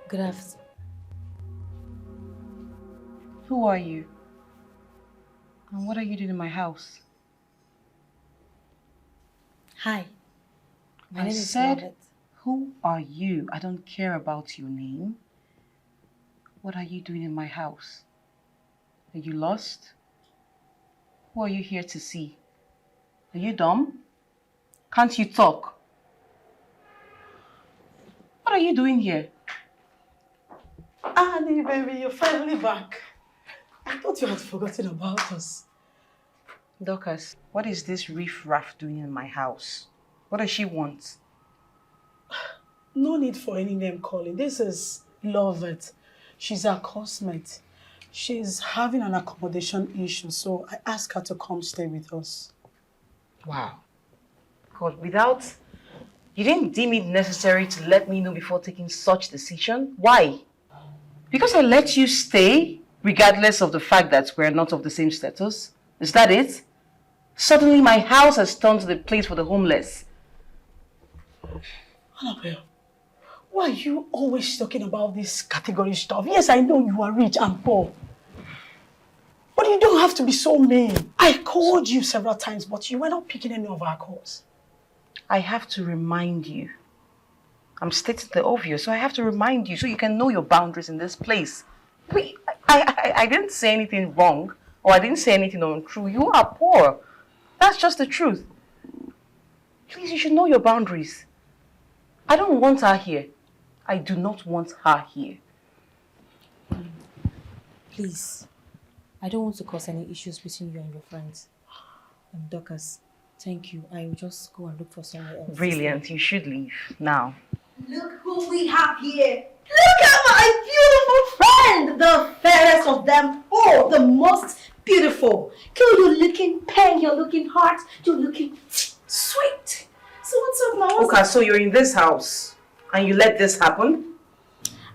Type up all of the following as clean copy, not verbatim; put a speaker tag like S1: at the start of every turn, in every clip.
S1: Good afternoon.
S2: Who are you? And what are you doing in my house?
S1: Hi. My name is
S2: said,
S1: Robert.
S2: who are you? I don't care about your name. What are you doing in my house? Are you lost? Who are you here to see? Are you dumb? Can't you talk? What are you doing here?
S3: Annie, baby, you're finally back. I thought you had forgotten about us.
S2: Dorcas, what is this riff-raff doing in my house? What does she want?
S3: No need for any name calling. This is Lovett. She's our cosmate. She's having an accommodation issue, so I asked her to come stay with us.
S2: Wow. God, you didn't deem it necessary to let me know before taking such decision? Why? Because I let you stay, regardless of the fact that we're not of the same status? Is that it? Suddenly my house has turned to the place for the homeless.
S3: Annabelle, why are you always talking about this category stuff? Yes, I know you are rich and poor. But you don't have to be so mean. I called you several times, but you were not picking any of our calls.
S2: I have to remind you. I'm stating the obvious, so I have to remind you so you can know your boundaries in this place. I didn't say anything wrong, or I didn't say anything untrue. You are poor. That's just the truth. Please, you should know your boundaries. I don't want her here. I do not want her here.
S1: Please. I don't want to cause any issues between you and your friends. Dorcas, thank you. I will just go and look for somewhere else.
S2: Brilliant. You should leave now.
S4: Look who we have here. Look at my beautiful friend. The fairest of them all. The most beautiful. Girl, you're looking pen. You're looking hot. You're looking sweet. So what's up now?
S2: Okay, so you're in this house and you let this happen?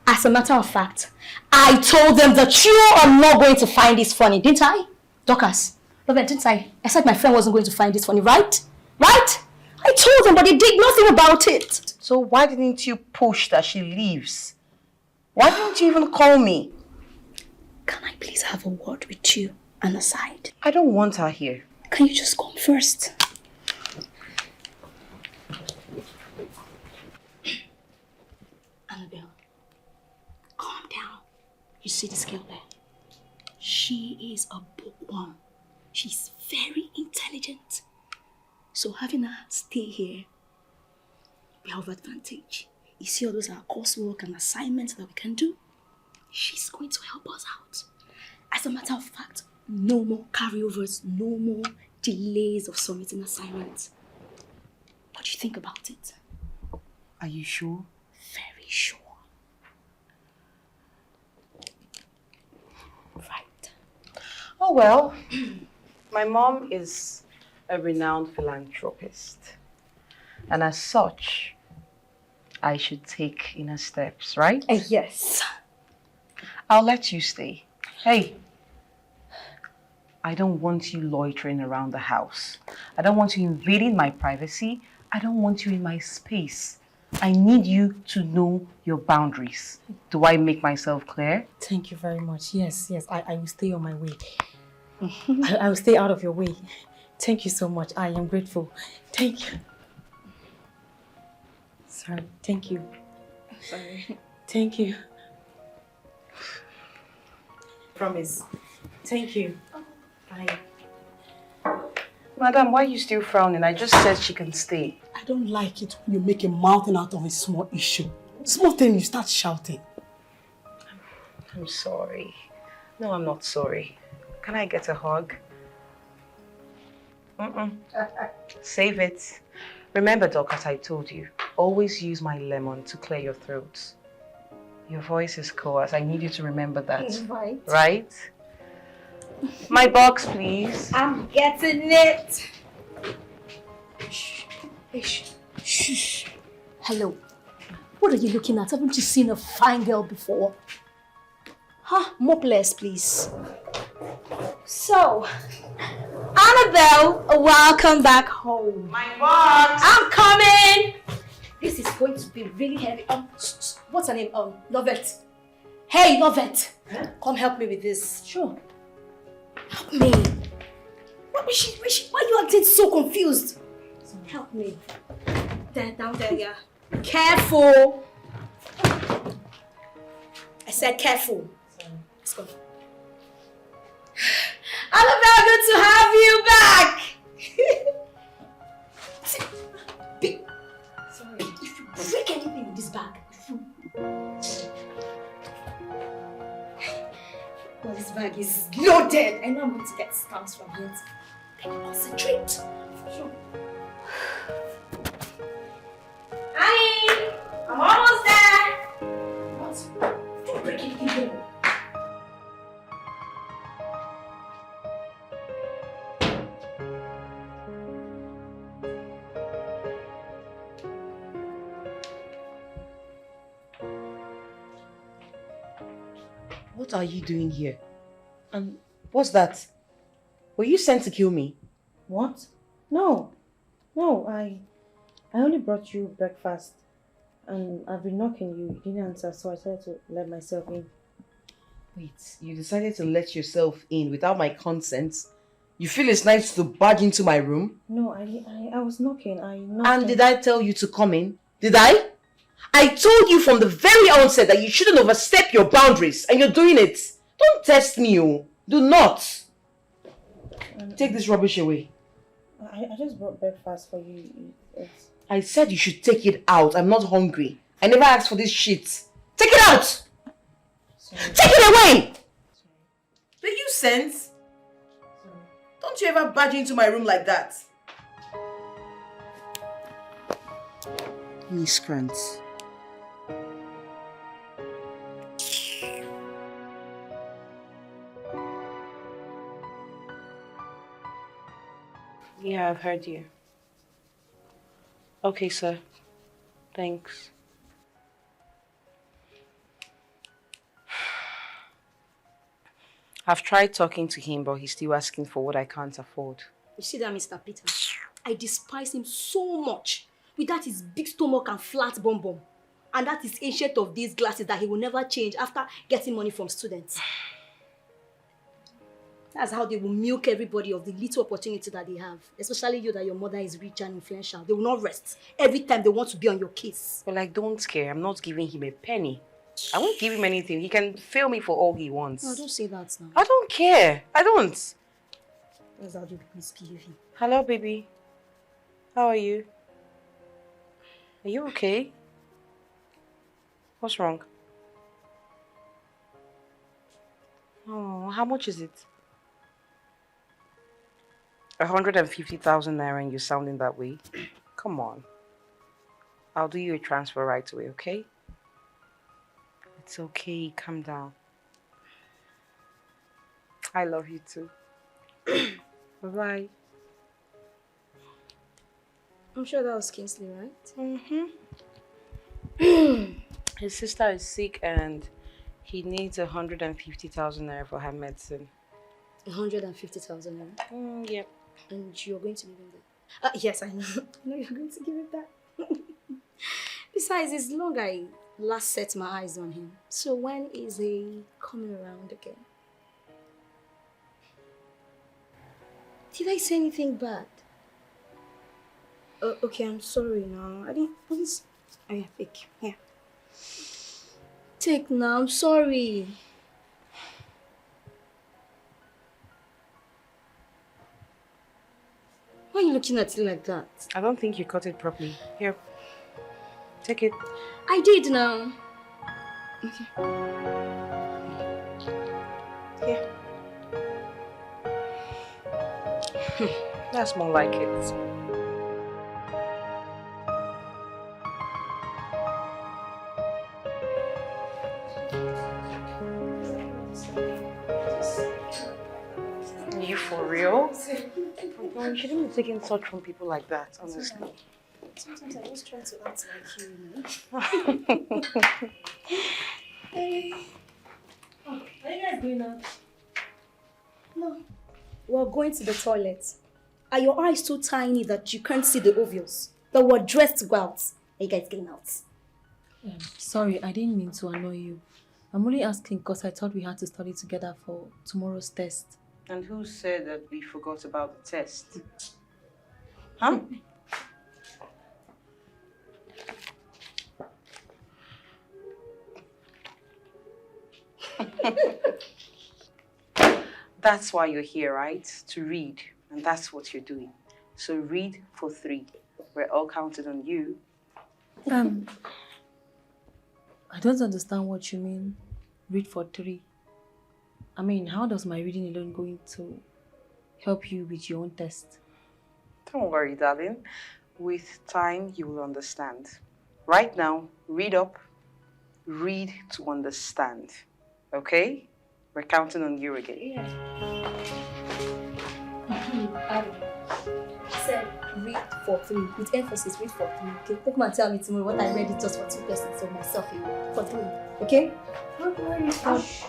S4: As a matter of fact, I told them that you are not going to find this funny, didn't I? Dorcas, Robert, didn't I? I said my friend wasn't going to find this funny, right? Right? I told them, but they did nothing about it.
S2: So why didn't you push that she leaves? Why didn't you even call me?
S4: Can I please have a word with you on the side?
S2: I don't want her here.
S4: Can you just come first? Annabelle, calm down. You see this girl there? She is a bookworm. She's very intelligent. So having her stay here, we have advantage. You see all those our coursework and assignments that we can do? She's going to help us out. As a matter of fact, no more carryovers, no more delays of submitting assignments. What do you think about it?
S2: Are you sure?
S4: Very sure. Right.
S2: Oh well, my mom is a renowned philanthropist. And as such, I should take inner steps, right?
S4: Yes.
S2: I'll let you stay. Hey, I don't want you loitering around the house. I don't want you invading my privacy. I don't want you in my space. I need you to know your boundaries. Do I make myself clear?
S1: Thank you very much. Yes, I will stay on my way. I will stay out of your way. Thank you so much. I am grateful. Thank you. Sorry. Thank you.
S2: Sorry.
S1: Thank you. Promise. Thank you. Bye.
S2: Madam, why are you still frowning? I just said she can stay.
S3: I don't like it when you make a mountain out of a small issue. Small thing, you start shouting.
S2: I'm sorry. No, I'm not sorry. Can I get a hug? Save it. Remember, Doc, as I told you, always use my lemon to clear your throat. Your voice is coarse. I need you to remember that.
S4: Right.
S2: Right? My box, please.
S4: I'm getting it. Shh. Shh. Shh. Hello. What are you looking at? Haven't you seen a fine girl before? Huh? Mop less, please. So, Annabelle, welcome back home.
S2: My box!
S4: I'm coming! This is going to be really heavy. what's her name? Lovette. Hey, Lovette! Huh? Come help me with this.
S1: Sure.
S4: Help me. Why are you acting so confused? Help me. There, down there, yeah. Careful. I said careful.
S1: Sorry.
S4: Let's go. Annabelle, good to have you back.
S1: Sorry.
S4: If you break anything in this bag, well, this bag is loaded. I know I'm going to get stamps from here. Can you concentrate? Sure. Annie, I'm almost there. What? Don't break anything here.
S2: What are you doing here? And what's that? Were you sent to kill me?
S1: What? No. No, I only brought you breakfast. And I've been knocking you didn't answer, so I decided to let myself in.
S2: Wait, you decided to let yourself in without my consent? You feel it's nice to barge into my room?
S1: No, I was knocking. I knocked.
S2: And did I tell you to come in? Did I? I told you from the very onset that you shouldn't overstep your boundaries, and you're doing it. Don't test me, oh. Do not. Take this rubbish away.
S1: I just brought breakfast for you.
S2: I said you should take it out. I'm not hungry. I never asked for this shit. Take it out!
S1: Sorry.
S2: Take it away!
S1: Sorry.
S2: Do you sense?
S1: Sorry.
S2: Don't you ever barge into my room like that. Miscreants. Yeah, I've heard you. Okay, sir. Thanks. I've tried talking to him, but he's still asking for what I can't afford.
S4: You see that, Mr. Peter? I despise him so much. With that his big stomach and flat bum bum. And that is ancient of these glasses that he will never change after getting money from students. That's how they will milk everybody of the little opportunity that they have. Especially you, that your mother is rich and influential. They will not rest. Every time they want to be on your case.
S2: Well, I don't care. I'm not giving him a penny. I won't give him anything. He can fail me for all he wants.
S4: No, don't say that now.
S2: I don't care. I don't.
S4: That's how they be misbehaving.
S2: Hello, baby. How are you? Are you okay? What's wrong? Oh, how much is it? 150,000 naira and you're sounding that way? Come on. I'll do you a transfer right away, okay? It's okay, calm down. I love you too. Bye-bye.
S4: I'm sure that was Kingsley, right?
S2: Mm-hmm. His sister is sick and he needs 150,000 naira for her medicine.
S4: 150,000 naira?
S2: Yep.
S4: And you're going to give him that? Yes, I know. I know you're going to give him that. Besides, it's long I last set my eyes on him. So when is he coming around again? Did I say anything bad? Okay, I'm sorry now. I didn't. Please. Oh yeah, take. Yeah. Take now. I'm sorry. Why are you looking at it like that?
S2: I don't think you cut it properly. Here. Take it.
S4: I did now. Okay.
S2: Here. That's more like it. Are you for real? No, you shouldn't be taking such from people like that, honestly.
S4: Sometimes I just try to act like you, you know. Hey. Oh, are you guys going out? No. We're going to the toilet. Are your eyes too tiny that you can't see the obvious? That we're dressed to go out? Are you guys getting out?
S1: Sorry, I didn't mean to annoy you. I'm only asking because I thought we had to study together for tomorrow's test.
S2: And who said that we forgot about the test? Huh? That's why you're here, right? To read. And that's what you're doing. So read for 3. We're all counted on you.
S1: I don't understand what you mean. Read for 3. I mean, how does my reading alone going to help you with your own test?
S2: Don't worry, darling. With time, you will understand. Right now, read up. Read to understand. Okay? We're counting on you again.
S4: Yeah. I said read for 3. With emphasis, read for 3. Okay? Don't come and tell me tomorrow what I read it just for 2 persons of myself. For 3. Okay?
S1: Don't worry. Hush.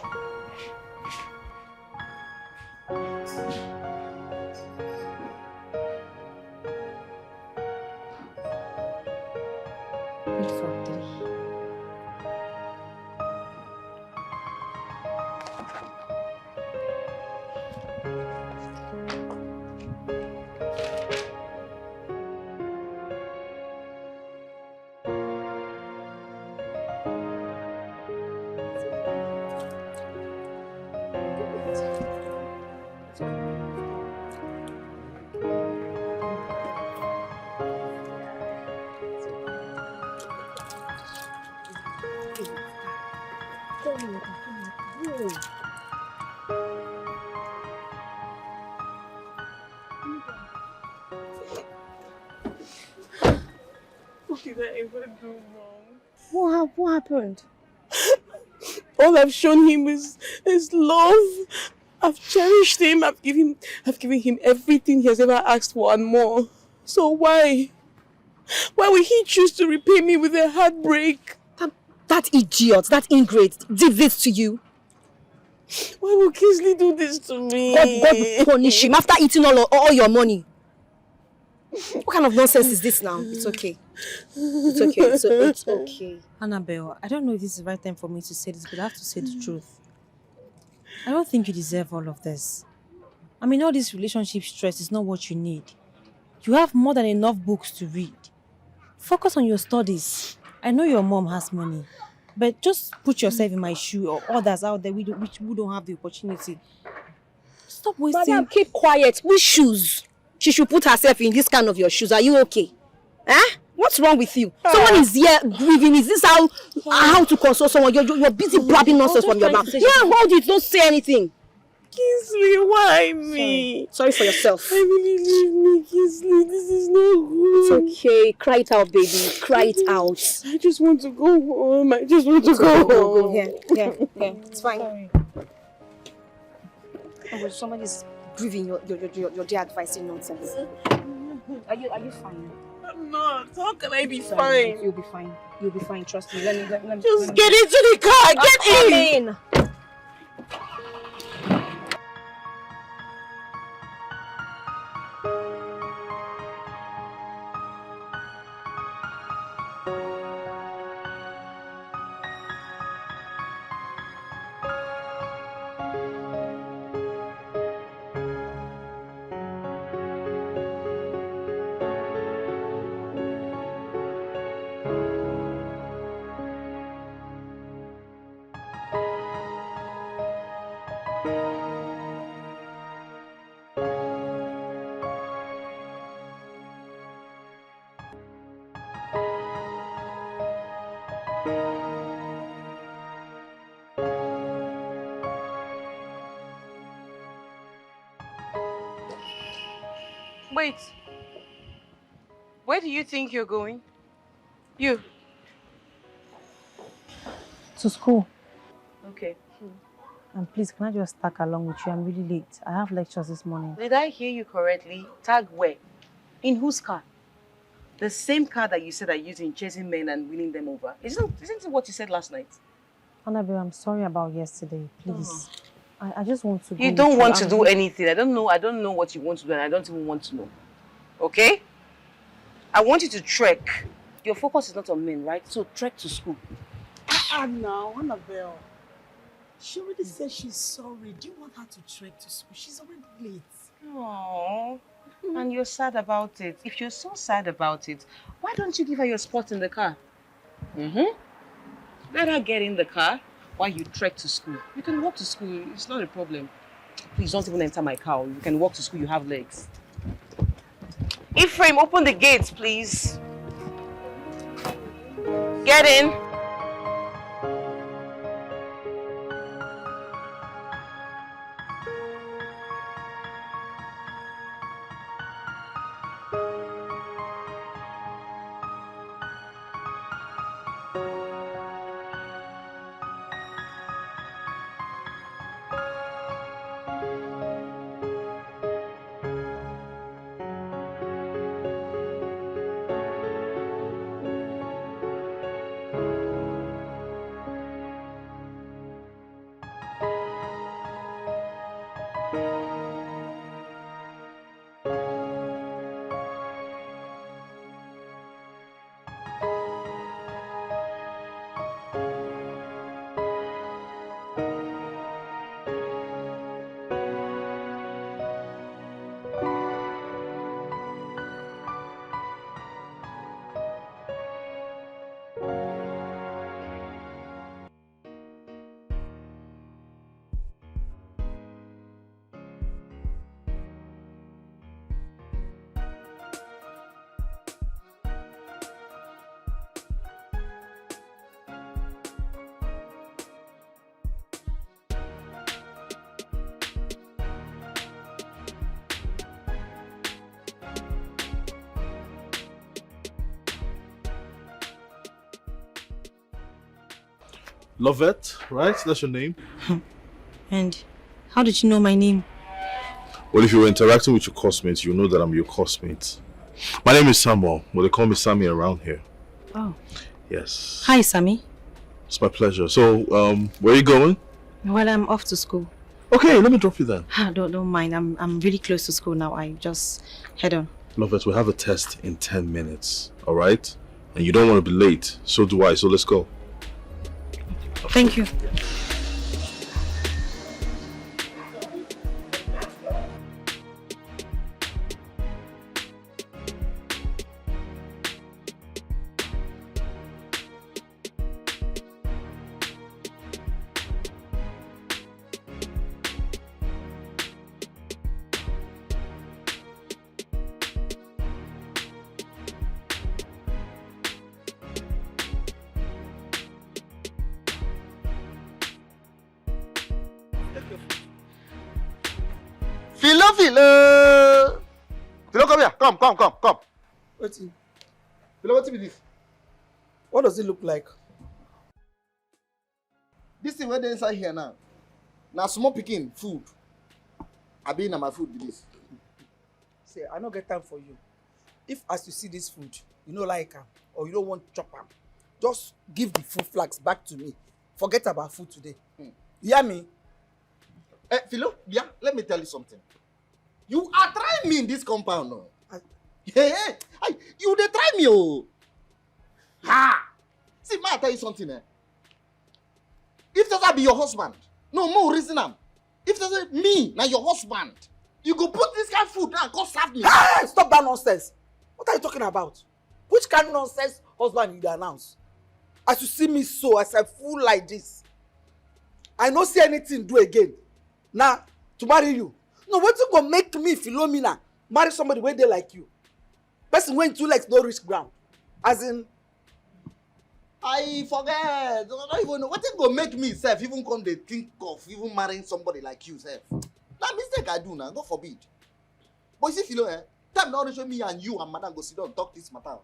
S1: Read for 3.
S3: What did I ever do wrong?
S1: What happened?
S3: All I've shown him is love. I've cherished him. I've given him everything he has ever asked for and more. So why will he choose to repay me with a heartbreak?
S5: That idiot, that ingrate did this to you.
S3: Why will Kingsley do this to me?
S5: God will punish him after eating all your money. What kind of nonsense is this now? It's okay. It's okay. It's okay.
S1: Annabelle, I don't know if this is the right time for me to say this, but I have to say the truth. I don't think you deserve all of this. I mean, all this relationship stress is not what you need. You have more than enough books to read. Focus on your studies. I know your mom has money, but just put yourself in my shoe or others out there which don't have the opportunity. Stop wasting...
S5: Madam, keep quiet. Which shoes? She should put herself in this kind of your shoes. Are you okay? Eh? What's wrong with you? Someone is here grieving. Is this how to console someone? You're busy blabbing nonsense from your mouth. Yeah, hold it. Don't say anything.
S3: Kingsley, why me?
S5: Sorry for yourself.
S3: I really leave me, Kingsley. This is not good.
S5: It's okay. Cry it out, baby. Cry it out.
S3: I just want to go home. I just want to go home.
S5: Go. Here. It's fine. Sorry. Oh, somebody's grieving your dear advising nonsense. Are you fine?
S3: I'm not. How can I be
S5: Sorry,
S3: fine?
S5: You'll be fine. You'll be fine. Trust me. Let me
S3: Just get into the car. Get in.
S2: Wait. Where do you think you're going? You?
S1: To school.
S2: Okay.
S1: And please, can I just tag along with you? I'm really late. I have lectures this morning.
S2: Did I hear you correctly? Tag where? In whose car? The same car that you said I used in chasing men and winning them over. Isn't it what you said last night?
S1: Annabelle, I'm sorry about yesterday. Please. I just want to go.
S2: You don't want to do anything. I don't know what you want to do, and I don't even want to know. Okay? I want you to trek Your focus is not on men, right? So trek to school.
S3: Now, Annabelle. She already said she's sorry. Do you want her to trek to school? She's already late.
S2: Oh, and you're sad about it. If you're so sad about it, why don't you give her your spot in the car? Let her get in the car while you trek to school. You can walk to school. It's not a problem. Please don't even enter my car. You can walk to school. You have legs. Ephraim, open the gates, please. Get in.
S6: Lovette, right? That's your name?
S1: And how did you know my name?
S6: Well, if you were interacting with your classmates, you know that I'm your classmate. My name is Samuel. Well, they call me Sammy around here.
S1: Oh.
S6: Yes.
S1: Hi, Sammy.
S6: It's my pleasure. So, where are you going?
S1: Well, I'm off to school.
S6: Okay, let me drop you then.
S1: Don't mind. I'm really close to school now. I just head on.
S6: Lovette, we have a test in 10 minutes, all right? And you don't want to be late. So do I. So let's go.
S1: Thank you.
S7: Philo, come here. Come.
S3: Wait.
S7: Philo, what is this?
S3: What does it look like?
S7: This thing where they inside here now. Now small picking food. I be in my food with this.
S3: Say, I don't get time for you. If as you see this food, you don't like them or you don't want to chop them, just give the food flags back to me. Forget about food today. You hear me?
S7: Philo, yeah, let me tell you something. You are trying me in this compound, no? You they try me, oh. Ha! See, ma, I tell you something, eh? If that be your husband, no more reason am. If that's me, now your husband, you go put this kind of food down and go serve me.
S3: Hey, stop that nonsense. What are you talking about? Which kind of nonsense husband you announce? As you see me so, as I fool like this, I no see anything do again. Now, to marry you. No, what's it gonna make me, Philomena, marry somebody when they like you? Person when 2 legs no reach ground. As in,
S7: I forget. I don't even know. What it gonna make me, self, even come they think of even marrying somebody like you, self? That mistake I do now, God forbid. But you see, Philo, time don't reach when me and you and madam go sit down talk this matter.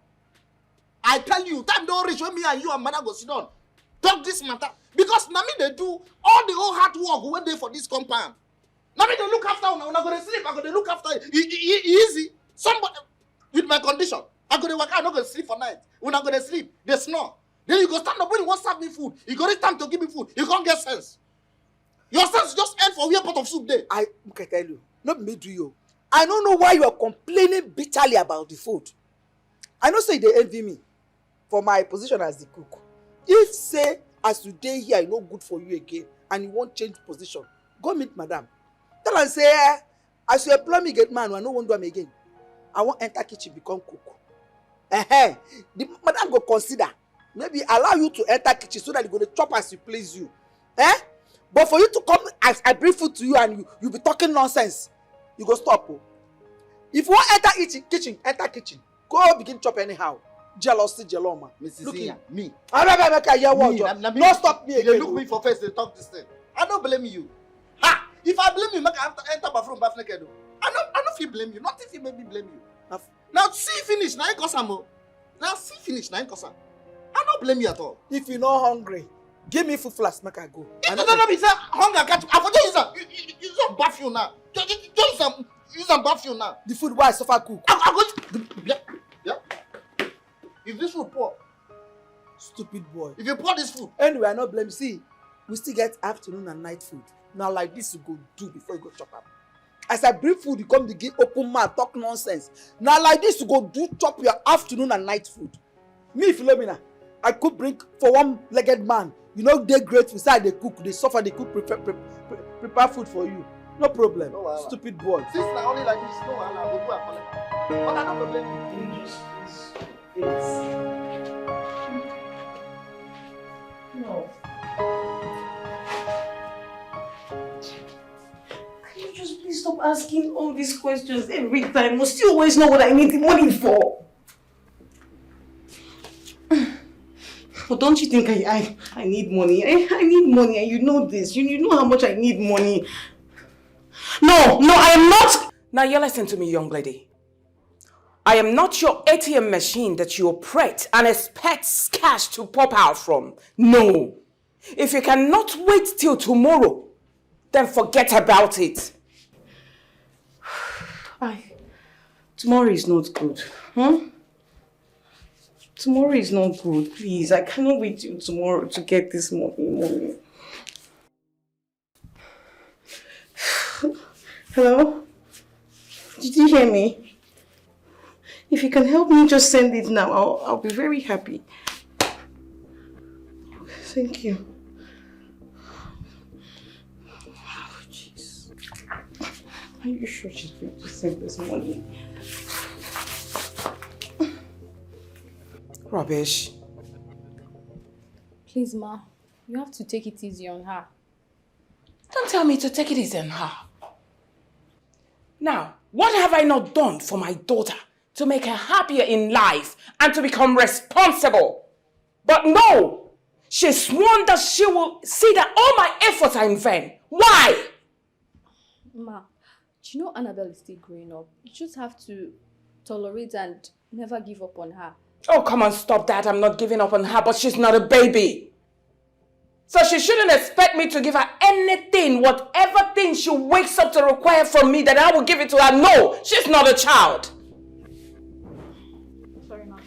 S7: I tell you, time don't reach when me and you and madam go sit down talk this matter. Because now me they do all the whole hard work when they for this compound. Now me they look after una. Una go to sleep. I go to look after easy. Somebody with my condition. I go to work. I not go to sleep for night. When I go to sleep, they snore. Then you go stand up when you want to serve me food. You go reach time to give me food. You can't get sense. Your sense just end for where pot of soup there.
S3: I can tell you, not me do you. I don't know why you are complaining bitterly about the food. I know say they envy me.
S8: for my position as the cook. If say as you dey here, e no good for you again and you wan change position, go meet madam. Tell am say as you employ me get man, I no wan do am again. I wan enter kitchen become cook. The madam go consider maybe allow you to enter kitchen so that you go dey chop as you please you. But for you to come as I bring food to you and you be talking nonsense, you go stop. Oh. If you wan enter kitchen, enter kitchen. Go begin chop anyhow. Jealousy, jeloma.
S7: Mrs. Iya, me.
S8: I make I hear what you. No stop me again.
S7: They look me for face, they talk this thing. I don't blame you. Ha! If I blame you, make I have to enter bathroom bath naked. I don't feel blame you. Nothing fit make me blame you. Now see finish, now you cause am. Now see finish, now you cause am. I don't blame you at all.
S8: If you're not hungry, give me food flask, make I go.
S7: It don't be say hunger catch. I forget use am. You just bath you now. Just use am bath you now.
S8: The food why I suffer cook.
S7: I go. Yeah. If this food pour,
S8: Stupid boy.
S7: if you pour this food,
S8: Anyway, I no blame. See, we still get afternoon and night food. Now like this you go do before you go chop am. As I bring food, you come begin open mouth, talk nonsense. Now like this you go do chop your afternoon and night food. Me, Philomena, I could bring for one-legged man. You know they grateful, say they cook, they suffer, they cook, prepare food for you. No problem.
S7: No wahala.
S8: Stupid boy.
S7: since now only like this, no wahala, I go go and collect. But I don't blame you.
S2: No. Can you just please stop asking all these questions every time? Must you always know what I need the money for? But don't you think I need money? I need money, and you know this. You know how much I need money. No, I am not.
S9: Now you listen to me, young lady. I am not your ATM machine that you operate and expect cash to pop out from. No. If you cannot wait till tomorrow, then forget about it.
S2: Tomorrow is not good. Tomorrow is not good. Please, I cannot wait till tomorrow to get this money. Hello? Did you hear me? If you can help me, just send it now. I'll be very happy. Thank you. Oh, jeez. Are you sure she's going to send this money?
S9: Rubbish.
S10: Please, Ma. You have to take it easy on her.
S9: Don't tell me to take it easy on her. Now, what have I not done for my daughter to make her happier in life and to become responsible? But no! She's sworn that she will see that all my efforts are in vain. Why?
S10: Ma, do you know Annabelle is still growing up? You just have to tolerate and never give up on her.
S9: Oh, come on, stop that. I'm not giving up on her, but she's not a baby. So she shouldn't expect me to give her anything, whatever thing she wakes up to require from me, that I will give it to her. No, she's not a child.
S10: Sorry, Ma.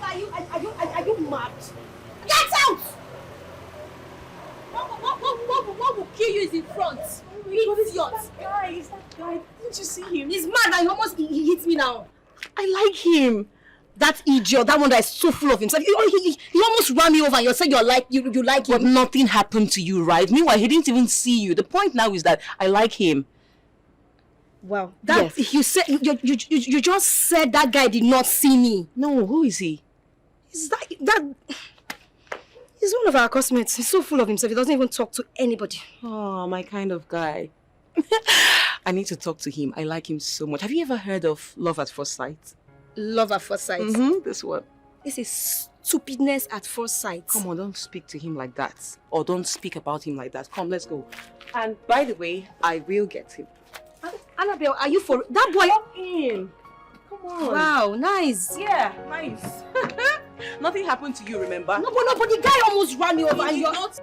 S5: Are you mad? Get out! What will kill you is in front. Idiot.
S2: Guys, that guy, didn't you see him?
S5: He's mad and he hits me now. I like him. That idiot, that one that is so full of himself. He almost ran me over and you said you like him.
S2: But nothing happened to you, right? Meanwhile, he didn't even see you. The point now is that I like him.
S5: Wow. That
S2: Yes.
S5: you said you just said that guy did not see me.
S2: No, who is he?
S5: Is that he's one of our classmates. He's so full of himself. He doesn't even talk to anybody.
S2: Oh, my kind of guy. I need to talk to him. I like him so much. Have you ever heard of love at first sight?
S5: Love at first sight.
S2: This one.
S5: This is stupidness at first sight.
S2: Come on, don't speak to him like that. Or don't speak about him like that. Come, let's go. And by the way, I will get him.
S5: Annabelle, are you for that boy?
S2: Come in. Come on.
S5: Wow, nice.
S2: Yeah, nice. Nothing happened to you, remember?
S5: No, but the guy almost ran me over and you're not.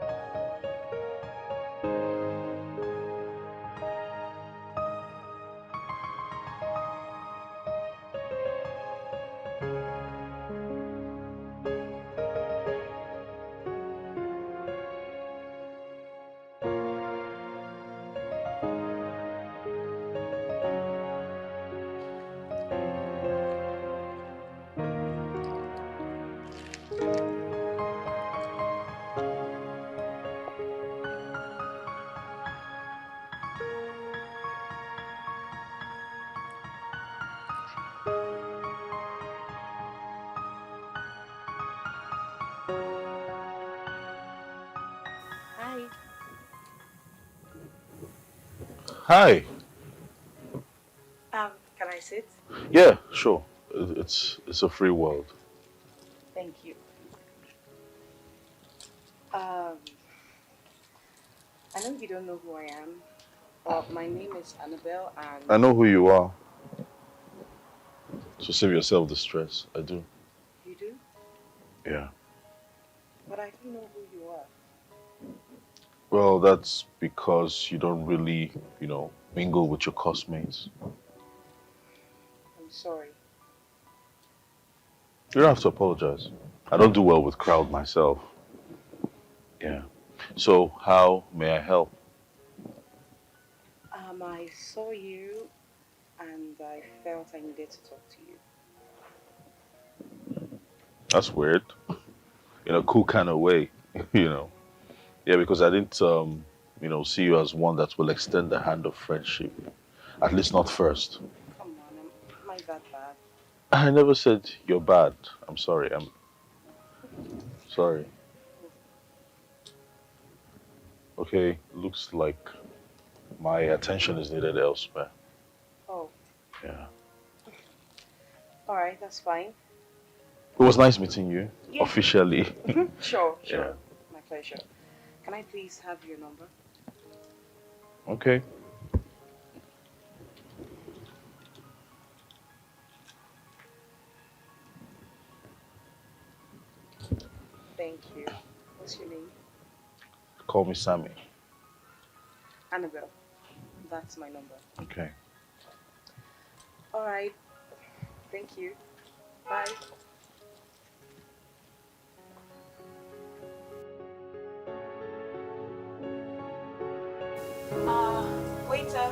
S6: Hi.
S2: Can I sit?
S6: Yeah, sure. It's a free world.
S2: Thank you. Um, I know you don't know who I am, but my name is Annabelle and
S6: I know who you are. So save yourself the stress. I do.
S2: you do,
S6: Yeah.
S2: but I don't know who you are.
S6: Well, that's because you don't really, mingle with your classmates.
S2: I'm sorry.
S6: You don't have to apologize. I don't do well with crowd myself. Yeah. So how may I help?
S2: I saw you and I felt I needed to talk to you.
S6: That's weird. In a cool kind of way, you know. Yeah, because I didn't, see you as one that will extend the hand of friendship. At least not first.
S2: Come on, am I that bad?
S6: I never said you're bad. I'm sorry. I'm sorry. Okay, looks like my attention is needed elsewhere.
S2: Oh,
S6: Yeah.
S2: alright, that's fine.
S6: It was nice meeting you,
S2: Yeah.
S6: officially.
S2: Sure.
S6: Yeah.
S2: My pleasure. Can I please have your number?
S6: Okay.
S2: Thank you. What's your name?
S6: Call me Sammy.
S2: Annabelle. That's my number.
S6: Okay.
S2: Alright. Thank you. Bye. Waiter.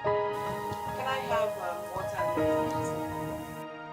S2: Can I have water and noodles?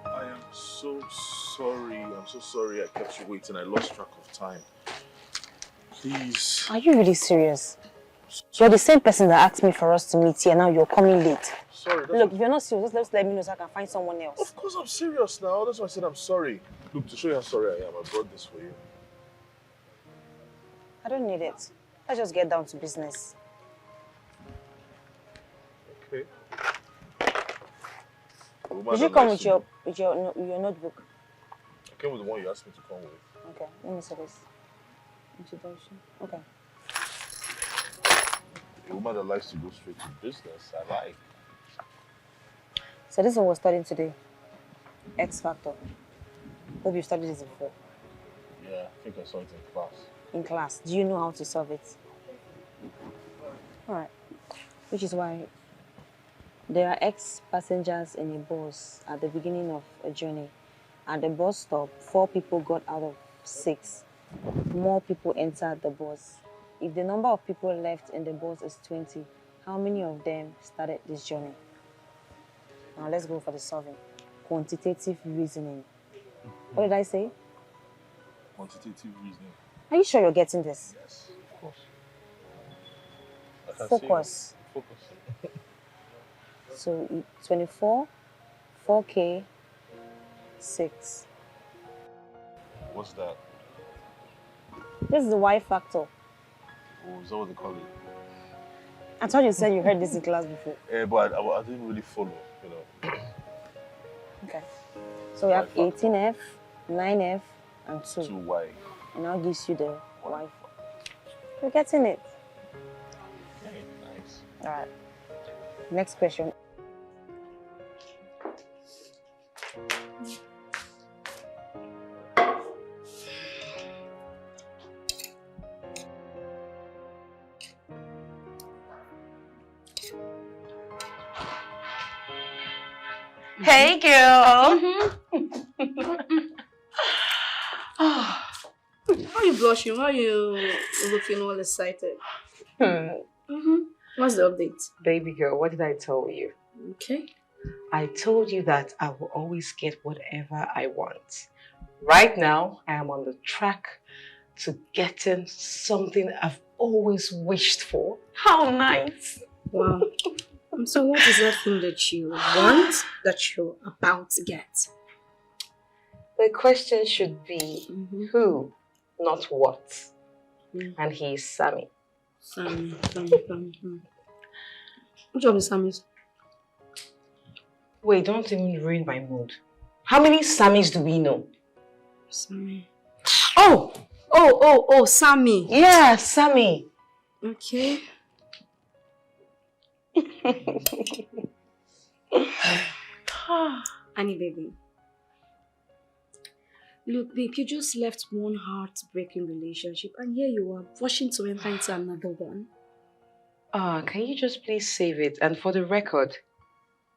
S6: I am so sorry. I'm so sorry I kept you waiting. I lost track of time. Please.
S1: Are you really serious? You're the same person that asked me for us to meet here. Now you're coming late.
S6: Sorry.
S1: Look, if you're not serious, just let me know so I can find someone else.
S6: Of course I'm serious now. That's why I said I'm sorry. Look, to show you how sorry I am, I brought this for you.
S1: I don't need it. Let's just get down to business.
S6: Okay.
S1: Did you come with your notebook?
S6: I came with the one you asked me to come with.
S1: Okay, let me see this. Introduction. Okay.
S6: A woman that likes to go straight to business, I like.
S1: So this is what we're studying today. X Factor. Hope you studied this before.
S6: Yeah, I think I saw it in class.
S1: In class. Do you know how to solve it? Alright. Which is why there are X passengers in a bus at the beginning of a journey. At the bus stop, 4 people got out of 6. More people entered the bus. If the number of people left in the bus is 20, how many of them started this journey? Now let's go for the solving. Quantitative reasoning. What did I say?
S6: Quantitative reasoning.
S1: Are you sure you're getting this?
S6: Yes, of course. I can
S1: Focus.
S6: see Focus.
S1: So 24, 4K, 6.
S6: What's that?
S1: This is the Y factor.
S6: Oh, is that what they call it?
S1: I thought you said you heard this in class before.
S6: But I didn't really follow,
S1: Okay. So we have
S6: Y factor.
S1: 18F, 9F, and 2.
S6: 2Y.
S1: And now gives you the Y. You're getting it.
S6: Okay, nice.
S1: All right. Next question.
S2: Hey, girl.
S10: Why are you blushing? Why are you looking all excited? What's the update?
S2: Baby girl, what did I tell you?
S10: Okay.
S2: I told you that I will always get whatever I want. Right now, I am on the track to getting something I've always wished for. How nice!
S10: Wow. So what is that thing that you want that you're about to get?
S2: The question should be who, not what. And he is Sammy.
S10: Sammy. Which of the Sammys?
S2: Wait, don't even ruin my mood. How many Sammys do we know?
S10: Sammy. Oh, Sammy.
S2: Yeah, Sammy.
S10: Okay. Annie, baby. Look, babe, you just left one heartbreaking relationship and here you are, rushing to enter into another one.
S2: Can you just please save it? And for the record,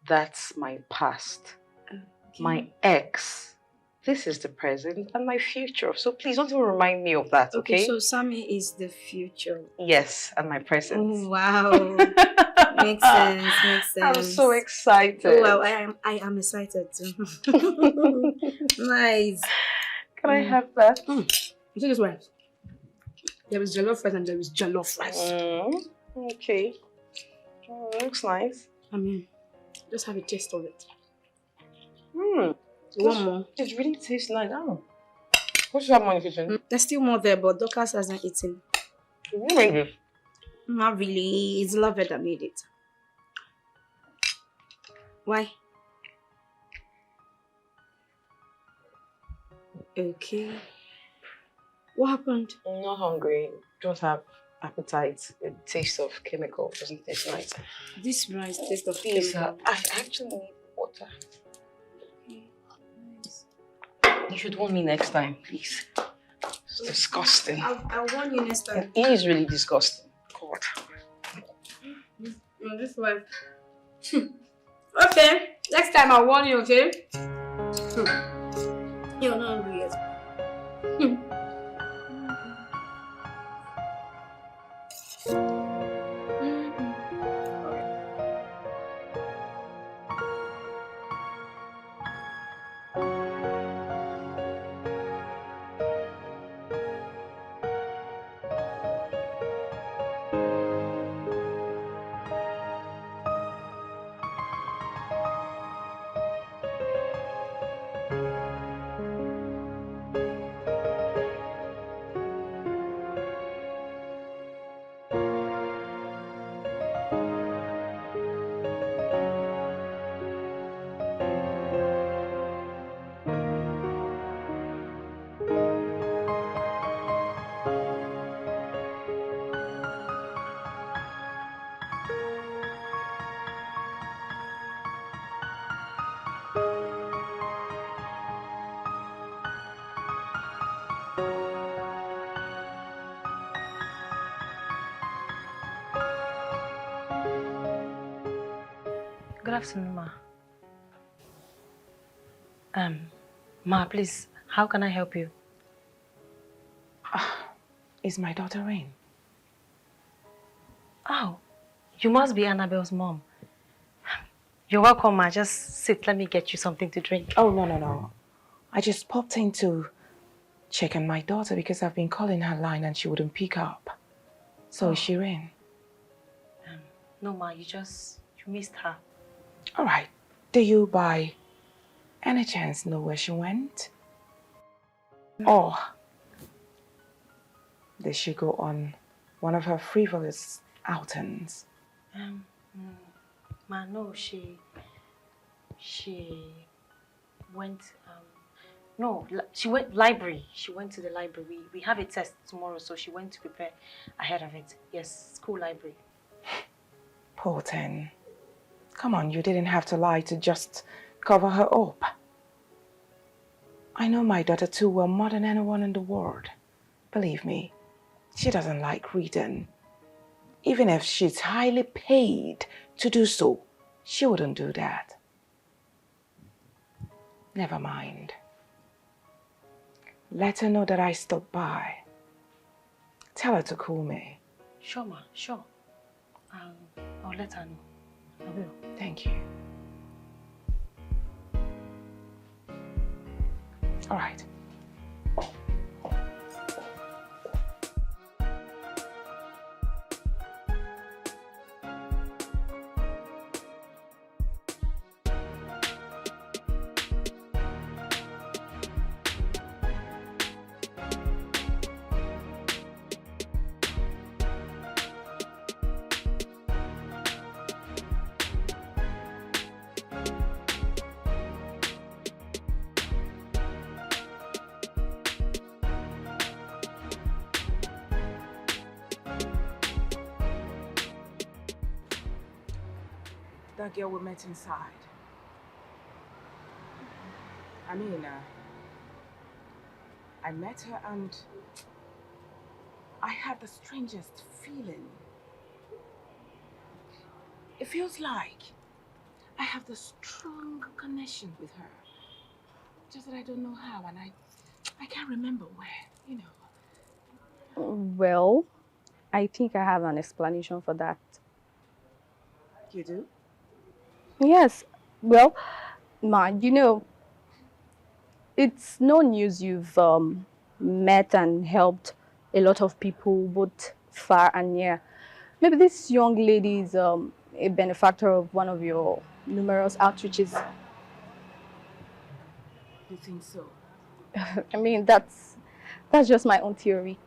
S2: that's my past.
S10: Okay.
S2: My ex. This is the present and my future. So please don't even remind me of that, okay?
S10: So Sammy is the future.
S2: Yes, and my present.
S10: Oh, wow. Makes sense.
S2: I'm so excited.
S10: Oh, well, I am excited too. Nice.
S2: Can I have that?
S10: You see this way? There is jollof rice and there is jollof rice.
S2: Okay. Looks nice.
S10: I mean, just have a taste of it.
S2: One more. It really tastes nice. Oh. What's that more in the kitchen?
S10: There's still more there, but Dorcas hasn't eaten.
S2: Who made it?
S10: Not really. It's Lovett that made it. Why? Okay. What happened?
S2: I'm not hungry. Don't have appetite. The taste of chemical doesn't taste nice.
S10: This rice tastes of
S2: Please,
S10: chemical.
S2: I actually need water. You should warn me next time, please. It's disgusting.
S10: I'll warn you next time.
S2: It is really disgusting. God.
S10: No, this way. Okay. Next time I'll warn you, okay? You're not hungry yet.
S2: Good afternoon, Ma. Ma, please, how can I help you?
S9: Is my daughter in?
S2: Oh, you must be Annabelle's mom. You're welcome, Ma. Just sit. Let me get you something to drink.
S9: Oh, no. I just popped in to check on my daughter because I've been calling her line and she wouldn't pick up. So is she in?
S2: No, Ma. You missed her.
S9: All right. Do you by any chance know where she went? Or did she go on one of her frivolous outings?
S2: Ma, no, she went, no, she went library. She went to the library. We have a test tomorrow, so she went to prepare ahead of it. Yes, school library.
S9: Poor thing. Come on, you didn't have to lie to just cover her up. I know my daughter too well, more than anyone in the world. Believe me, she doesn't like reading. Even if she's highly paid to do so, she wouldn't do that. Never mind. Let her know that I stopped by. Tell her to call me.
S2: Sure, ma, sure. I'll let her know. I will.
S9: Thank you. All right. That girl we met inside. I mean, I met her and I had the strangest feeling. It feels like I have the strong connection with her. Just that I don't know how and I can't remember where, you know.
S10: Well, I think I have an explanation for that.
S9: You do?
S10: Yes. Well, Ma, you know, it's no news you've met and helped a lot of people, both far and near. Maybe this young lady is a benefactor of one of your numerous outreaches.
S9: You think so?
S10: I mean, that's just my own theory.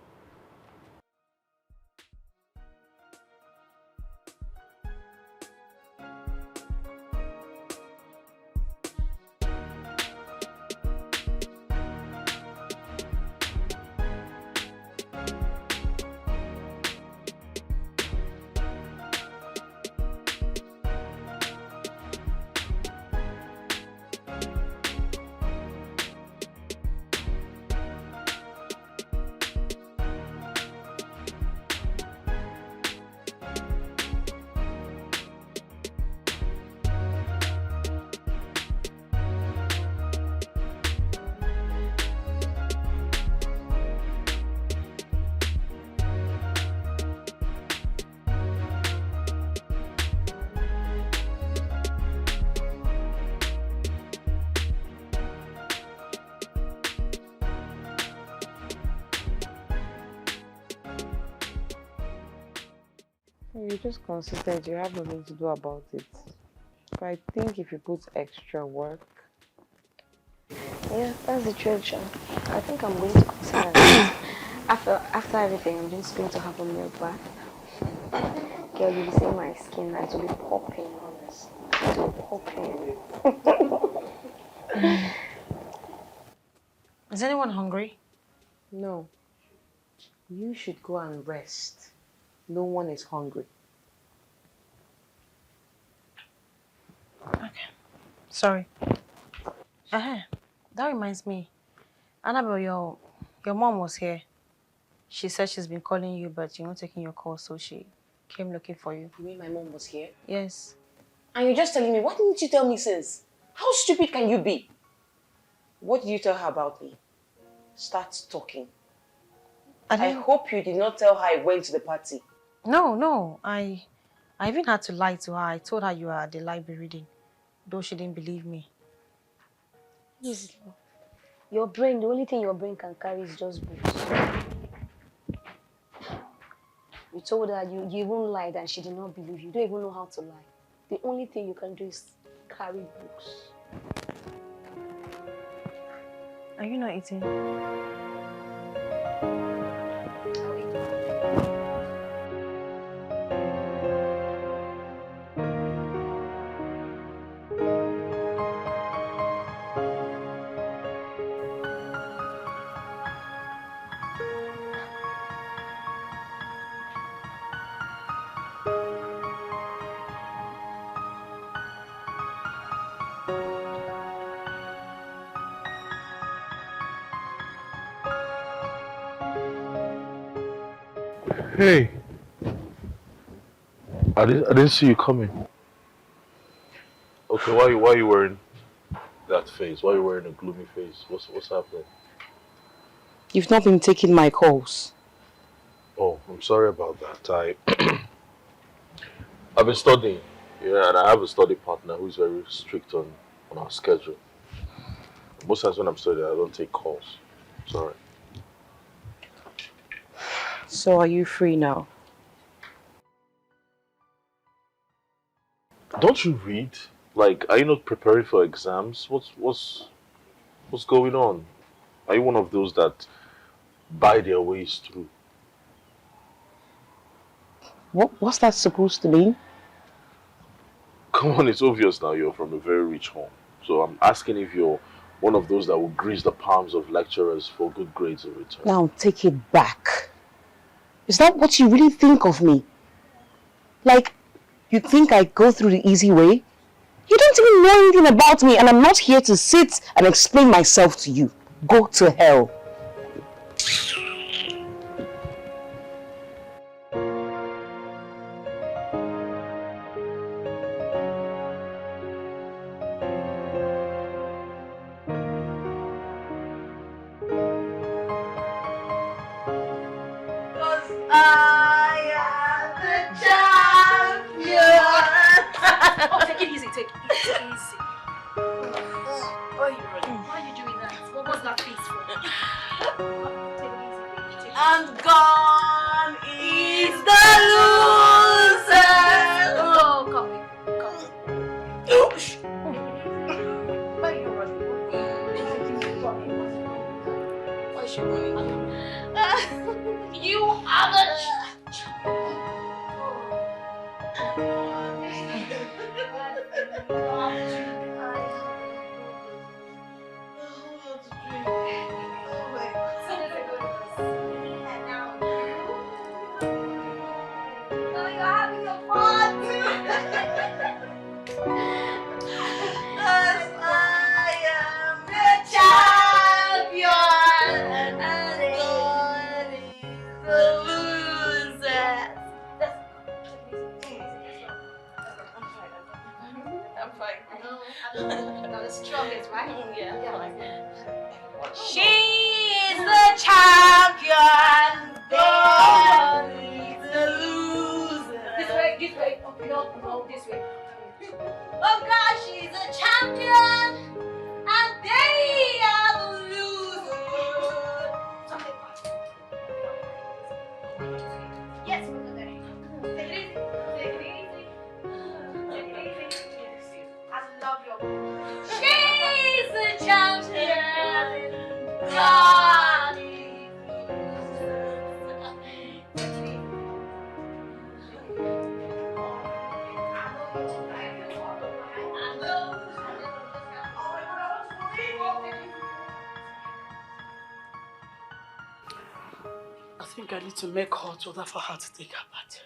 S9: You're just consistent. You have nothing to do about it. But I think if you put extra work...
S4: Yeah, that's the truth. I think I'm going to consider it. After everything, I'm just going to have a milk bath. Girl, you'll be seeing my skin now. It will be popping, honest. It will be popping.
S2: Is anyone hungry?
S9: No. You should go and rest. No one is hungry.
S2: Okay. Sorry. That reminds me. Annabelle, your mom was here. She said she's been calling you, but you're not taking your call, so she came looking for you.
S9: You mean my mom was here?
S2: Yes.
S9: And you're just telling me, what didn't you tell me since? How stupid can you be? What did you tell her about me? Start talking. I hope you did not tell her I went to the party.
S2: No. I even had to lie to her. I told her you were at the library reading, though she didn't believe me.
S4: Easy. Your brain, the only thing your brain can carry is just books. You told her you even lied and she did not believe you. You don't even know how to lie. The only thing you can do is carry books.
S2: Are you not eating?
S6: Hey, I didn't see you coming. Okay, why are you worrying? that face? Why are you wearing a gloomy face? What's happening?
S9: You've not been taking my calls.
S6: Oh, I'm sorry about that. I've been studying. Yeah, and I have a study partner who's very strict on our schedule. Most times when I'm studying, I don't take calls. Sorry.
S9: So are you free now?
S6: Don't you read? Like, are you not preparing for exams? What's going on? Are you one of those that buy their ways through?
S9: What's that supposed to mean?
S6: Come on, it's obvious now you're from a very rich home. So I'm asking if you're one of those that will grease the palms of lecturers for good grades in return.
S9: Now take it back. Is that what you really think of me? Like, you think I go through the easy way? You don't even know anything about me, and I'm not here to sit and explain myself to you. Go to hell.
S4: Oh, take it easy, take it easy. Why are you doing that? What was that face for? Take it easy, baby. Take it
S2: And gone is the loser.
S4: Oh, come in. Why are you running? Why is she running? You are the... Strongest, right? Yeah.
S2: She is the champion. God is the loser.
S4: This way. Oh, no, this way.
S2: Oh God, she's a champion, and they are the losers.
S4: Yes, we're good there. Take it easy. Take it easy. Take it easy. I love your voice.
S2: She's the champion. God is the loser.
S3: I think I need to make hot water for her to take her bath.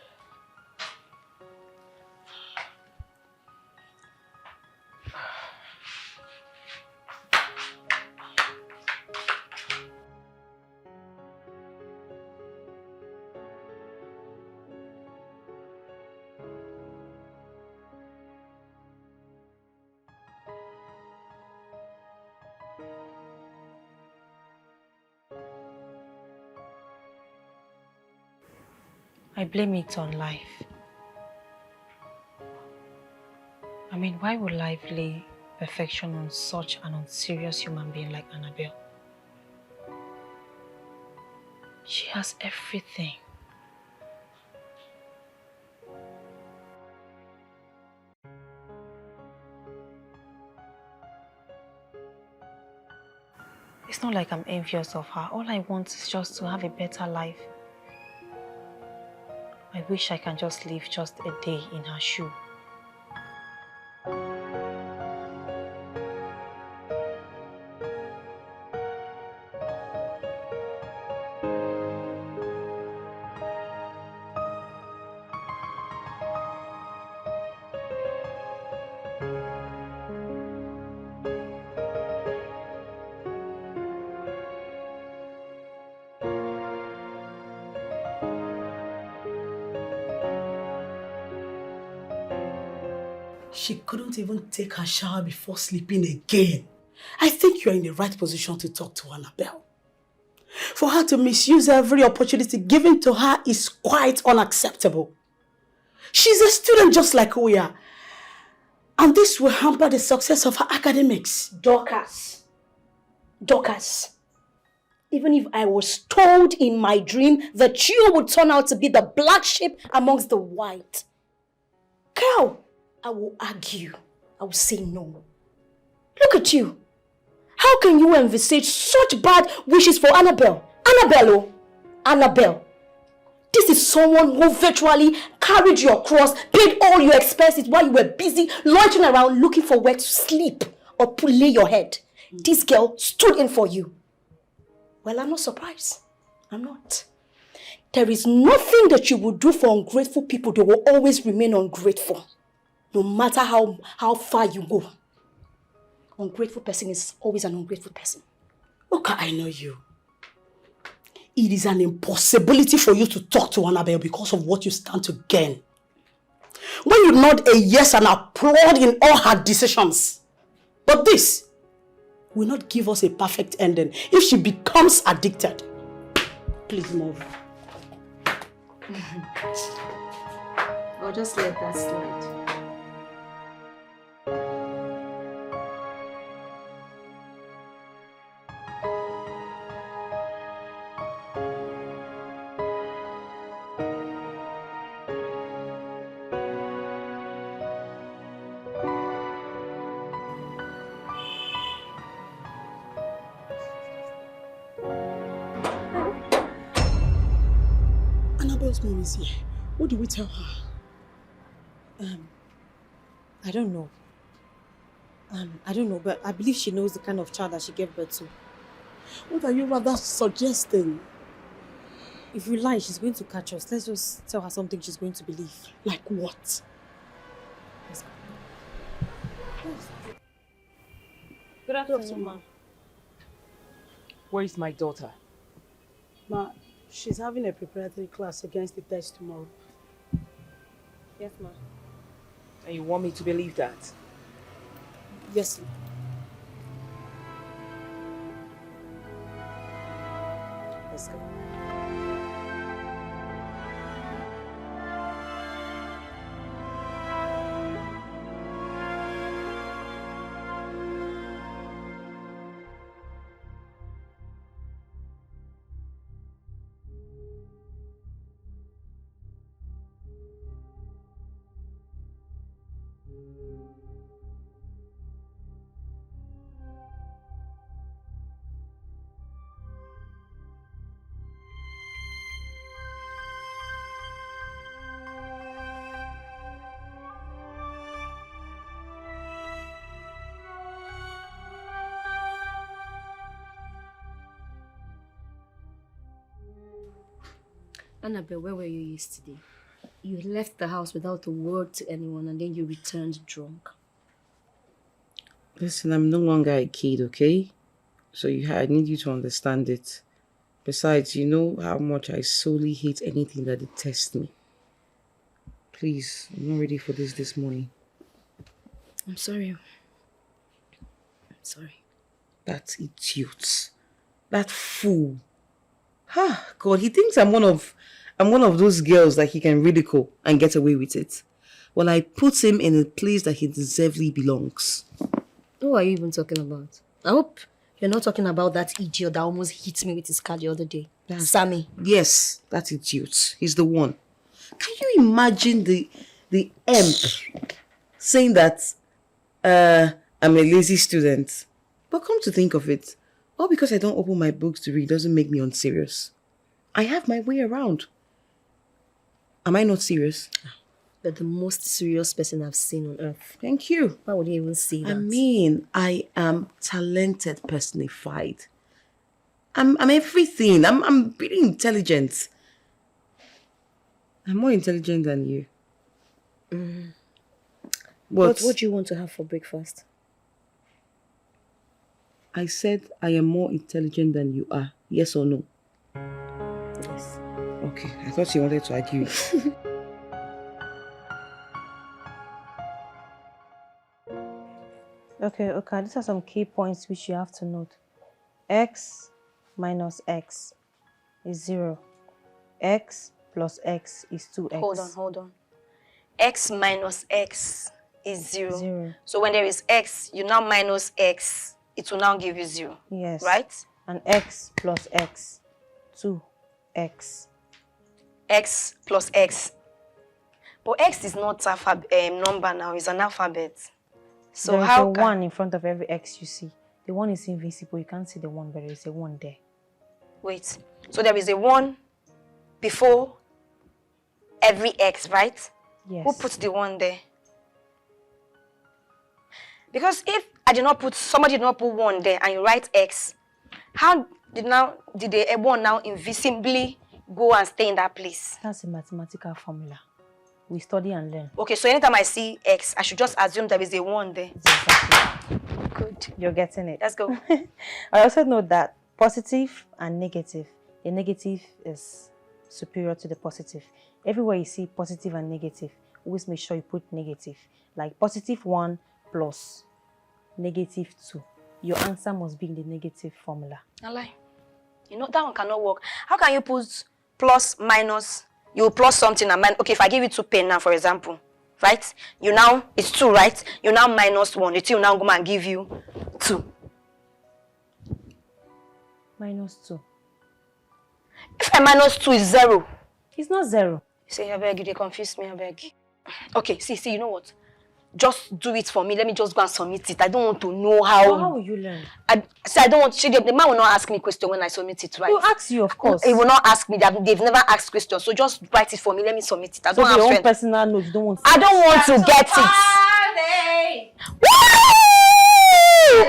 S1: I blame it on life. I mean, why would life lay perfection on such an unserious human being like Annabelle? She has everything. It's not like I'm envious of her. All I want is just to have a better life. I wish I can just live just a day in her shoe.
S3: She couldn't even take her shower before sleeping again. I think you're in the right position to talk to Annabelle. For her to misuse every opportunity given to her is quite unacceptable. She's a student just like we are. And this will hamper the success of her academics.
S4: Dorcas. Even if I was told in my dream that you would turn out to be the black sheep amongst the white, Cal, I will argue. I will say no. Look at you. How can you envisage such bad wishes for Annabelle? Annabelle. This is someone who virtually carried your cross, paid all your expenses while you were busy loitering around looking for where to sleep or to lay your head. This girl stood in for you. Well, I'm not surprised. I'm not. There is nothing that you will do for ungrateful people. They will always remain ungrateful. No matter how far you go. Ungrateful person is always an ungrateful person.
S3: Look, I know you. It is an impossibility for you to talk to Annabelle because of what you stand to gain. When you nod a yes and applaud in all her decisions. But this will not give us a perfect ending if she becomes addicted. Please move.
S4: I'll just let that slide.
S3: Annabelle's mom is here. What do we tell her?
S1: I don't know. I don't know, but I believe she knows the kind of child that she gave birth to.
S3: What are you rather suggesting?
S1: If we lie, she's going to catch us. Let's just tell her something she's going to believe.
S3: Like what?
S1: Good afternoon, ma.
S9: Where is my daughter?
S3: Ma, she's having a preparatory class against the test tomorrow.
S1: Yes, ma.
S9: And you want me to believe that?
S1: Yes, ma. Let's go.
S4: Annabelle, where were you yesterday? You left the house without a word to anyone and then you returned drunk.
S9: Listen, I'm no longer a kid, okay? So I need you to understand it. Besides, you know how much I solely hate anything that detests me. Please, I'm not ready for this morning.
S4: I'm sorry. I'm sorry.
S9: That idiot. That fool. God, he thinks I'm one of those girls that he can ridicule and get away with it. Well, I put him in a place that he deservedly belongs.
S4: Who are you even talking about? I hope you're not talking about that idiot that almost hit me with his car the other day. Sammy.
S9: Yes, that idiot. He's the one. Can you imagine the imp saying that I'm a lazy student? But come to think of it, all because I don't open my books to read doesn't make me unserious. I have my way around. Am I not serious?
S4: You're the most serious person I've seen on earth.
S9: Thank you.
S4: Why would you even say that?
S9: I mean, I am talented personified. I'm everything. I'm pretty intelligent. I'm more intelligent than you.
S4: What do you want to have for breakfast?
S9: I said I am more intelligent than you are. Yes or no?
S4: Yes.
S9: Okay, I thought you wanted to argue.
S1: Okay. These are some key points which you have to note. X minus X is 0. X plus X is 2X.
S4: Hold on. X minus X is 0.
S1: 0.
S4: So when there is X, you now minus X, it will now give you 0.
S1: Yes.
S4: Right?
S1: And X plus X, 2X.
S4: X plus X. But X is not a number now, it's an alphabet. So
S1: there is
S4: how
S1: a
S4: can...
S1: 1 in front of every X you see. The 1 is invisible. You can't see the 1, but there is a 1 there.
S4: Wait. So there is a 1 before every X, right?
S1: Yes.
S4: Who puts the 1 there? Because if somebody did not put 1 there and you write X, how did the 1 now invisibly go and stay in that place?
S1: That's a mathematical formula. We study and learn.
S4: Okay, so anytime I see X, I should just assume there is a 1 there.
S1: Exactly.
S4: Good.
S1: You're getting it.
S4: Let's go.
S1: I also know that positive and negative. The negative is superior to the positive. Everywhere you see positive and negative, always make sure you put negative. Like positive 1 plus negative 2. Your answer must be in the negative formula.
S4: I lie. You know, that one cannot work. How can you put plus, minus, you plus something and minus? Okay, if I give you 2 pen now, for example, right? You now, it's 2, right? You now minus 1. The 2 will now go and give you 2.
S1: Minus 2.
S4: If I minus 2 is 0.
S1: It's not 0.
S4: Say, I beg you, they confuse me, I beg. Okay, see, you know what? Just do it for me. Let me just go and submit it. I don't want to know how.
S1: Well, how will you learn?
S4: I don't want to. The man will not ask me question when I submit it, right?
S1: He'll ask you, of course.
S4: He will not ask me. They've never asked questions. So just write it for me. Let me submit it. I don't have
S1: your own
S4: strength.
S1: personal note. You don't want to.
S4: I don't want to get it. Woo!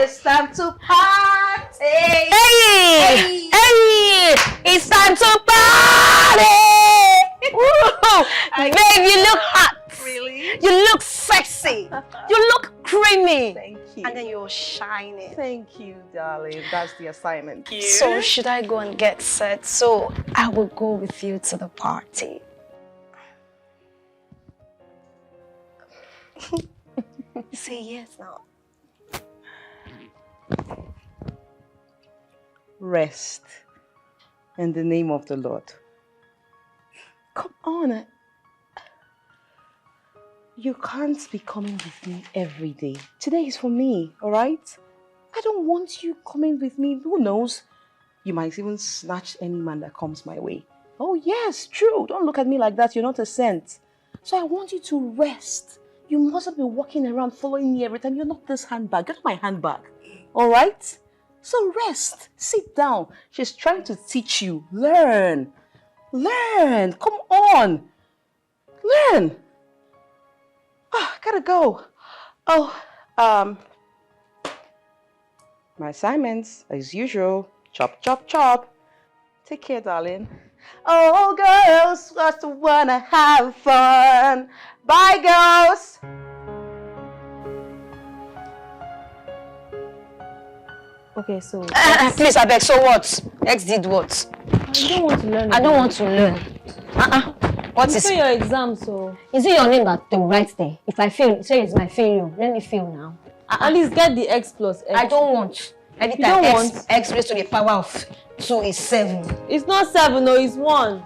S2: It's time to party.
S4: Hey! It's time to party! Woo! Babe, you look hot.
S2: Really?
S4: You look sexy. You look creamy.
S2: Thank you.
S4: And then you're shining.
S2: Thank you, darling. That's the assignment.
S4: So should I go and get set? So I will go with you to the party. Say yes now.
S2: Rest in the name of the Lord. Come on. You can't be coming with me every day. Today is for me, all right? I don't want you coming with me. Who knows? You might even snatch any man that comes my way. Oh, yes, true. Don't look at me like that. You're not a saint. So I want you to rest. You mustn't be walking around following me every time. You're not this handbag. Get my handbag. All right? So rest. Sit down. She's trying to teach you. Learn. Learn. Come on. Learn. Oh, gotta go. Oh, my assignments, as usual. Chop, chop, chop. Take care, darling. Oh, girls, just wanna have fun. Bye, girls.
S1: Okay, so
S4: Please, I beg. So what? X did what?
S1: I don't want to learn.
S11: I don't want to learn.
S4: What
S1: You
S4: is
S1: fail your exam, so
S11: Is it your name that they will write there? If I fail, say it's my failure. Let me fail now.
S1: at least get the X plus X.
S4: I don't want. Every
S1: You
S4: time
S1: don't
S4: X raised to the power of 2 is 7.
S1: It's not 7, no, it's 1.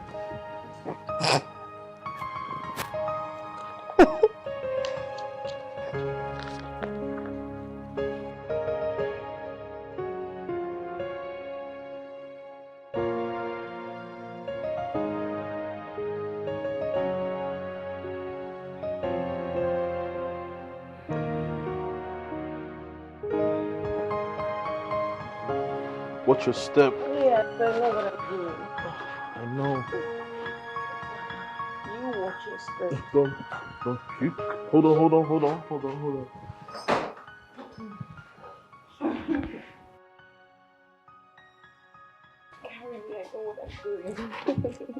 S6: Watch your step.
S1: Yeah, I know what I'm doing.
S6: I know.
S1: You watch your step.
S6: Don't puke. Hold on.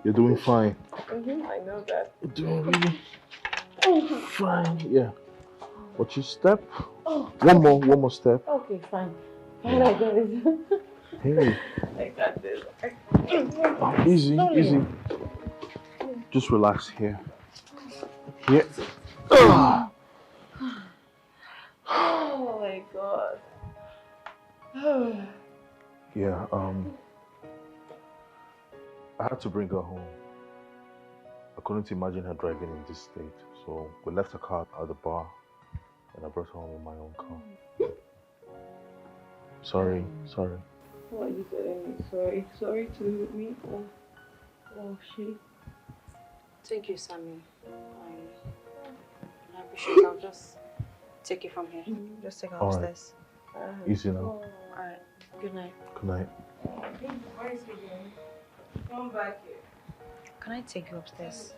S6: You're doing fine.
S1: I know that.
S6: You're doing really fine. Yeah. Watch your step. One more step.
S1: Okay, fine. I got it.
S6: Hey.
S1: I got this.
S6: Oh, easy. Just relax here. Here.
S1: Oh my god.
S6: I had to bring her home. I couldn't imagine her driving in this state, so we left her car at the bar and I brought her home in my own car. Sorry.
S9: What are you saying? Sorry to me or she?
S1: Thank you, Sammy. I appreciate it. I'll just take it from here. Just take her upstairs.
S6: Easy now.
S1: Alright. Good night.
S6: Good night.
S9: Come back here.
S1: Can I take you upstairs?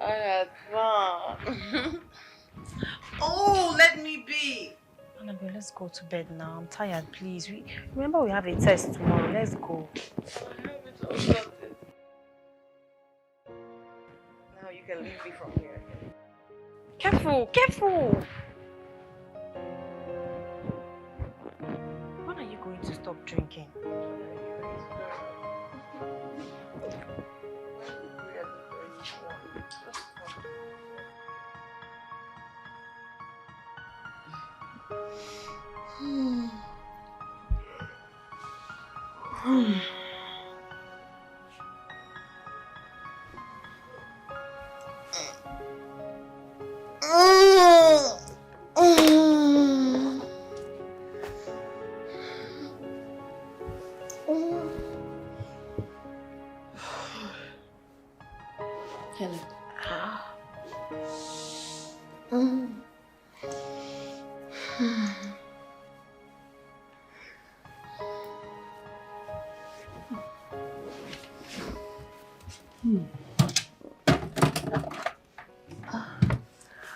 S9: I had fun. Oh, let me be.
S1: Annabelle, let's go to bed now. I'm tired, please. Remember we have a test tomorrow. Let's go.
S9: Now you can leave me from here.
S1: Careful! When are you going to stop drinking?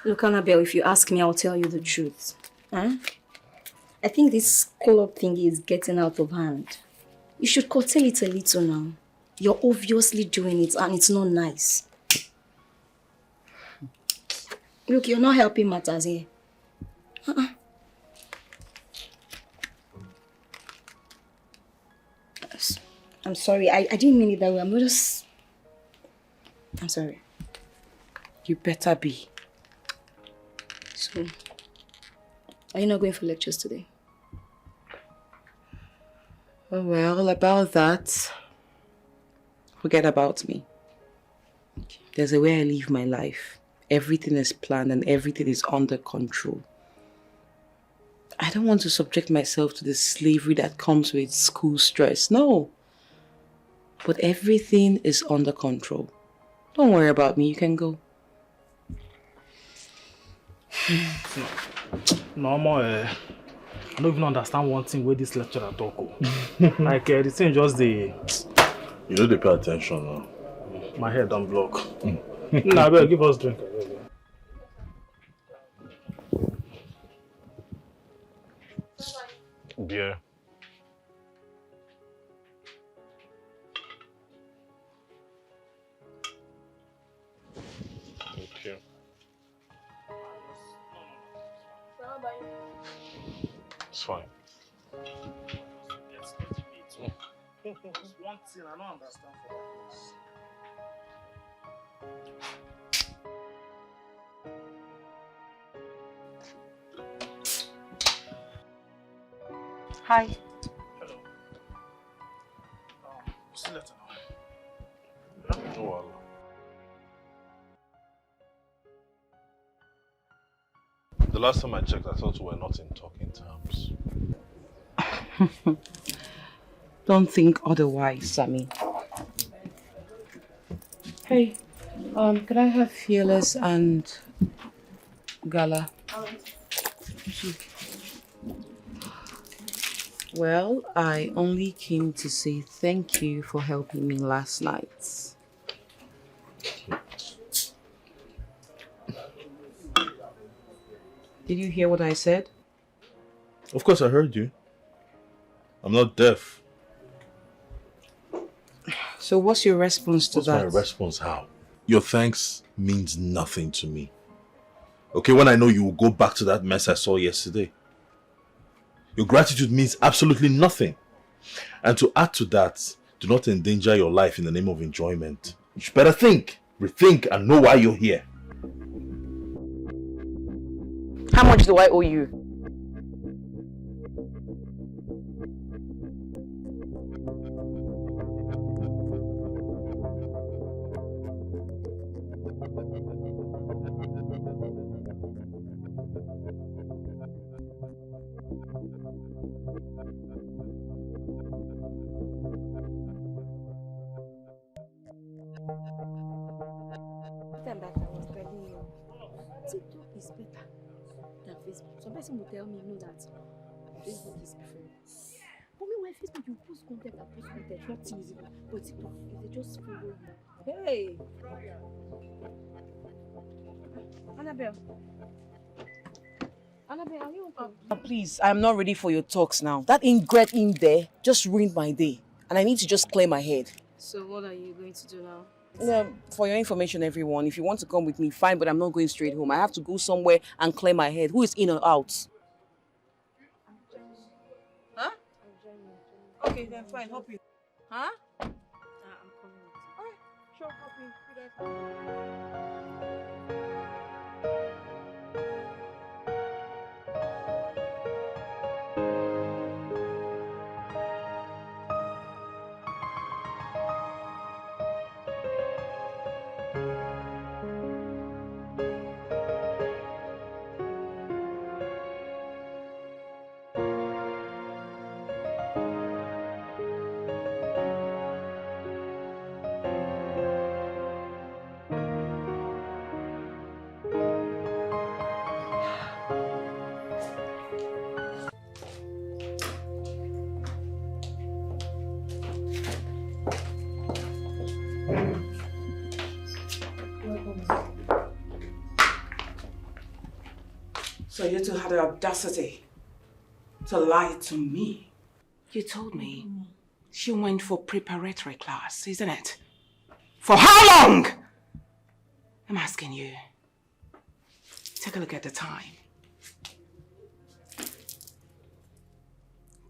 S5: Look, Annabelle, if you ask me, I'll tell you the truth. Huh? I think this club thing is getting out of hand. You should curtail it a little now. You're obviously doing it and it's not nice. Look, you're not helping matters here. I'm sorry, I didn't mean it that way. I'm sorry.
S9: You better be.
S5: So, are you not going for lectures today?
S9: Oh well, about that, forget about me.
S5: Okay.
S9: There's a way I live my life. Everything is planned and everything is under control. I don't want to subject myself to the slavery that comes with school stress. No. But everything is under control. Don't worry about me. You can go.
S12: No, I don't even understand one thing with this lecturer talk. Like, the thing just the...
S6: You know they pay attention now.
S12: My head don't block. Nah, better give us drink.
S6: Beer. Thank you. It's fine.
S12: One thing I don't understand for that.
S1: Hi.
S12: Hello. See you later now.
S6: No problem. The last time I checked, I thought we were not in talking terms.
S9: Don't think otherwise, Sammy. Hey, could I have Fearless and Gala? Well, I only came to say thank you for helping me last night. Did you hear what I said?
S6: Of course I heard you. I'm not deaf.
S9: So what's your response to
S6: What's
S9: that?
S6: my response? How? Your thanks means nothing to me. Okay, when I know you will go back to that mess I saw yesterday. Your gratitude means absolutely nothing. And to add to that, do not endanger your life in the name of enjoyment. You should better think, rethink, and know why you're here.
S9: How much do I owe you?
S10: person will tell me, that Facebook is different. But meanwhile, Facebook, you post content and post content, nothing is even. But TikTok, they just follow you. Hey! Annabelle, are you okay?
S2: Please, I'm not ready for your talks now. That ingrat in there just ruined my day. And I need to just clear my head.
S10: So what are you going to do now?
S2: For your information, everyone, if you want to come with me, fine, but I'm not going straight home. I have to go somewhere and clear my head. Who is in or out? Huh? Okay, then fine, hop in. Huh?
S10: I'm coming with you.
S2: Alright, sure, hop in. You guys hop
S9: So you two had the audacity to lie to me. You told me she went for preparatory class, isn't it? For how long? I'm asking you. Take a look at the time.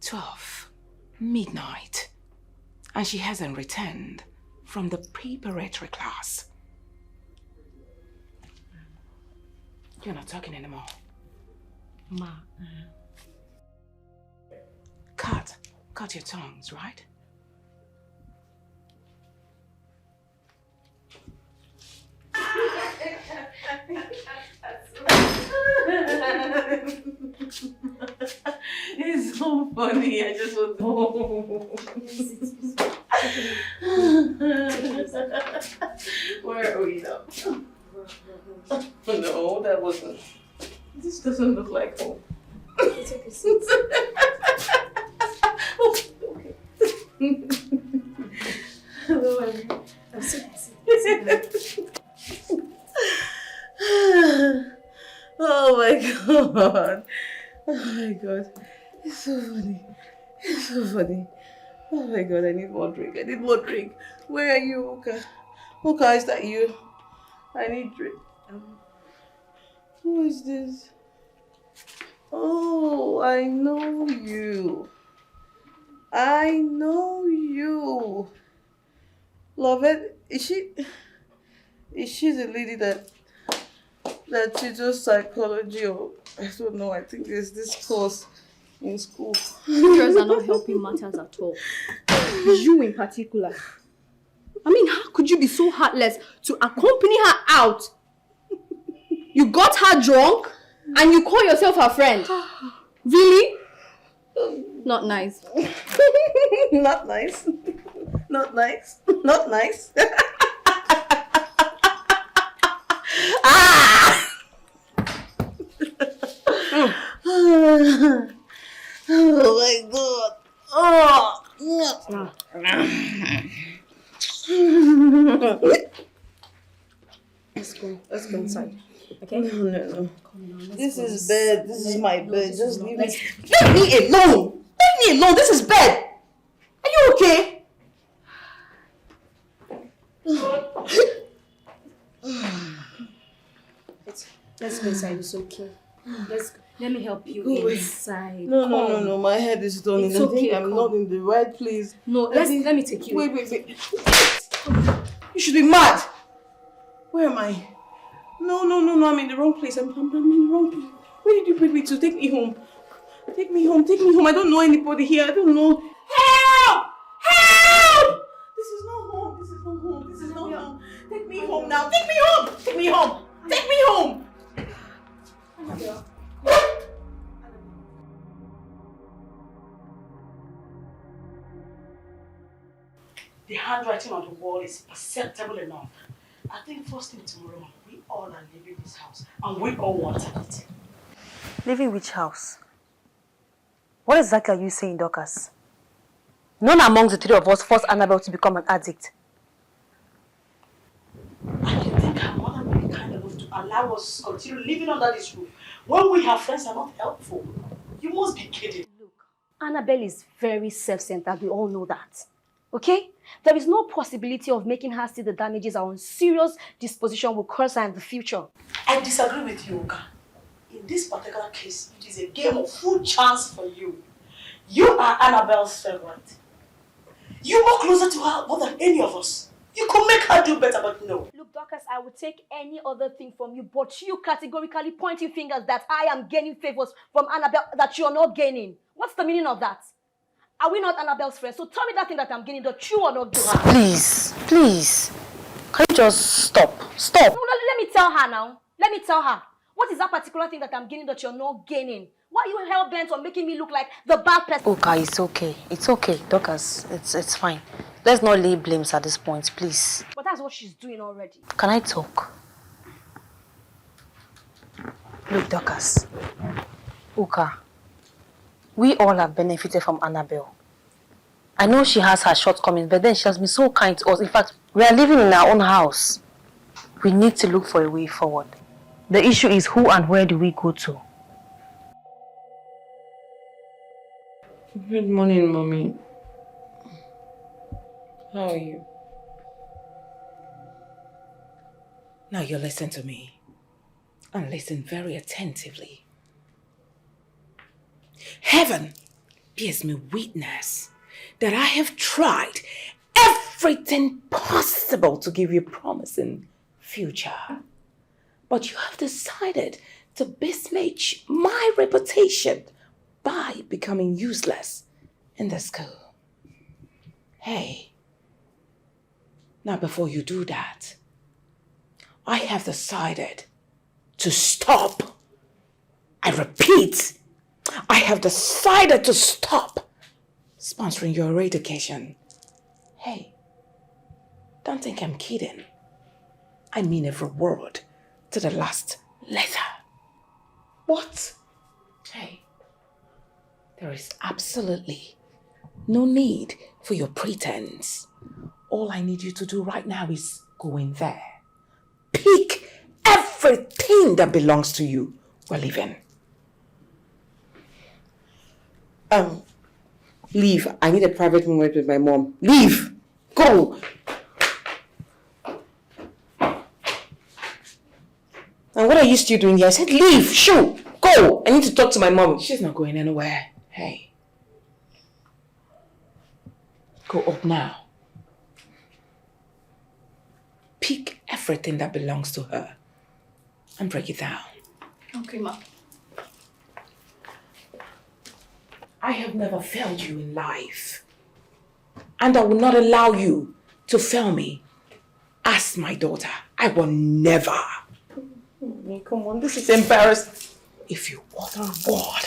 S9: 12 midnight. And she hasn't returned from the preparatory class. You're not talking anymore.
S1: Ma.
S9: Cut your tongues, right?
S2: It's so funny. I just want to. Where are we now? No, that wasn't. This doesn't look like home.
S10: Take a seat.
S2: Oh, okay. Hello,
S10: I'm sitting.
S2: Oh my god. Oh my god. It's so funny. It's so funny. Oh my god, I need more drink. Where are you, Oka? Oka, is that you? I need drink. Who is this? Oh, I know you. Love it. Is she the lady that teaches psychology, or I don't know, I think there's this course in school.
S10: Teachers are not helping matters at all. You in particular. I mean, how could you be so heartless to accompany her out? You got her drunk and you call yourself her friend. Really? Not nice.
S2: Not nice. Not nice. Not nice. Ah! Oh my god. Oh.
S10: Let's go inside. Okay?
S2: No.
S10: Come on,
S2: This is bed. This is my bed. Just leave me. Leave me alone. Leave me alone. This is bed. Are you okay?
S10: Let's go inside. It's okay. Let me help you inside.
S2: No. My head is turning.
S10: It's
S2: I think
S10: okay,
S2: I'm
S10: come.
S2: not in the right place.
S10: No, let me take you.
S2: Wait. You should be mad. Where am I? No. I'm in the wrong place. I'm in the wrong place. Where did you bring me to? Take me home. Take me home. I don't know anybody here. I don't know. Help! This is not home. Take me home now. Take me home.
S3: The handwriting on the wall is acceptable enough. I think first thing tomorrow, we all are leaving this house and we all want it.
S1: Leaving which house? What exactly are you saying, Dorcas? None amongst the three of us forced Annabelle to become an addict.
S3: And you think her mother will be kind enough to allow us to continue living under this roof when we, her friends, are not helpful? You must be kidding.
S4: Look, Annabelle is very self-centered. We all know that. Okay? There is no possibility of making her see the damages our serious disposition will cause her in the future.
S3: I disagree with you, Oka. In this particular case, it is a game of full chance for you. You are Annabelle's favorite. You are closer to her more than any of us. You could make her do better, but no.
S4: Look, Dorcas, I would take any other thing from you, but you categorically pointing fingers that I am gaining favors from Annabelle that you are not gaining. What's the meaning of that? Are we not Annabelle's friends? So tell me that thing that I'm gaining that you are not doing.
S1: Please, please. Can you just stop? Stop.
S4: No, let me tell her now. Let me tell her. What is that particular thing that I'm gaining that you're not gaining? Why are you hell-bent on making me look like the bad person?
S1: Okay, it's okay. It's okay, Dorcas. It's fine. Let's not lay blames at this point, please.
S4: But that's what she's doing already.
S1: Can I talk? Look, Dorcas. Uka, we all have benefited from Annabelle. I know she has her shortcomings, but then she has been so kind to us. In fact, we are living in our own house. We need to look for a way forward. The issue is who and where do we go to?
S9: Good morning, Mommy. How are you? Now you listen to me. And listen very attentively. Heaven bears me witness that I have tried everything possible to give you a promising future. But you have decided to besmirch my reputation by becoming useless in the school. Hey, now before you do that, I have decided to stop. I repeat, I have decided to stop sponsoring your education. Hey, don't think I'm kidding. I mean every word to the last letter. What? Hey, there is absolutely no need for your pretense. All I need you to do right now is go in there. Pick everything that belongs to you. We're leaving. Leave. I need a private moment with my mom. Leave. Go. And what are you still doing here? I said leave. Shoo. Go. I need to talk to my mom. She's not going anywhere. Hey. Go up now. Pick everything that belongs to her and break it down.
S4: Okay, Ma.
S9: I have never failed you in life. And I will not allow you to fail me as my daughter. I will never. Come on, this is embarrassing. If you utter a word,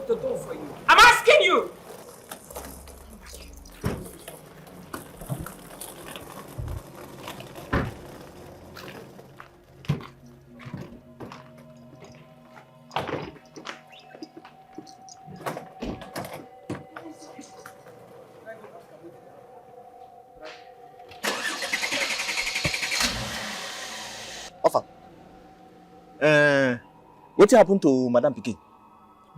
S9: the door for you. I'm asking you!
S7: Offer. What happened to Madam Pikin?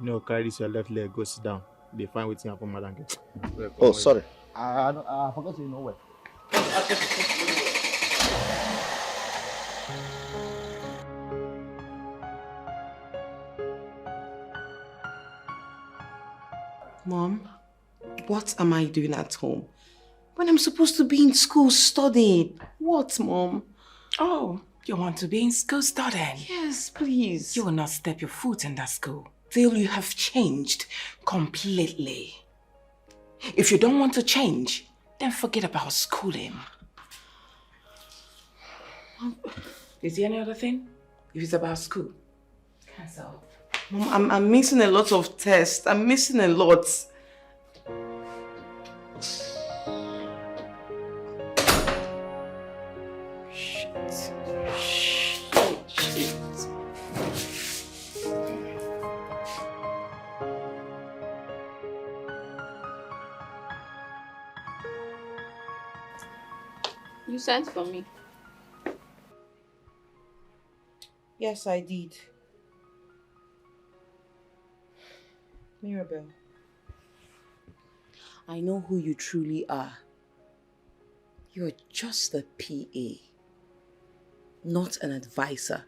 S13: No, carry this your left leg, go sit down. They find waiting happen, madam.
S7: Oh, sorry. I forgot to know where.
S2: Mom, what am I doing at home? When I'm supposed to be in school studying. What, Mom?
S9: Oh, you want to be in school studying?
S2: Yes, please.
S9: You will not step your foot in that school till you have changed completely. If you don't want to change, then forget about schooling. Is there any other thing? If it's about school, cancel.
S2: Mom, I'm missing a lot of tests. I'm missing a lot. Shit.
S10: You sent for me.
S2: Yes, I did. Mirabel, I know who you truly are. You're just a PA, not an advisor.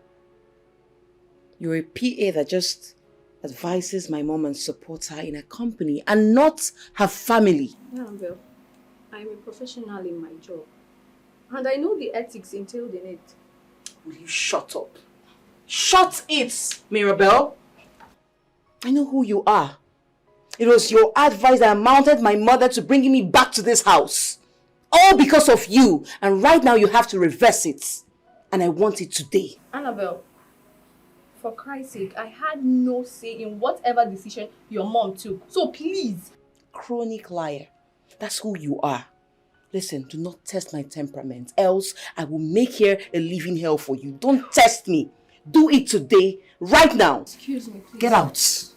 S2: You're a PA that just advises my mom and supports her in her company and not her family.
S10: Yeah, well, I'm a professional in my job. And I know the ethics entailed in it.
S2: Will you shut up? Shut it, Mirabel. I know who you are. It was your advice that mounted my mother to bringing me back to this house. All because of you. And right now you have to reverse it. And I want it today.
S10: Annabelle, for Christ's sake, I had no say in whatever decision your mom took. So please.
S2: Chronic liar. That's who you are. Listen, do not test my temperament. Else, I will make here a living hell for you. Don't test me. Do it today, right now.
S10: Excuse me, please.
S2: Get out.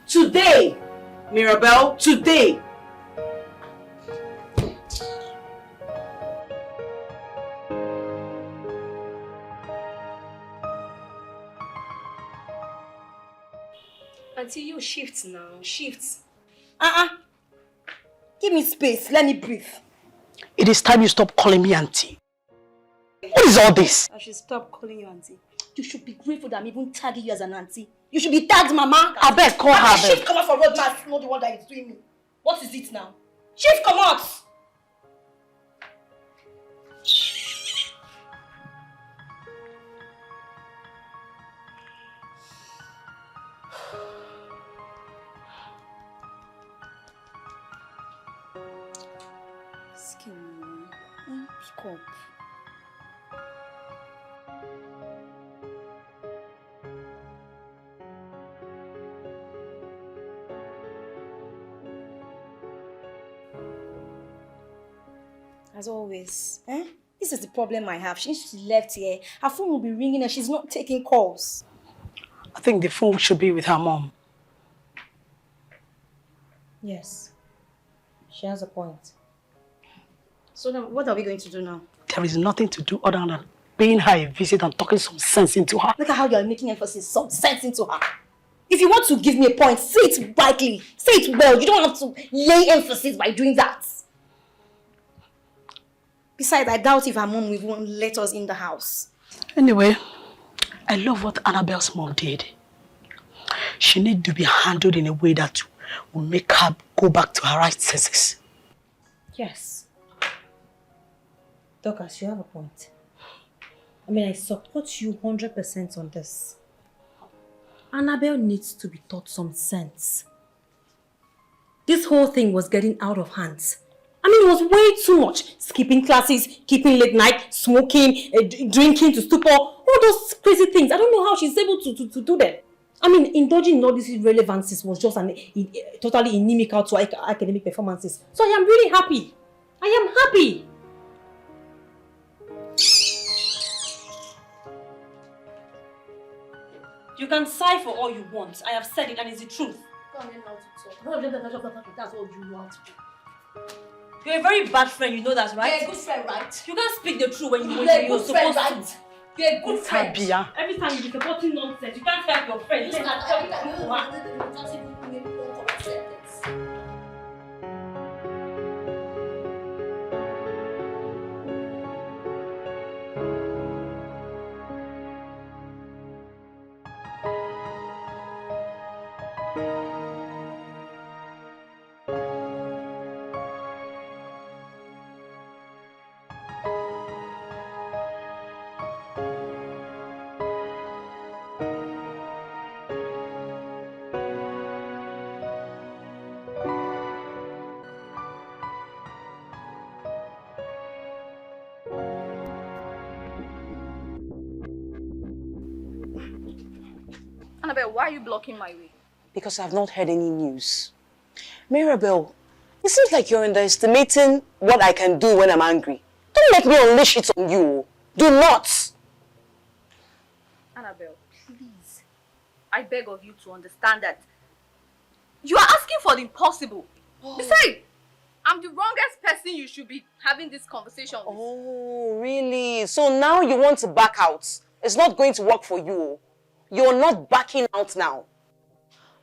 S2: Today, Mirabel, today.
S5: Auntie, you shift now. Shift. Give me space. Let me breathe.
S3: It is time you stop calling me auntie. What is all this?
S5: I should stop calling you auntie. You should be grateful that I'm even tagging you as an auntie. You should be tagged, Mama.
S3: I beg, call her.
S5: Shift come out for road, man. Not the one that is doing me. What is it now? Shift come out. Skin, pick up. As always, this is the problem I have. Since she left here, her phone will be ringing and she's not taking calls.
S3: I think the phone should be with her mom.
S1: Yes. She has a point.
S5: So then, what are we going to do now?
S3: There is nothing to do other than paying her a visit and talking some sense into her.
S5: Look at how you're making emphasis, some sense into her. If you want to give me a point, say it rightly. Say it well. You don't have to lay emphasis by doing that. Besides, I doubt if her mom will even let us in the house.
S3: Anyway, I love what Annabelle's mom did. She needs to be handled in a way that will make her go back to her right senses.
S1: Yes. Dorcas, you have a point. I mean, I support you 100% on this. Annabelle needs to be taught some sense. This whole thing was getting out of hand. I mean, it was way too much. Skipping classes, keeping late night, smoking, drinking to stupor, all those crazy things. I don't know how she's able to do them. I mean, indulging in all these irrelevancies was just totally inimical to academic performances. So I am really happy. I am happy. You can sigh for all you want. I have said it and it's the truth.
S5: Don't learn how to talk. That's all you know how to do.
S1: You're a very bad friend, you know that, right?
S5: You're a good friend, right?
S1: You can't speak the truth when you're
S5: good
S1: supposed
S5: friend,
S1: to.
S5: right? You're a good friend.
S3: Tabia.
S1: Every time you be supporting nonsense, you can't help your friend.
S5: Listen,
S10: Annabelle, why are you blocking my way?
S2: Because I've not heard any news. Mirabel, it seems like you're underestimating what I can do when I'm angry. Don't let me unleash it on you. Do not.
S10: Annabelle, please. I beg of you to understand that you are asking for the impossible. Besides, I'm the wrongest person you should be having this conversation with.
S2: Oh, really? So now you want to back out? It's not going to work for you. You're not backing out now.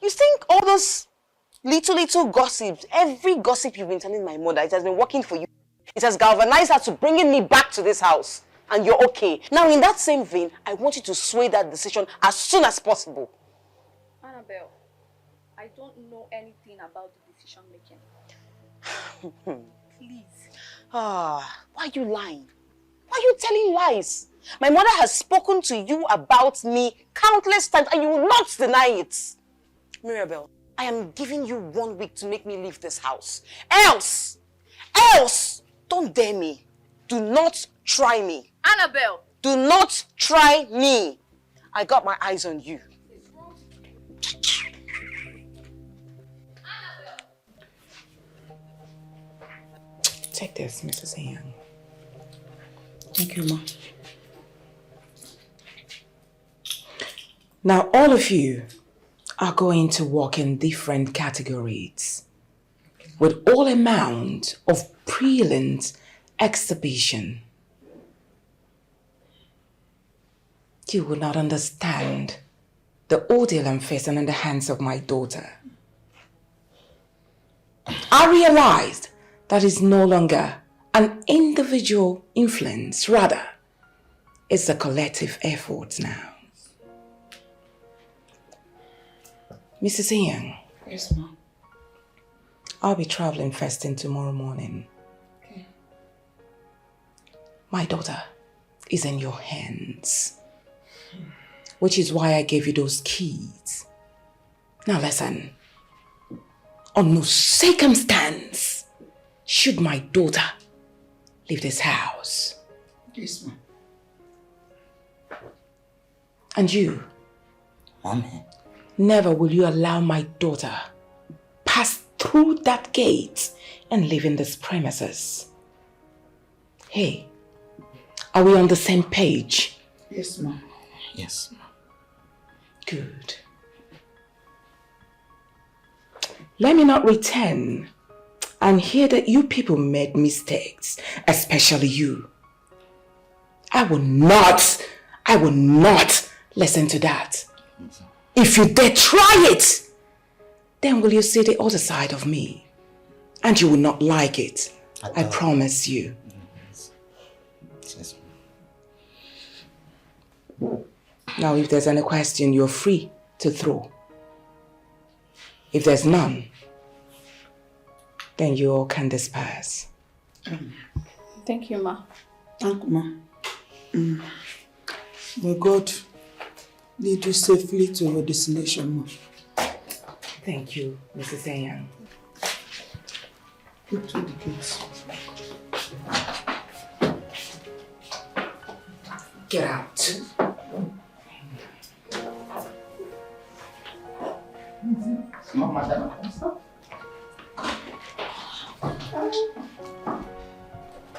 S2: You think all those little gossips, every gossip you've been telling my mother, it has been working for you. It has galvanized her to bringing me back to this house. And you're okay. Now in that same vein, I want you to sway that decision as soon as possible.
S10: Annabelle, I don't know anything about the decision making. Please.
S2: Why are you lying? Why are you telling lies? My mother has spoken to you about me countless times and you will not deny it. Mirabel, I am giving you 1 week to make me leave this house. Else, don't dare me. Do not try me.
S10: Annabelle!
S2: Do not try me. I got my eyes on you. Take this, Mrs. Young. Thank you, Ma. Now, all of you are going to work in different categories with all amount of brilliant exhibition. You will not understand the ordeal I'm facing in the hands of my daughter. I realized that it's no longer an individual influence, rather, it's a collective effort now. Mrs. Ian.
S9: Yes, ma'am.
S2: I'll be traveling first thing tomorrow morning.
S9: Okay.
S2: My daughter is in your hands, which is why I gave you those keys. Now listen, on no circumstance should my daughter leave this house.
S9: Yes, ma'am.
S2: And you?
S9: Mommy.
S2: Never will you allow my daughter pass through that gate and live in this premises. Hey, are we on the same page?
S9: Yes, ma'am. Yes, ma'am.
S2: Good. Let me not return and hear that you people made mistakes, especially you. I will not listen to that. If you dare try it, then will you see the other side of me? And you will not like it. I promise you.
S9: Yes.
S2: Now, if there's any question, you're free to throw. If there's none, then you all can disperse.
S10: Thank you, Ma.
S3: Thank you, Ma. May God lead you safely to your destination, Ma.
S2: Thank you, Mrs. Ayan.
S3: Go to the gates.
S2: Get out.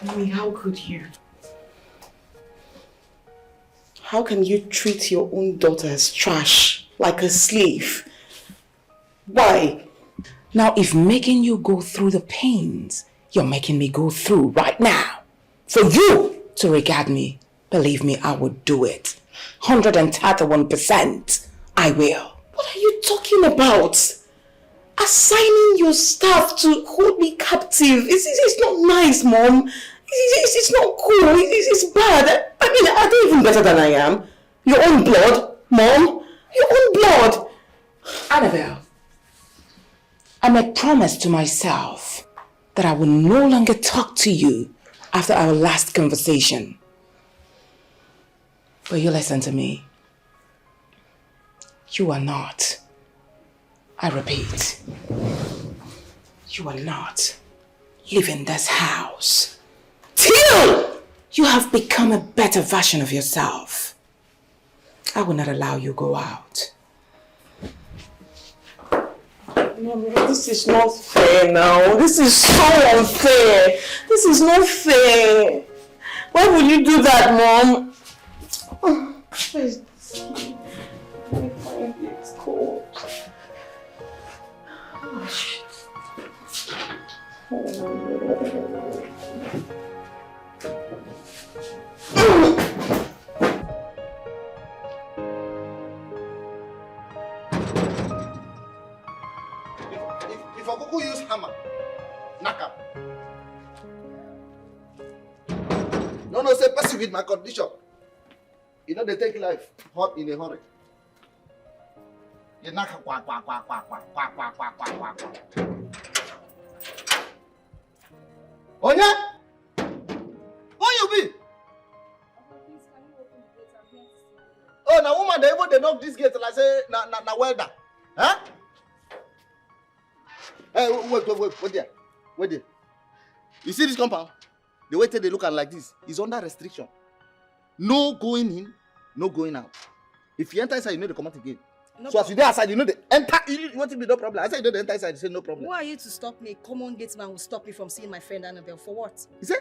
S9: Mommy, how could you? How can you treat your own daughter as trash, like a slave? Why?
S2: Now, if making you go through the pains you're making me go through right now, for you to regard me, believe me, I would do it. 131%, I will.
S9: What are you talking about? Assigning your staff to hold me captive. It's not nice, Mom. It's not cool. It's bad. I mean, are they even better than I am? Your own blood, Mom. Your own blood.
S2: Annabelle, I made promise to myself that I will no longer talk to you after our last conversation. But you listen to me. You are not, I repeat, you are not leaving this house till you have become a better version of yourself. I will not allow you go out.
S9: Mommy, this is not fair now. This is so unfair. This is not fair. Why would you do that, Mom? Oh, please. Let me find it. It's cold. Oh, shit.
S7: If I go use hammer, knock up. No, say person with my condition. You know they take life hot in a hurry. You knock up, quack, quack, quack, quack, quack, quack, quack, quack, quack, quack, quack. Onya? Where you be? Oh, now woman, they knock this gate like say na welder. Huh? Hey, wait there. Wait there. You see this compound? The way they look at like this is under restriction. No going in, no going out. If you enter inside, you know to come out again. No so problem. As you dey outside, you know the enter. You want to be no problem. I said you know the enter inside, you say no problem.
S5: Who are you to stop me? Common gate man will stop me from seeing my friend Annabelle. For what?
S7: You say?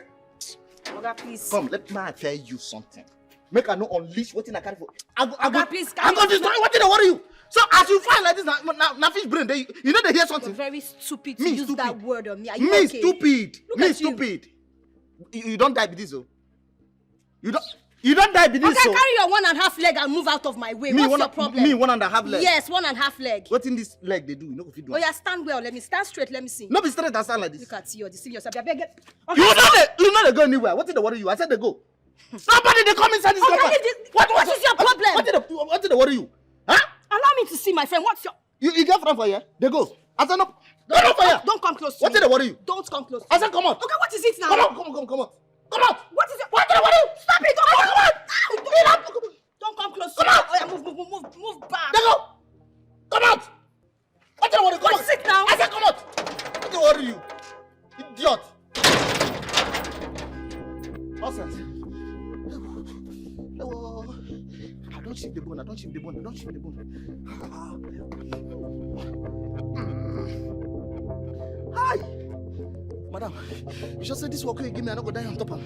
S5: Oga, please.
S7: Come, let me tell you something. Make her no unleash what in I carry for.
S5: Oga, please.
S7: I got destroy what did I worry you? So as you find like this, now fish brain, you know they hear something.
S5: You're very stupid to
S7: me
S5: use
S7: stupid.
S5: that word on me. Are you
S7: me
S5: okay?
S7: Stupid.
S5: Look
S7: me
S5: at
S7: stupid. You don't die with this, oh. You don't die with this,
S5: okay,
S7: oh.
S5: Carry your 1.5 leg and move out of my way. What's your problem?
S7: Me 1.5 leg.
S5: Yes, 1.5 leg.
S7: What in this leg they do? You know if you do.
S5: Oh yeah, stand well. Let me stand straight. Let me see.
S7: No be straight and stand like this.
S5: Look at you. You're deceiving yourself. Okay.
S7: You know they go anywhere. What did they worry you? I said they go. Nobody they come inside this compound.
S5: What is your problem?
S7: What did they worry you? Huh?
S5: Allow me to see my friend. What's your...
S7: You get friend for here? They go. I said no. Don't for here.
S5: Don't come close to
S7: what
S5: me.
S7: What did they worry you?
S5: Don't come close to
S7: I said come on.
S5: Okay, what is it now?
S7: Come on. Come on.
S5: What is it?
S7: What did they worry you?
S5: Stop it.
S7: Come on.
S5: Don't come close
S7: Come
S5: to me.
S7: out.
S5: Oh yeah, move back.
S7: They go. Come out. What did they worry you?
S5: What is it now?
S7: I said come out. What did they worry you? Idiot. Nonsense. Don't shift the bone. Hi! Madam, you just said this walk you give me, I'm not going to die on top of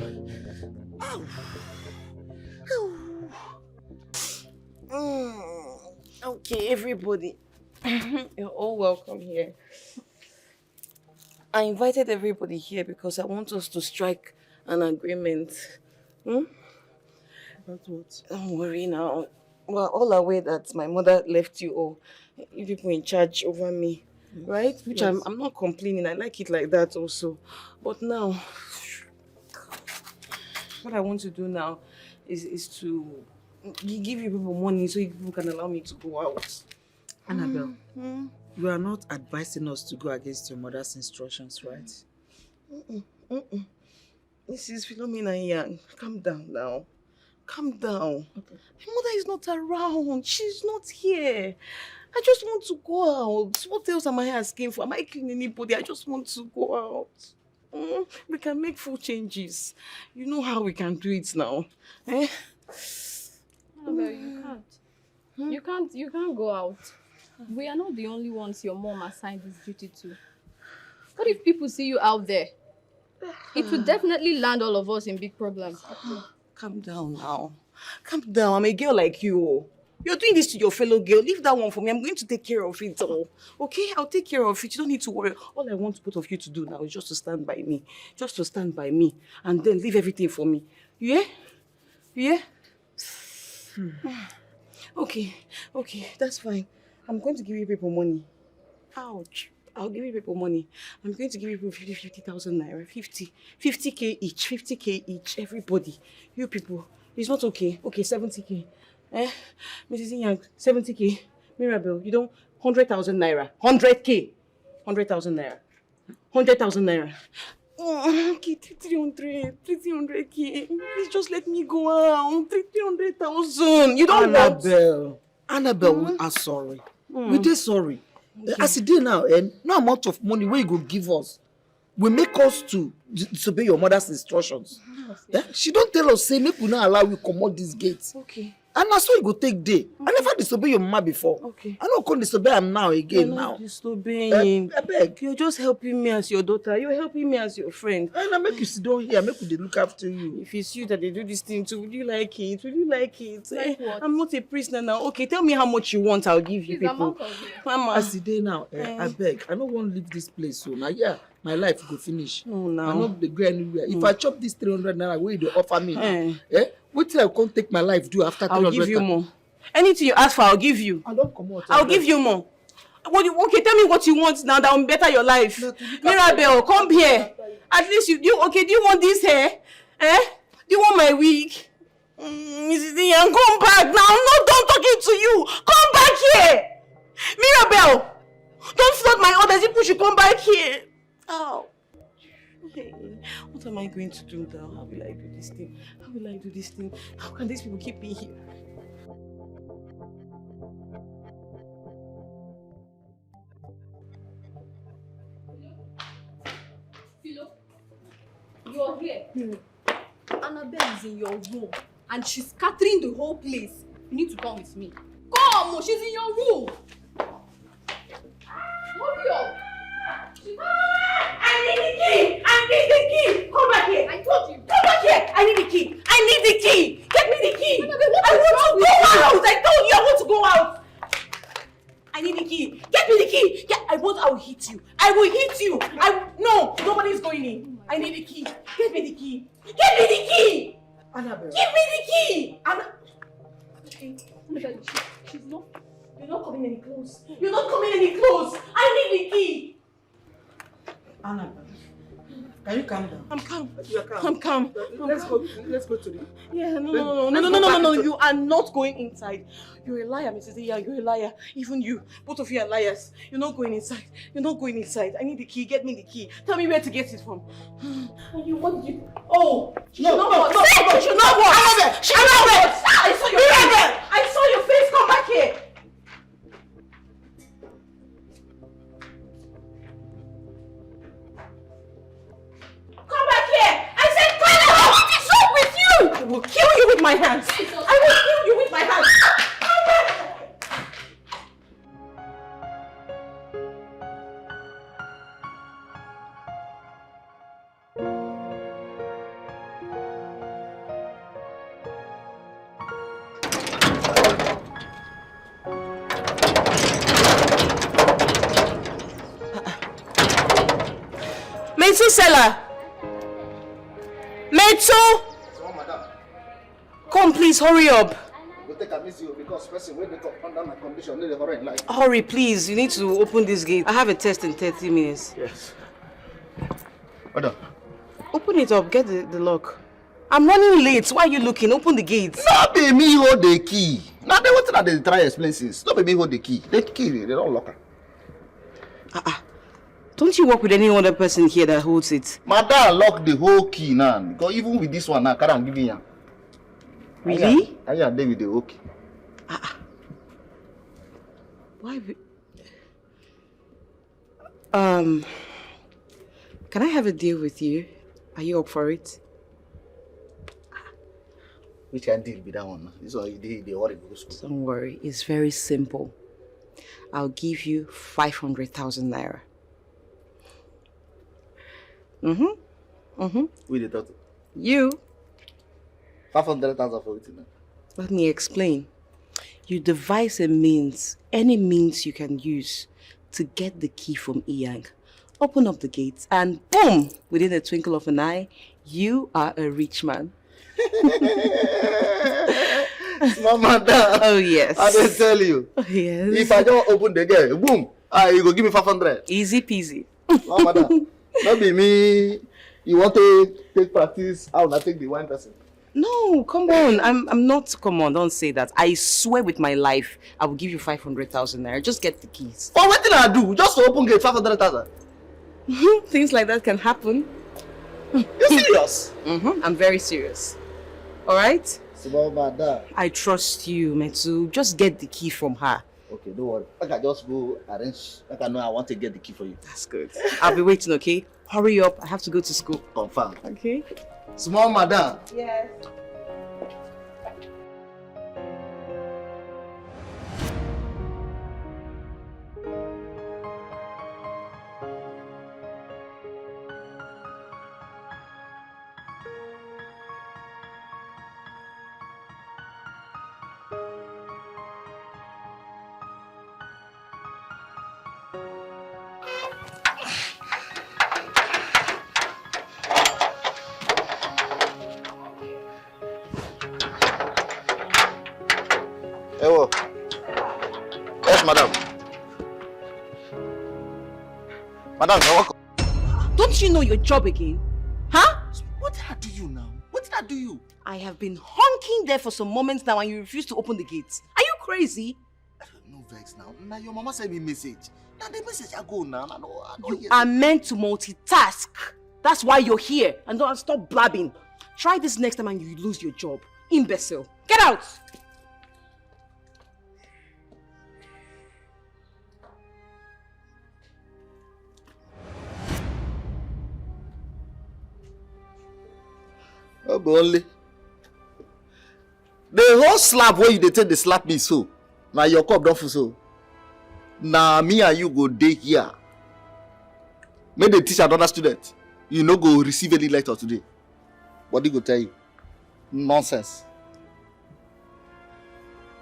S9: Okay, everybody. You're all welcome here. I invited everybody here because I want us to strike an agreement.
S3: About what?
S9: Don't worry now. We're all aware that my mother left you all. You people in charge over me. Right? Which
S3: Yes.
S9: I'm not complaining. I like it like that also. But now, what I want to do now is to give you people money so you people can allow me to go out.
S3: Annabelle, you are not advising us to go against your mother's instructions, right?
S9: This is Philomena Young. Calm down now. Calm down. Okay. My mother is not around. She's not here. I just want to go out. What else am I asking for? Am I killing anybody? I just want to go out. We can make full changes. You know how we can do it now. Eh?
S10: Annabelle, you can't. You can't go out. We are not the only ones your mom assigned this duty to. What if people see you out there? It would definitely land all of us in big problems.
S9: Calm down now. Calm down. I'm a girl like you. You're doing this to your fellow girl. Leave that one for me. I'm going to take care of it all. Okay? I'll take care of it. You don't need to worry. All I want both of you to do now is just to stand by me. Just to stand by me. And then leave everything for me. Yeah? Yeah? Okay. Okay. That's fine. I'm going to give you people money. Ouch. I'll give you people money. I'm going to give you people 50,000 naira. 50K each. 50K each. Everybody. You people. It's not okay. Okay, 70K. Mrs. Young, 70K. Mirabelle, you don't... 100,000 naira. 100K. 100,000 naira. 100,000 naira. Okay, 300K. Please just let me go out. 300,000. You don't want...
S3: Annabelle, we are sorry. We dey sorry. Okay. As it dey now, no amount of money where you go give us will make us to disobey your mother's instructions. She don't tell us, say, make we not allow you come out these gates.
S9: Okay.
S8: And that's why you go take day. I never disobey your mama before.
S9: Okay.
S8: I don't come disobey him now again
S9: You're
S8: now.
S9: not disobeying.
S8: I beg.
S9: You're just helping me as your daughter. You're helping me as your friend.
S8: And I make you sit down here. Make you look after you.
S9: If it's you that they do this thing to, would you like it? Would you like it?
S10: Like what?
S9: I'm not a prisoner now. Okay, tell me how much you want. I'll give you people. Mama.
S8: As the day now, I beg. I don't want to leave this place so now. Yeah, my life go finish.
S9: Oh, no.
S8: I not go anywhere. If I chop this 300 naira, where you offer me? What till I can't take my life do after 300?
S9: I'll give you more. Anything you ask for, I'll give you.
S8: I don't come out.
S9: I'll give you more. Okay, tell me what you want now that will better your life. Mirabel, come here. At least do you want this hair? Do you want my wig? Mrs. Ian, come back now. I'm not done talking to you. Come back here. Mirabel, don't flood my orders. You should come back here. Oh. Hey, what am I going to do now? How will I do this thing? How will I do this thing? How can these people keep me here?
S10: You're here. Annabelle is in your room and she's scattering the whole place. You need to come with me. Come, she's in your room. Hurry up.
S9: I need the key! I need the key! Come back here!
S10: I told you.
S9: Come back here! I need the key! I need the key! Get me the key!
S10: Annabelle, what
S9: I
S10: is
S9: want
S10: wrong
S9: to go
S10: with
S9: out! I told you I want to go out! I need the key! Get me the key! Yeah, I will hit you! I will hit you! No! Nobody's going in! I need the key! Get me the key! Get me the key!
S8: Annabelle.
S9: Give me the key!
S10: Annabelle, she's not.
S9: You're not coming any close! You're not coming any close! I need the key!
S8: Annabelle, can you calm down?
S9: I'm calm.
S8: You are calm.
S9: I'm calm.
S8: Let's go to the.
S9: Yeah,
S8: Let's go back
S9: no.
S8: into-
S9: You are not going inside. You're a liar, Mrs. Iya. You're a liar. Even you. Both of you are liars. You're not going inside. You're not going inside. I need the key. Get me the key. Tell me where to get it from. What did you? Oh!
S8: No.
S9: She should not walk. I saw your face. I saw your face. Come back here. Come back here! I said come back! What is wrong with you? I will kill you with my hands. I will kill you with my hands. Come back! Metsu seller! Metsu!
S7: So, madam,
S9: Come please, hurry up.
S7: go take a miss you because person when they come under my condition, they hurry like.
S9: Hurry please, you need to open this gate. I have a test in 30 minutes.
S7: Yes. Madam.
S9: Open it up, get the lock. I'm running late, why are you looking? Open the gate.
S7: No be me hold the key. Now they want to try explain things. No be me hold the key. The key, they don't lock her.
S9: Don't you work with any other person here that holds it?
S7: Madam lock the whole key now. Because even with this one now, can't give you.
S9: Really?
S7: I am there with the whole key.
S9: Why? Can I have a deal with you? Are you up for it?
S7: Which can deal with that one now? This one they worry go school.
S9: Don't worry, it's very simple. I'll give you 500,000 naira.
S7: We the total.
S9: You.
S7: 500,000 for it now.
S9: Let me explain. You devise a means, any means you can use to get the key from Iyang. Open up the gates and boom! Within a twinkle of an eye, you are a rich man.
S7: Small madam.
S9: Oh yes.
S7: I didn't tell you.
S9: Oh yes.
S7: If I don't open the gate, boom! You go give me 500.
S9: Easy peasy.
S7: Small madam. Not be me. You want to take practice? I will not take the one person.
S9: No, come on. I'm not. Come on, don't say that. I swear with my life, I will give you 500,000 naira. Just get the keys.
S7: For what did I do? Just to open gate 500,000.
S9: Things like that can happen.
S7: You serious?
S9: I'm very serious. All right?
S7: Small madam.
S9: I trust you, Metsu. Just get the key from her.
S7: Okay, don't worry. I can just go arrange. I can know I want to get the key for you.
S9: That's good. I'll be waiting, okay? Hurry up. I have to go to school.
S7: Confirm.
S9: Okay?
S7: Small madam.
S9: Yes.
S7: madam. Madam, you're welcome.
S5: Don't you know your job again? Huh?
S7: What did I do you now? What did I do you?
S5: I have been honking there for some moments now and you refuse to open the gates. Are you crazy?
S7: No vex now. Now your mama sent me message. Now the message I go now. I know
S5: You are meant to multitask. That's why you're here. And don't stop blabbing. Try this next time and you lose your job. Imbecile. Get out!
S7: Oh, but only. The whole slap where you dey take the slap me so. Now your cup don't full so. Now me and you go day here. Make the teach another student. You no go receive any letter today. What they go tell you? Nonsense.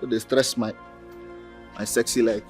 S7: So they stress my sexy leg.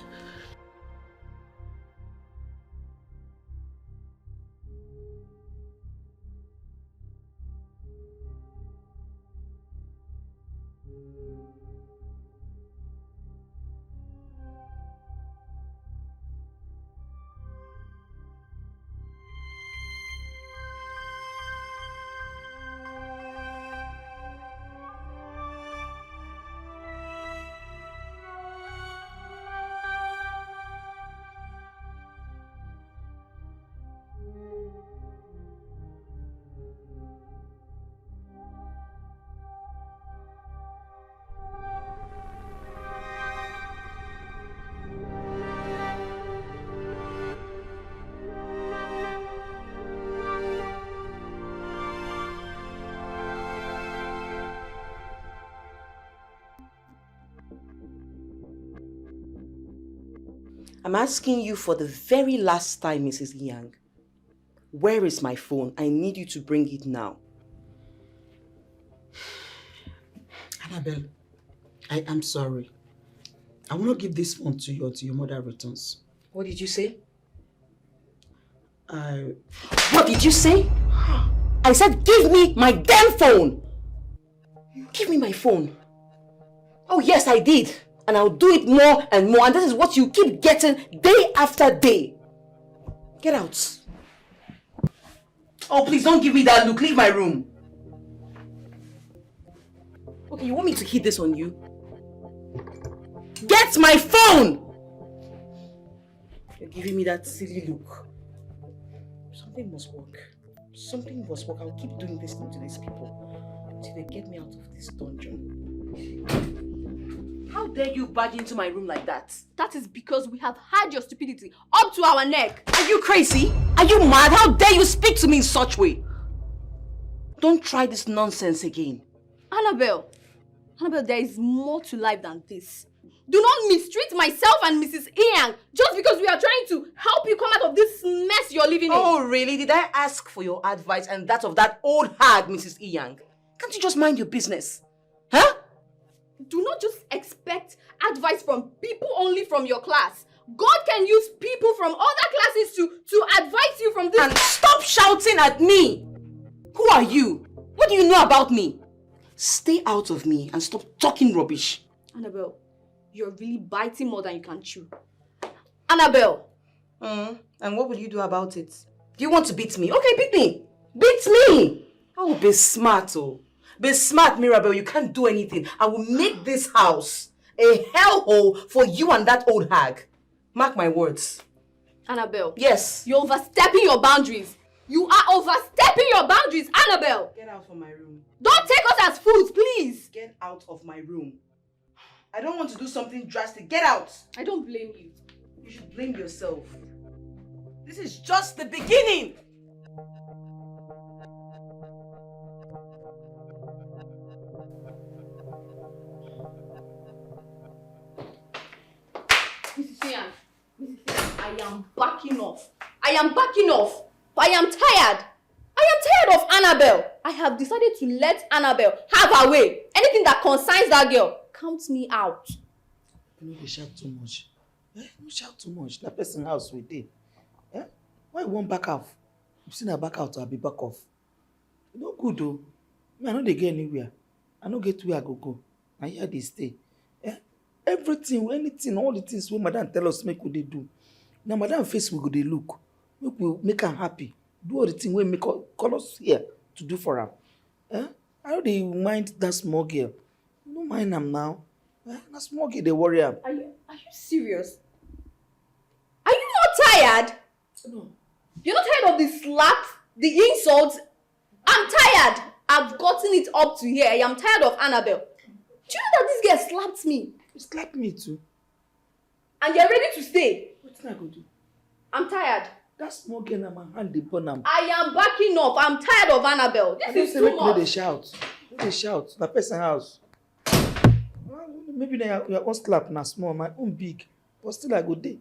S9: I'm asking you for the very last time, Mrs. Yang. Where is my phone? I need you to bring it now.
S8: Annabelle, I am sorry. I will not give this phone to you until your mother returns.
S9: What did you say?
S8: I...
S9: What did you say? I said give me my damn phone! Give me my phone. Oh yes, I did. And I'll do it more and more. And this is what you keep getting day after day. Get out. Oh, please don't give me that look. Leave my room. Okay, you want me to hit this on you? Get my phone! You're giving me that silly look. Something must work. Something must work. I'll keep doing this thing to these people until they get me out of this dungeon. How dare you barge into my room like that?
S10: That is because we have had your stupidity up to our neck.
S9: Are you crazy? Are you mad? How dare you speak to me in such way? Don't try this nonsense again.
S10: Annabelle, there is more to life than this. Do not mistreat myself and Mrs. Yang just because we are trying to help you come out of this mess you're living in.
S9: Oh, really? Did I ask for your advice and that of that old hag, Mrs. Yang? Can't you just mind your business? Huh?
S10: Do not just expect advice from people only from your class. God can use people from other classes to advise you from this.
S9: And stop shouting at me! Who are you? What do you know about me? Stay out of me and stop talking rubbish.
S10: Annabelle, you're really biting more than you can chew. Annabelle!
S9: And what will you do about it? Do you want to beat me? Okay, beat me! Beat me! Oh, be smart, oh. Be smart, Mirabelle. You can't do anything. I will make this house a hellhole for you and that old hag. Mark my words.
S10: Annabelle.
S9: Yes.
S10: You're overstepping your boundaries. You are overstepping your boundaries, Annabelle.
S9: Get out from my room.
S10: Don't take us as fools, please.
S9: Get out of my room. I don't want to do something drastic. Get out.
S10: I don't blame you.
S9: You should blame yourself. This is just the beginning.
S10: Mrs. Yang, I am backing off. I am backing off. I am tired. I am tired of Annabelle. I have decided to let Annabelle have her way. Anything that concerns that girl, count me out.
S8: You know they shout too much. Don't shout too much. That person house we did. Why you won't back off? You've seen her back out, I'll be back off. You know good though. I know they get anywhere. I know get where I go. I hear they stay. Everything, anything, all the things wey madam tell us make we dey do. Na madam face we go dey look. Make we make am happy. Do all the thing wey make call us here to do for am. Eh? I no dey mind that small girl. No mind am now. Eh? Na small girl dey worry am.
S5: Are you serious? Are you not tired?
S8: No.
S5: You're not tired of the slaps, the insults? I'm tired. I've gotten it up to here. I am tired of Annabelle. Do you know that this girl slapped me?
S8: You slapped me too.
S5: And you're ready to stay?
S8: What I go do?
S5: I'm tired.
S8: That small girl na my hand dey burn am.
S5: I am backing up. I'm tired of Annabelle. This is too much.
S8: No dey shout. No dey shout. Na person house. Well, maybe your own slap na small, my own big. But still I go dey.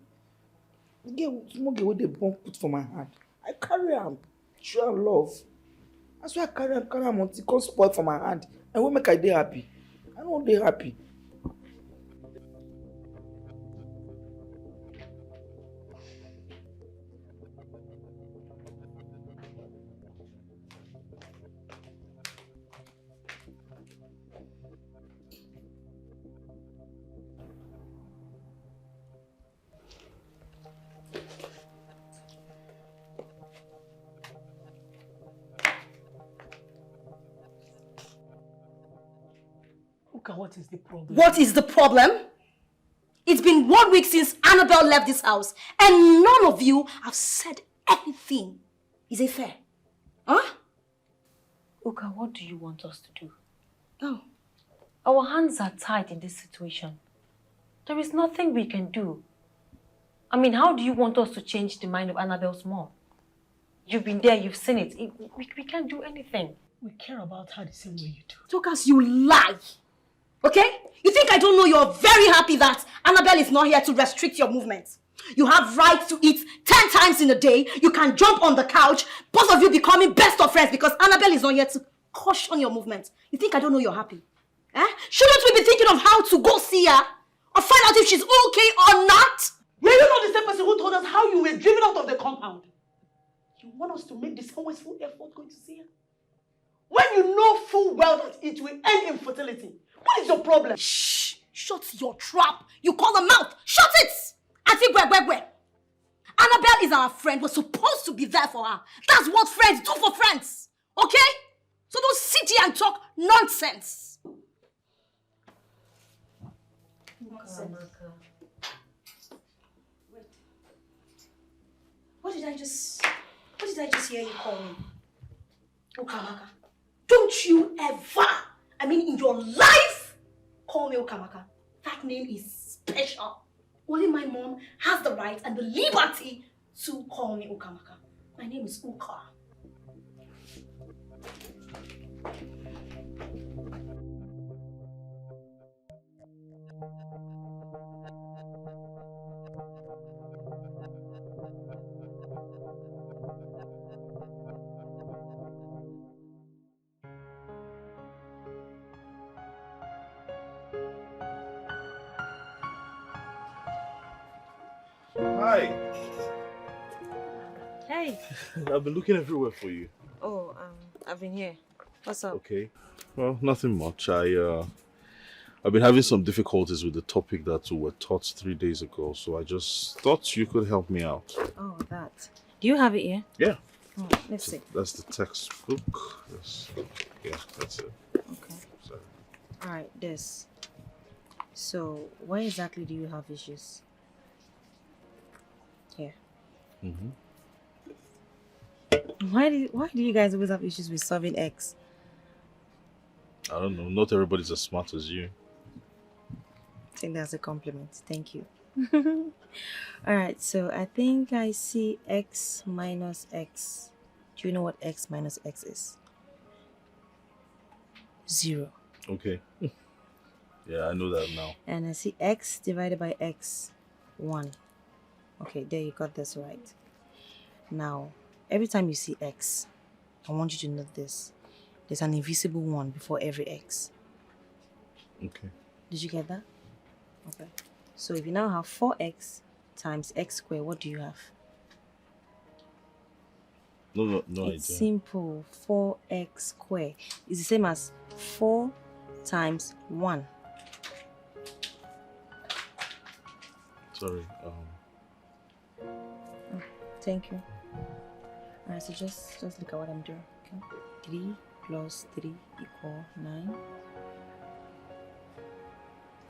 S8: Small girl wey dey burn put for my hand. I carry am. Show am love. That's why I carry am until it come spoil for my hand. And wey make I dey happy. I no dey happy.
S3: What is the problem?
S5: What is the problem? It's been 1 week since Annabelle left this house, and none of you have said anything. Is it fair? Huh?
S1: Uka, what do you want us to do?
S5: Oh.
S1: Our hands are tied in this situation. There is nothing we can do. I mean, how do you want us to change the mind of Annabelle's mom? You've been there, you've seen it. We can't do anything.
S3: We care about her the same way you do.
S5: Tokas, you lie. Okay? You think I don't know you're very happy that Annabelle is not here to restrict your movements? You have right to eat 10 times in a day. You can jump on the couch. Both of you becoming best of friends because Annabelle is not here to caution your movements. You think I don't know you're happy? Eh? Shouldn't we be thinking of how to go see her? Or find out if she's okay or not?
S3: Were you not the same person who told us how you were driven out of the compound? You want us to make this always full effort going to see her? When you know full well that it will end in fertility, what is your problem?
S5: Shh! Shut your trap! You call her mouth! Shut it! Auntie Gwe. Annabelle is our friend. We're supposed to be there for her. That's what friends do for friends. Okay? So don't sit here and talk nonsense. Wait. What did I just hear you call me? Okamaka. Don't you ever, I mean in your life, call me Okamaka. That name is special. Only my mom has the right and the liberty to call me Okamaka. My name is Uka.
S6: Hi.
S1: Hey.
S6: I've been looking everywhere for you.
S1: Oh, I've been here. What's up?
S6: Okay. Well, nothing much. I've been having some difficulties with the topic that we were taught 3 days ago, so I just thought you could help me out.
S1: Oh, that. Do you have it here?
S6: Yeah.
S1: Oh, let's see.
S6: That's the textbook. Yeah, that's it.
S1: Okay.
S6: Sorry.
S1: All right, this. So, where exactly do you have issues? Here.
S6: Mm-hmm.
S1: Why do you guys always have issues with solving X?
S6: I don't know. Not everybody's as smart as you.
S1: I think that's a compliment. Thank you. All right, so I think I see X minus X. Do you know what X minus X is? 0.
S6: Okay. Yeah, I know that now.
S1: And I see X divided by X, 1. Okay, there you got this right. Now, every time you see X, I want you to note this. There's an invisible 1 before every X.
S6: Okay.
S1: Did you get that? Okay. So if you now have 4x times x squared, what do you have?
S6: No
S1: It's
S6: idea.
S1: simple. 4x squared is the same as 4 times 1.
S6: Sorry.
S1: Thank you. Alright, so just look at what I'm doing. Okay. 3 plus 3 equal 9.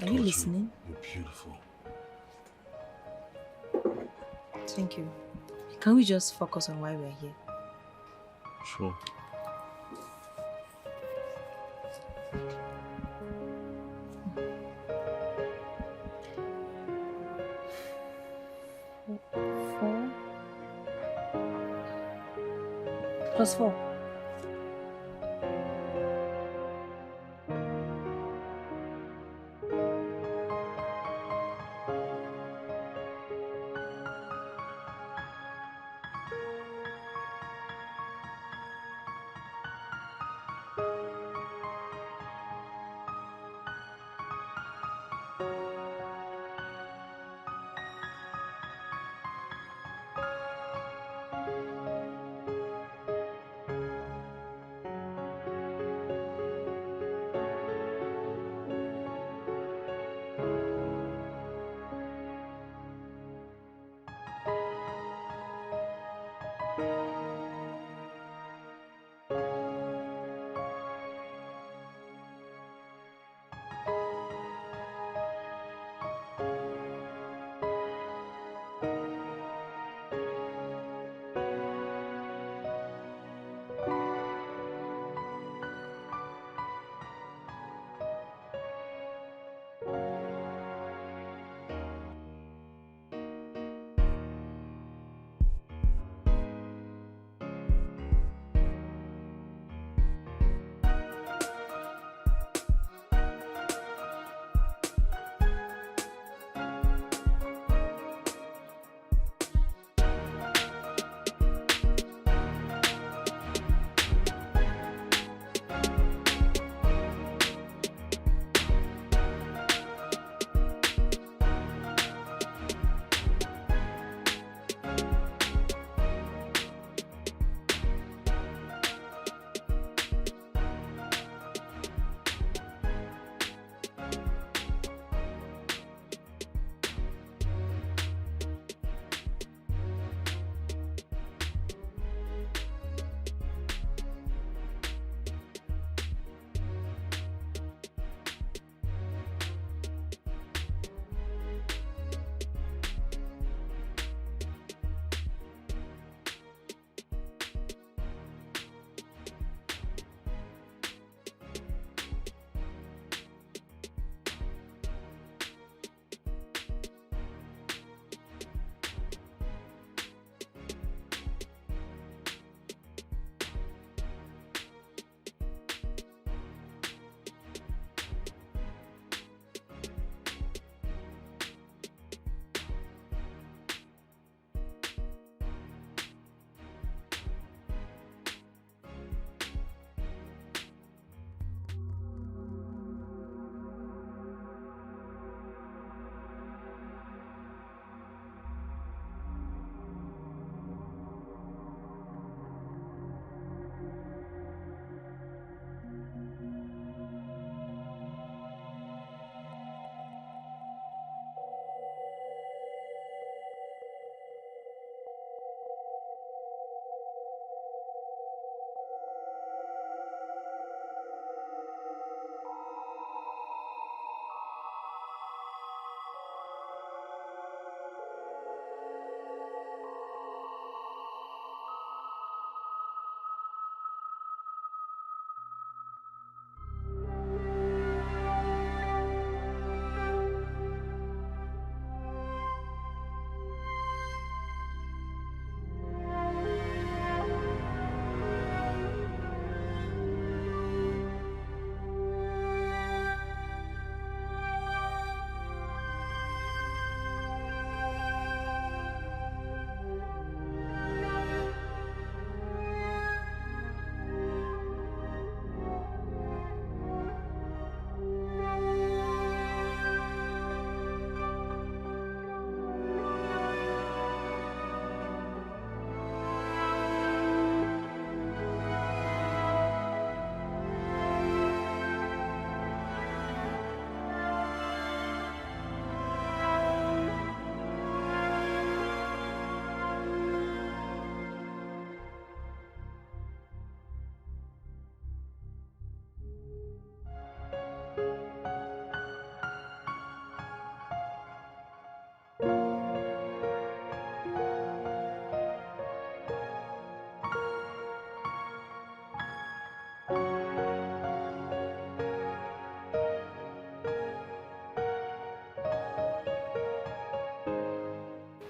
S1: Are you listening?
S6: You're beautiful.
S1: Thank you. Can we just focus on why we're here?
S6: Sure.
S1: Four plus 4.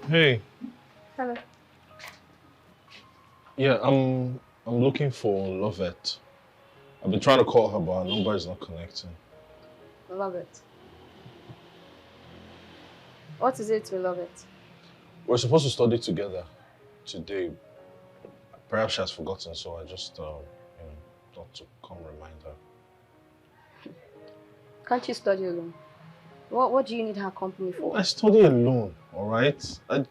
S6: Hey.
S10: Hello.
S6: Yeah, I'm looking for Lovette. I've been trying to call her, but her number is not connecting.
S10: Love it. What is it we love it?
S6: We're supposed to study together today. Perhaps she has forgotten, so I just, thought to come remind her.
S10: Can't you study alone? What do you need her company for?
S6: I study alone, all right? I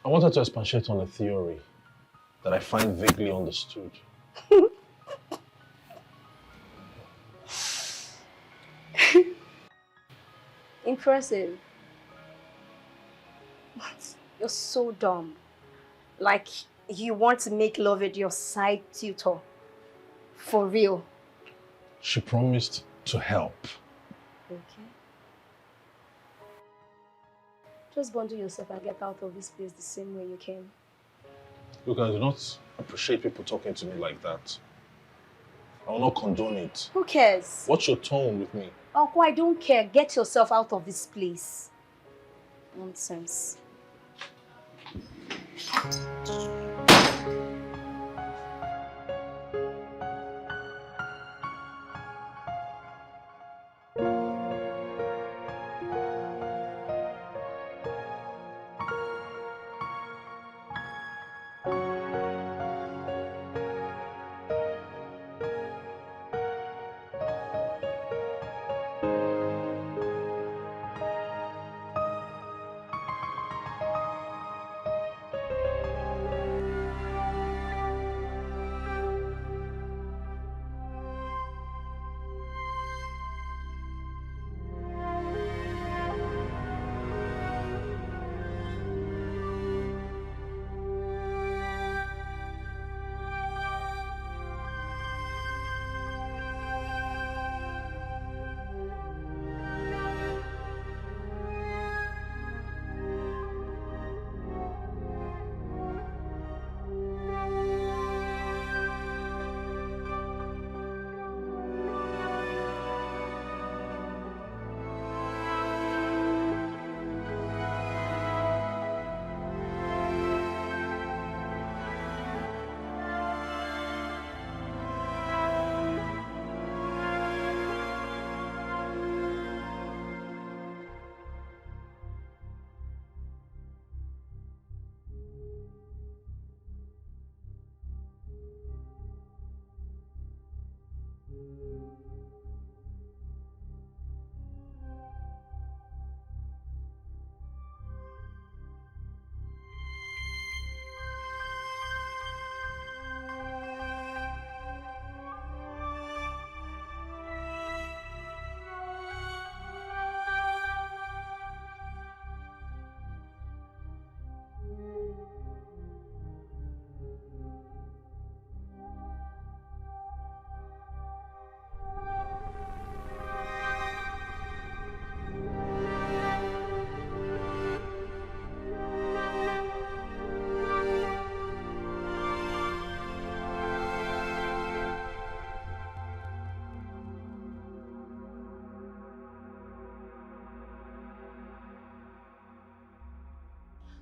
S6: want her to expatiate on a theory that I find vaguely understood.
S10: Impressive. You're so dumb. Like, you want to make love with your side tutor. For real.
S6: She promised to help.
S10: Okay. Just bundle yourself and get out of this place the same way you came.
S6: Look, I do not appreciate people talking to me like that. I will not condone it.
S10: Who cares?
S6: What's your tone with me?
S10: Uncle, I don't care. Get yourself out of this place. Nonsense.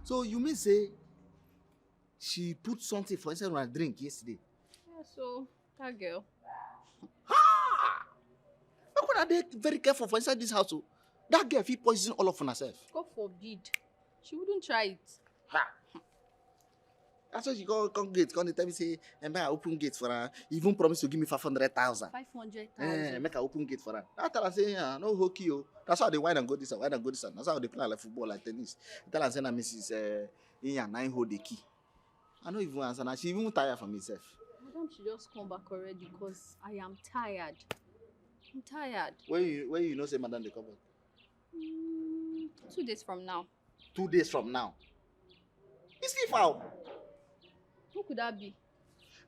S7: So you mean say she put something for inside her drink yesterday?
S10: Yeah, so that girl.
S7: How could I be very careful for inside this house? Oh? That girl fit poison all of herself.
S10: God forbid. She wouldn't try it.
S7: That's why she come gate, come tell me say, "Make I open gate for her." Even promise to give me 500,000.
S10: 500,000.
S7: Make I open gate for her. I tell her say, no hokey oh. That's how they wine and go this and wine and go this and that's how they play like football, like tennis. I tell her say, Mrs. Inya 9 hold the key. I don't even answer. Now she even tired from herself.
S10: Madam should just come back already because I am tired. I'm tired.
S7: When you know say madam they come back?
S10: 2 days from now.
S7: 2 days from now. It's still foul.
S10: Who could that be?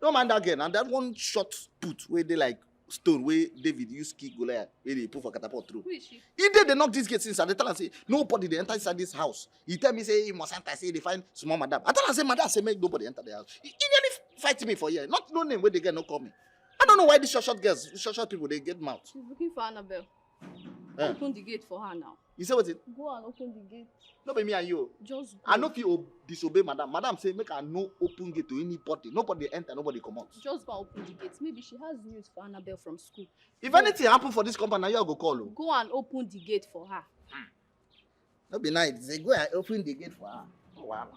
S7: No man that girl. And that one short put where they like stone where David used kick Goliath where they put for catapult through.
S10: Who is she?
S7: He did they knock this gate inside. They tell her say nobody they enter inside this house. He tell me say he must enter. Say they find small madam. I tell her say madam say make nobody enter the house. He nearly fight me for here. Not no name where they get no call me. I don't know why these short girls, short people they get mouth.
S10: She's looking for Annabelle.
S7: Eh.
S10: Open the gate for her now.
S7: You say what it?
S10: Go and open the gate.
S7: No be me and you.
S10: Just go.
S7: I no fit disobey madam. Madam say make I no open gate to anybody. Nobody enter, nobody come out.
S10: Just go and open the gate. Maybe she has news for Annabelle from school.
S7: If anything happen for this company, now you go call.
S10: Go and open the gate for her.
S7: No be night. Say go and open the gate for her. Oh, wow.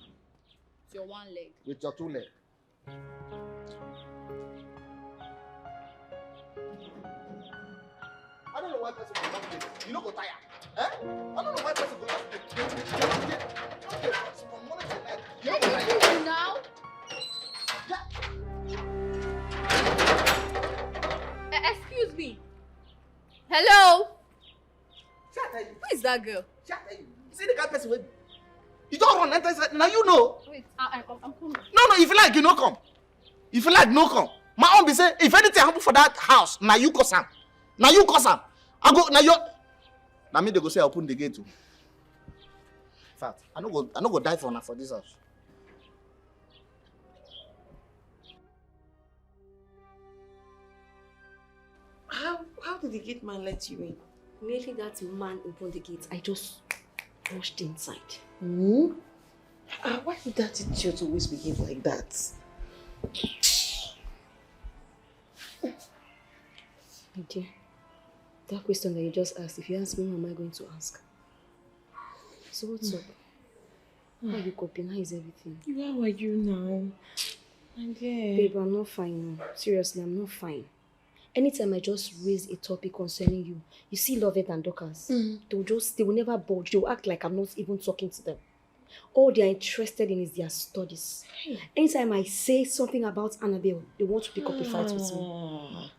S10: It's your one leg.
S7: With your 2 legs. I don't know why person go that place. You no go tire. Eh? I don't know why person go that place. From morning to night. You no go tire.
S10: Now? Excuse me. Hello? Who is that girl?
S7: See the kind of person with you don't run enter inside. Now you know.
S10: Wait, I'm coming.
S7: No, if you like, you no come. If you like, no come. My own be say, if anything happen for that house, now you cause am. Now you cause am. I go now you. Now me they go say I open the gate too. In fact, I no go die for now for this house.
S2: How did the gate man let you in?
S5: Immediately that man opened the gate, I just rushed inside.
S2: Hmm? Why did that idiot always behave like that?
S5: My dear, that question that you just asked, if you ask me, who am I going to ask? So what's up? How are you coping? How is everything?
S2: How are you now? My dear.
S5: Babe, I'm not fine now. Seriously, I'm not fine. Anytime I just raise a topic concerning you, you see Lovett and Dorcas, they will never budge. They will act like I'm not even talking to them. All they are interested in is their studies. Anytime I say something about Annabelle, they want to pick up a fight with me.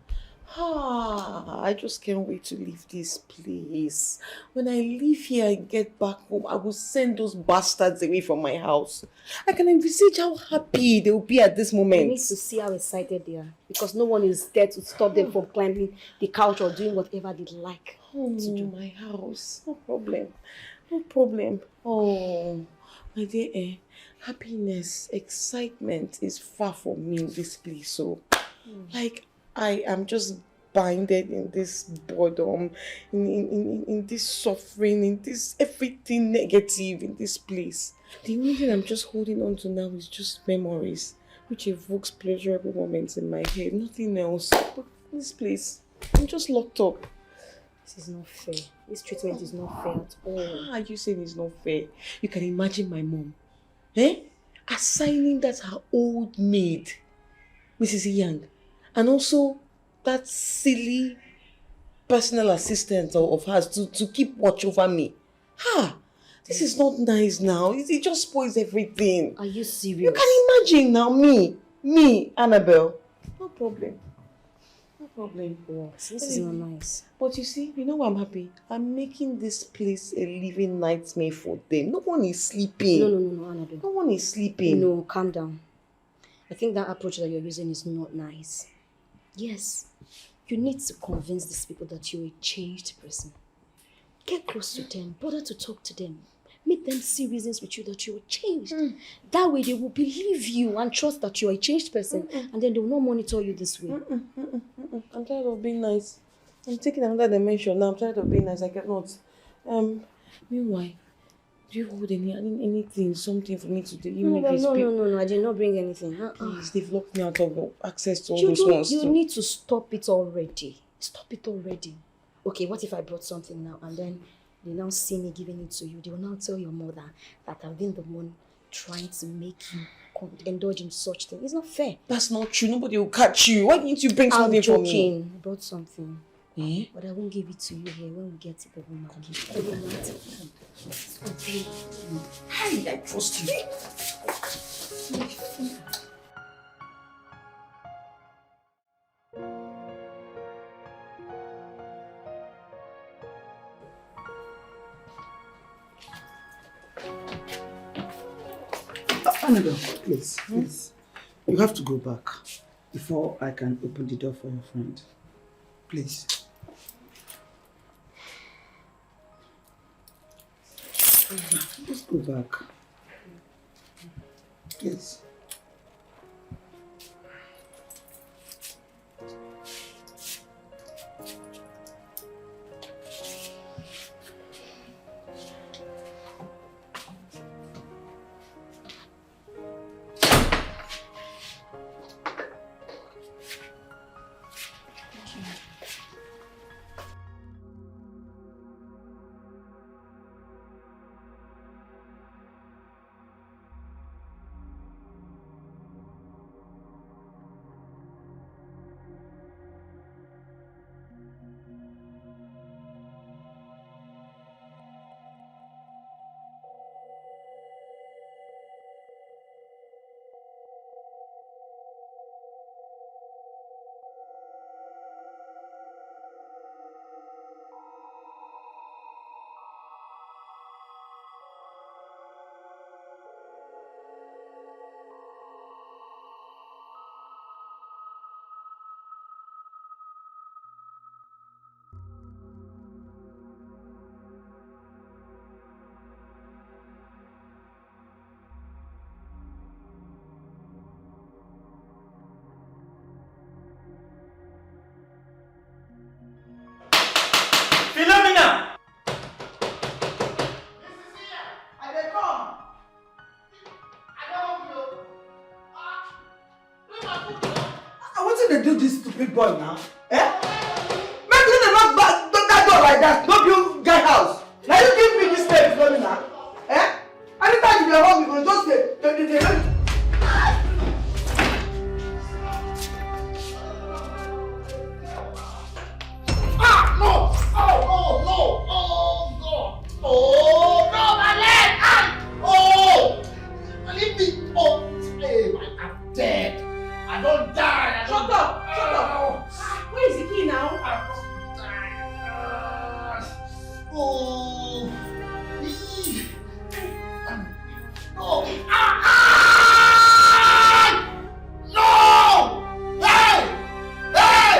S2: I just can't wait to leave this place. When I leave here and get back home, I will send those bastards away from my house. I can envisage how happy they will be at this moment.
S5: I need to see how excited they are, because no one is there to stop them from climbing the couch or doing whatever they like to do.
S2: My house. No problem. No problem. Oh, my dear, happiness, excitement is far from me in this place. So, like, I am just binded in this boredom, in this suffering, in this everything negative in this place. The only thing I'm just holding on to now is just memories, which evokes pleasurable moments in my head. Nothing else. But this place, I'm just locked up.
S5: This is not fair. This treatment is not fair at all.
S2: How are you saying it's not fair? You can imagine my mom, assigning that her old maid, Mrs. Young, and also that silly personal assistant of hers to keep watch over me. This is not nice now. It just spoils everything.
S5: Are you serious?
S2: You can imagine now me, Annabelle. No problem. No problem.
S5: This is not nice.
S2: But you see, you know why I'm happy? I'm making this place a living nightmare for them. No one is sleeping.
S5: No, Annabelle.
S2: No one is sleeping.
S5: No, calm down. I think that approach that you're using is not nice. Yes, you need to convince these people that you're a changed person. Get close to them, bother to talk to them. Make them see reasons with you that you are changed. That way they will believe you and trust that you're a changed person, and then they will not monitor you this way.
S2: I'm tired of being nice. I'm taking another dimension now. I'm tired of being nice. I cannot. Meanwhile, do you hold anything, something for me to do?
S5: No, I did not bring anything.
S2: Please, they've locked me out of access to all those ones.
S5: You need to stop it already. Stop it already. Okay, what if I brought something now and then they now see me giving it to you? They will now tell your mother that I've been the one trying to make you indulge in such things. It's not fair.
S2: That's not true. Nobody will catch you. Why didn't you bring something for me?
S5: I brought something. But I won't give it to you here. When we get to the room, I'll give it to you.
S2: I trust you.
S8: Annabelle, please. You have to go back before I can open the door for your friend. Please. Just go back. Please.
S14: Philomena!
S8: I dey come. I want you to do this stupid boy now. Eh? Maybe they not back that door like that. No build guy house. Now you give me this name, Philomena. Eh? Anytime you dey home, you go just dey.
S14: Ah! No! Oh, no! Oh, God! Oh, no, my leg! Ah! Oh! Leave me! Oh! Hey, I'm dead! I don't die!
S8: Shut up! Shut up!
S14: Where is the key now? I don't die! Oh! No! Ah! Ah! No! Hey! Hey!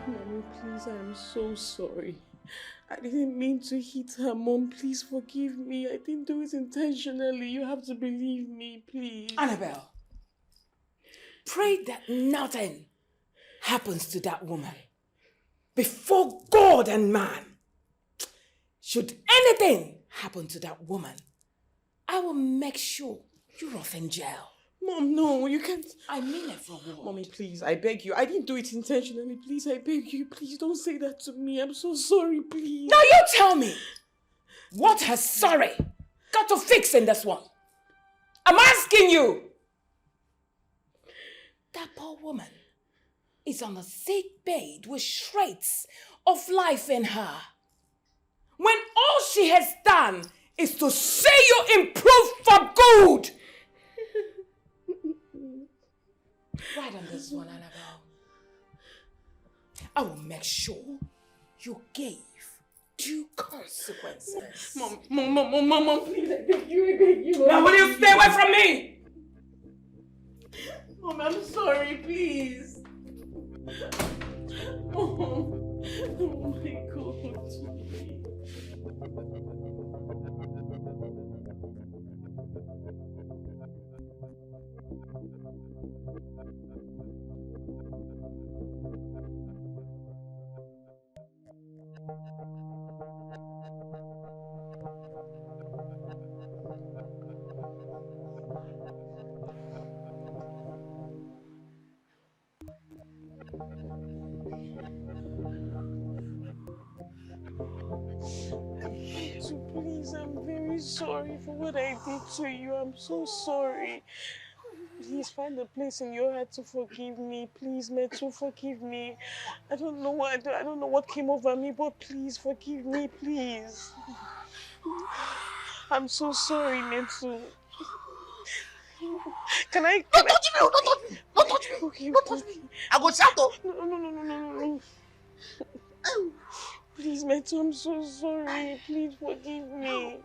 S9: Mommy, please, I am so sorry. I didn't mean to hit her. Mom, please forgive me. I didn't do it intentionally. You have to believe me, please.
S15: Annabelle, pray that nothing happens to that woman. Before God and man, should anything happen to that woman, I will make sure you rot in jail.
S9: Mom, no, you can't.
S15: I mean every word.
S9: Mommy, please, I beg you. I didn't do it intentionally. Please, I beg you. Please, don't say that to me. I'm so sorry, please.
S15: Now you tell me, what has sorry got to fix in this one? I'm asking you. That poor woman is on a sick bed with shreds of life in her. When all she has done is to see you improve for good. Right on this one, Annabelle. I will make sure you gave due consequences.
S9: Mom, please, I beg you.
S15: Now will you stay away from me?
S9: Mom, I'm sorry, please. Oh my God. So please, I'm very sorry for what I did to you. I'm so sorry. Please find a place in your heart to forgive me. Please, Metu, forgive me. I don't know what came over me, but please forgive me, please. I'm so sorry, Metu. Can I?
S14: Don't touch me! Don't touch me! Don't touch me!
S9: Okay,
S14: don't touch me! I go shout though.
S9: No. Please, Metu, I'm so sorry. Please forgive me.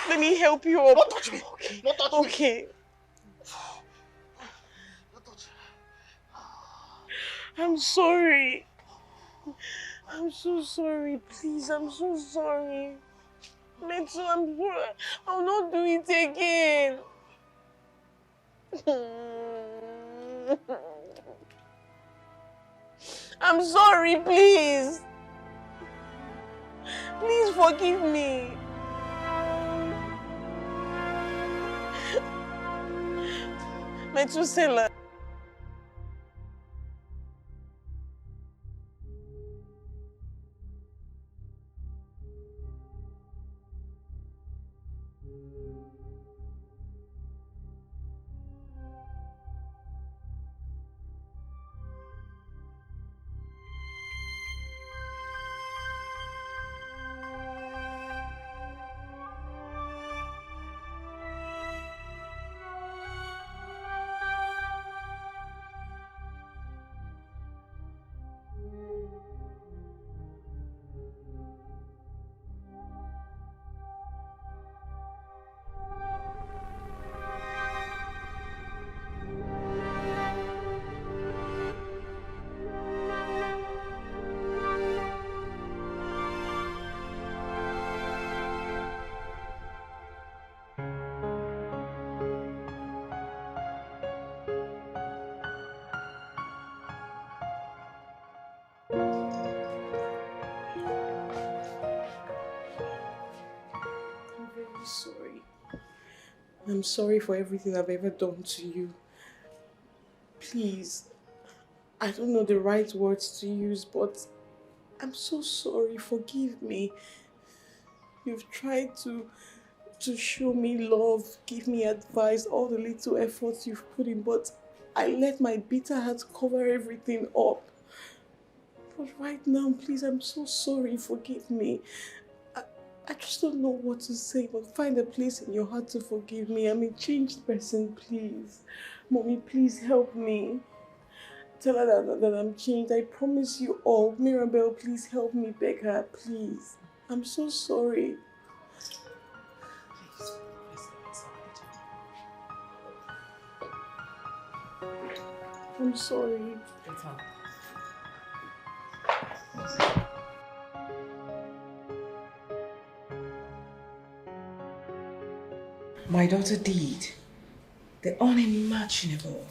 S9: Let me help you up.
S14: Don't touch me!
S9: Okay.
S14: Don't touch me!
S9: Okay.
S14: Don't touch me!
S9: I'm sorry. I'm so sorry. Please, I'm so sorry. Metu, I'm sorry. I'll not do it again. I'm sorry, please. Please forgive me. Methuselah. Sorry. I'm sorry for everything I've ever done to you. Please, I don't know the right words to use, but I'm so sorry. Forgive me. You've tried to show me love, give me advice, all the little efforts you've put in, but I let my bitter heart cover everything up. But right now, please, I'm so sorry. Forgive me. I just don't know what to say, but find a place in your heart to forgive me. I'm a changed person, please. Mommy, please help me. Tell her that I'm changed. I promise you all. Mirabelle, please help me, beg her, please. I'm so sorry. I'm sorry. My daughter did the unimaginable.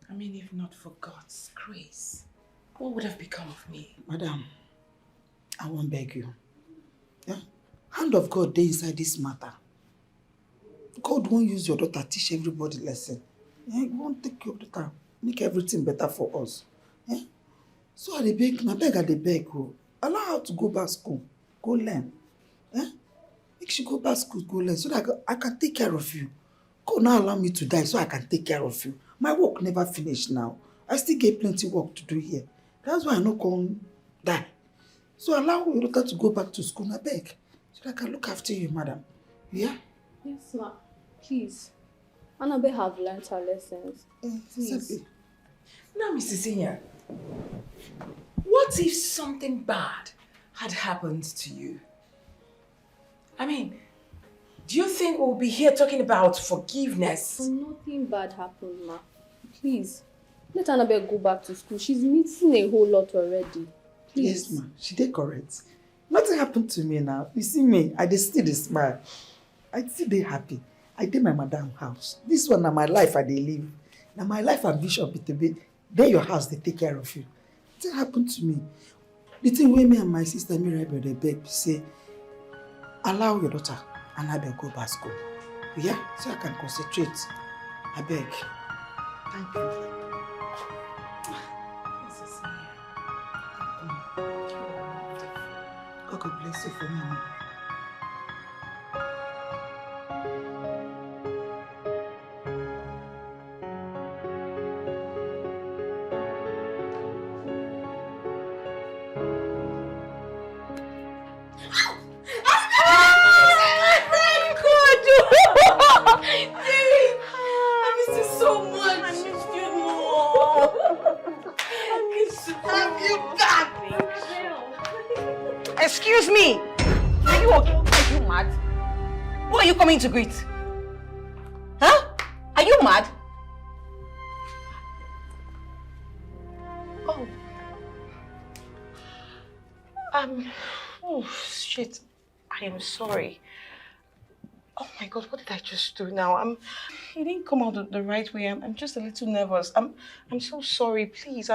S9: I mean, if not for God's grace, what would have become of me?
S8: Madam, I won't beg you. Yeah? Hand of God dey inside this matter. God won't use your daughter to teach everybody lesson. Yeah? He won't take your daughter, make everything better for us. Yeah? So I dey beg, I beg. Allow her to go back school, go learn. Yeah? Make she go back school, go learn, so that I can take care of you. God now allow me to die so I can take care of you. My work never finished now. I still get plenty work to do here. That's why I no come die. So allow your daughter to go back to school, I beg, so that I can look after you, madam. Yeah?
S10: Yes, ma. Please. Annabelle have learned her lessons. Please.
S15: Now, Mrs. Inya, what if something bad had happened to you? I mean, do you think we'll be here talking about forgiveness?
S10: Nothing bad happened, ma. Please, let Annabelle go back to school. She's missing a whole lot already. Please.
S8: Yes, ma. She did correct. Nothing happened to me now. You see me, I dey still dey smile. I still dey happy. I dey my madam house. This one na my life I dey live. Now my life ambition be to be there your house, they take care of you. Nothing happened to me. The thing wey me and my sister Mirabelle dey beg say, allow your daughter Annabelle go back school. Yeah? So I can concentrate. I beg. Thank you. God bless you for me now.
S2: Excuse me! Are you okay? Are you mad? Who are you coming to greet? Huh? Are you mad? Oh. Oh, shit. I am sorry. Oh my God, what did I just do now? It didn't come out the right way. I'm just a little nervous. I'm so sorry, please.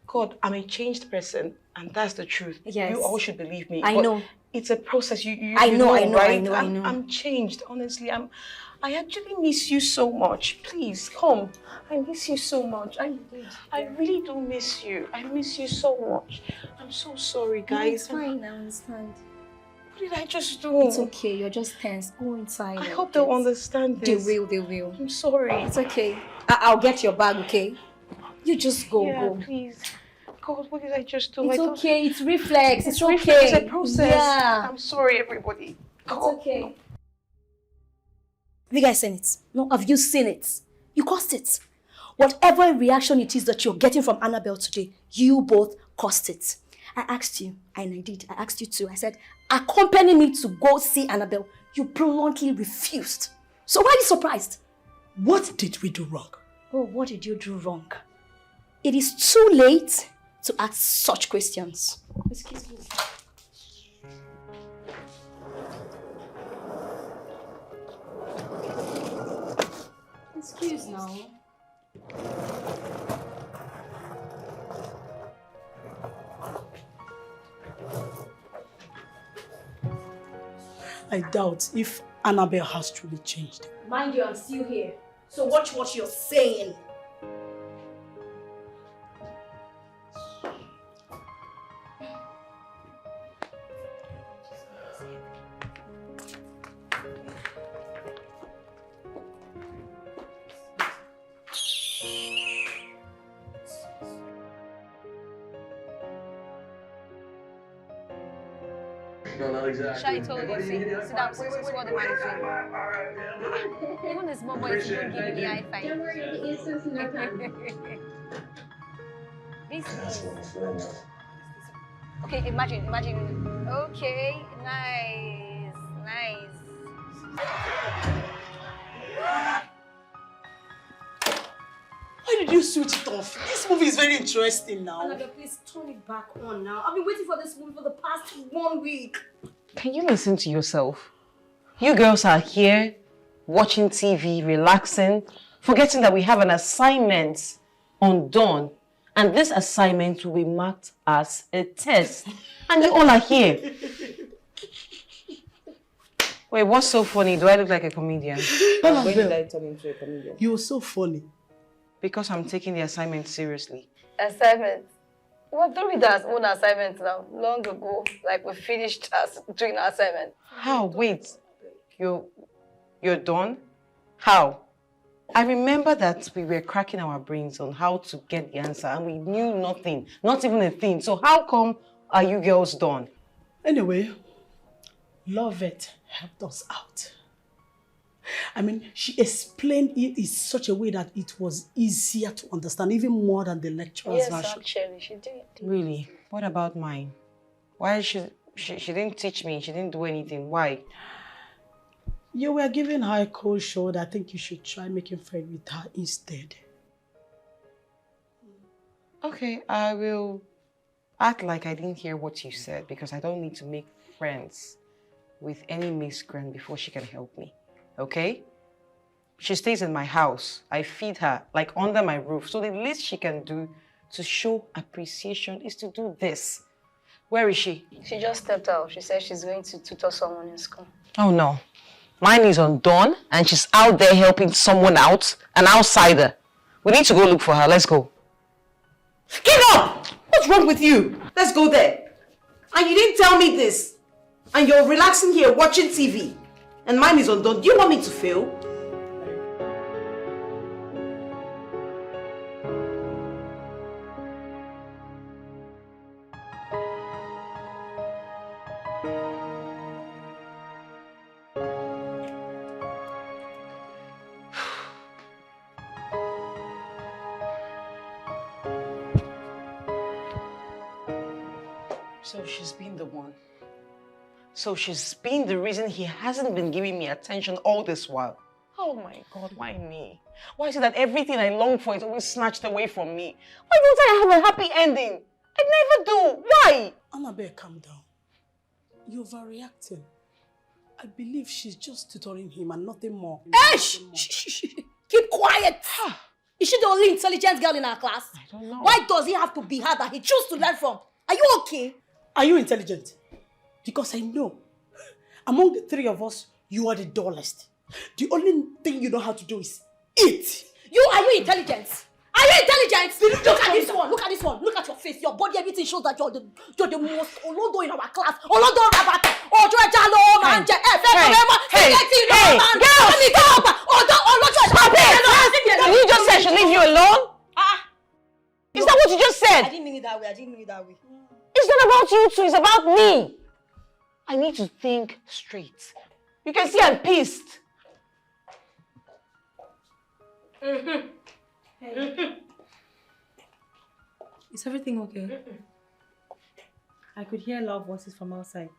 S2: God, I'm a changed person, and that's the truth.
S4: Yes.
S2: You all should believe me.
S4: I
S2: but
S4: know.
S2: It's a process. You
S4: I know,
S2: right?
S4: I know.
S2: I'm changed, honestly. I actually miss you so much. Please, come. I miss you so much. I really do miss you. I miss you so much. I'm so sorry, guys.
S4: No, it's fine, I understand.
S2: What did I just do?
S4: It's okay, you're just tense. Go inside.
S2: I hope they'll understand this.
S4: They will.
S2: I'm sorry.
S4: It's okay. I'll get your bag, okay? You just go.
S2: Please. God, what did I just do?
S4: It's okay, it's reflex. It's okay.
S2: Reflex. It's a process.
S4: Yeah.
S2: I'm sorry, everybody.
S4: It's okay. Have you guys seen it? No, have you seen it? You caused it. Whatever reaction it is that you're getting from Annabelle today, you both caused it. I asked you, and I did. I asked you too. I said, accompany me to go see Annabelle. You bluntly refused. So why are you surprised?
S3: What did we do wrong?
S4: Oh, what did you do wrong? It is too late to ask such questions. Excuse me. Excuse now.
S3: I doubt if Annabelle has truly changed.
S4: Mind you, I'm still here. So watch what you're saying.
S16: No, not exactly.
S17: Shai told you, sit down, this is what the man is doing. Even the small boy is even giving me high five. This is... Okay, imagine. Okay, nice.
S3: Why did you switch it off? This movie is very interesting now.
S4: Annabelle, please turn it back on now. I've been waiting for this movie for the past 1 week.
S2: Can you listen to yourself? You girls are here, watching TV, relaxing, forgetting that we have an assignment on Dawn. And this assignment will be marked as a test. And you all are here. Wait, what's so funny? Do I look like a comedian? When did I turn into a comedian?
S3: You were so funny.
S2: Because I'm taking the assignment seriously.
S17: Assignment? Well, don't read our own assignment now. Long ago, like we finished doing our assignment.
S2: How? Wait. You're done? How? I remember that we were cracking our brains on how to get the answer and we knew nothing, not even a thing. So how come are you girls done?
S3: Anyway, Lovett helped us out. I mean, she explained it in such a way that it was easier to understand, even more than the lecturer's version.
S17: Yes, actually, she did.
S2: Really? What about mine? Why she didn't teach me, she didn't do anything. Why?
S3: You were giving her a cold shoulder. I think you should try making friends with her instead.
S2: Okay, I will act like I didn't hear what you said because I don't need to make friends with any miscreant before she can help me. Okay? She stays in my house. I feed her, like under my roof. So the least she can do to show appreciation is to do this. Where is she?
S17: She just stepped out. She said she's going to tutor someone in school.
S2: Oh no. Mine is on Dawn and she's out there helping someone out, an outsider. We need to go look for her. Let's go. Get up! What's wrong with you? Let's go there. And you didn't tell me this. And you're relaxing here watching TV. And mine is on Dawn. Do you want me to fail? So she's been the one. So she's been the reason he hasn't been giving me attention all this while. Oh my God, why me? Why is it that everything I long for is always snatched away from me? Why don't I have a happy ending? I never do. Why?
S3: Annabelle, calm down. You're overreacting. I believe she's just tutoring him and nothing more.
S4: Shh! Keep quiet!
S5: Is she the only intelligent girl in our class?
S3: I don't know.
S5: Why does it have to be her that he chooses to learn from? Are you okay?
S3: Are you intelligent? Because I know, among the three of us, you are the dullest. The only thing you know how to do is eat.
S5: Are you intelligent? Are you intelligent? Look at this one. Look at this one. Look at your face. Your body, everything shows that you're the most olodo in our class. Olodo rabata. Ojo jalo manje.
S2: Did you just say I should leave you alone? Is that what you just said?
S5: I didn't mean it that way.
S2: It's not about you two, it's about me. I need to think straight. You can see I'm pissed.
S1: Is everything okay? I could hear loud voices from outside.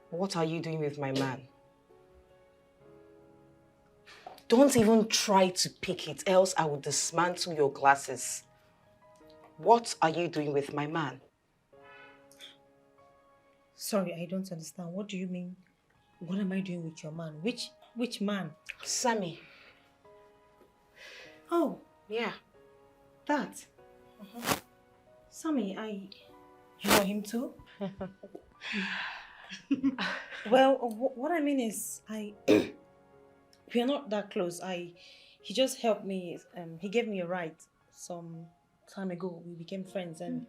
S2: What are you doing with my man? Don't even try to pick it, else I will dismantle your glasses. What are you doing with my man?
S1: Sorry, I don't understand. What do you mean? What am I doing with your man? Which man?
S2: Sammy.
S1: Oh.
S2: Yeah.
S1: That? Sammy, you know him too? Well, what I mean is, we are not that close. He just helped me. He gave me a ride some time ago. We became friends, and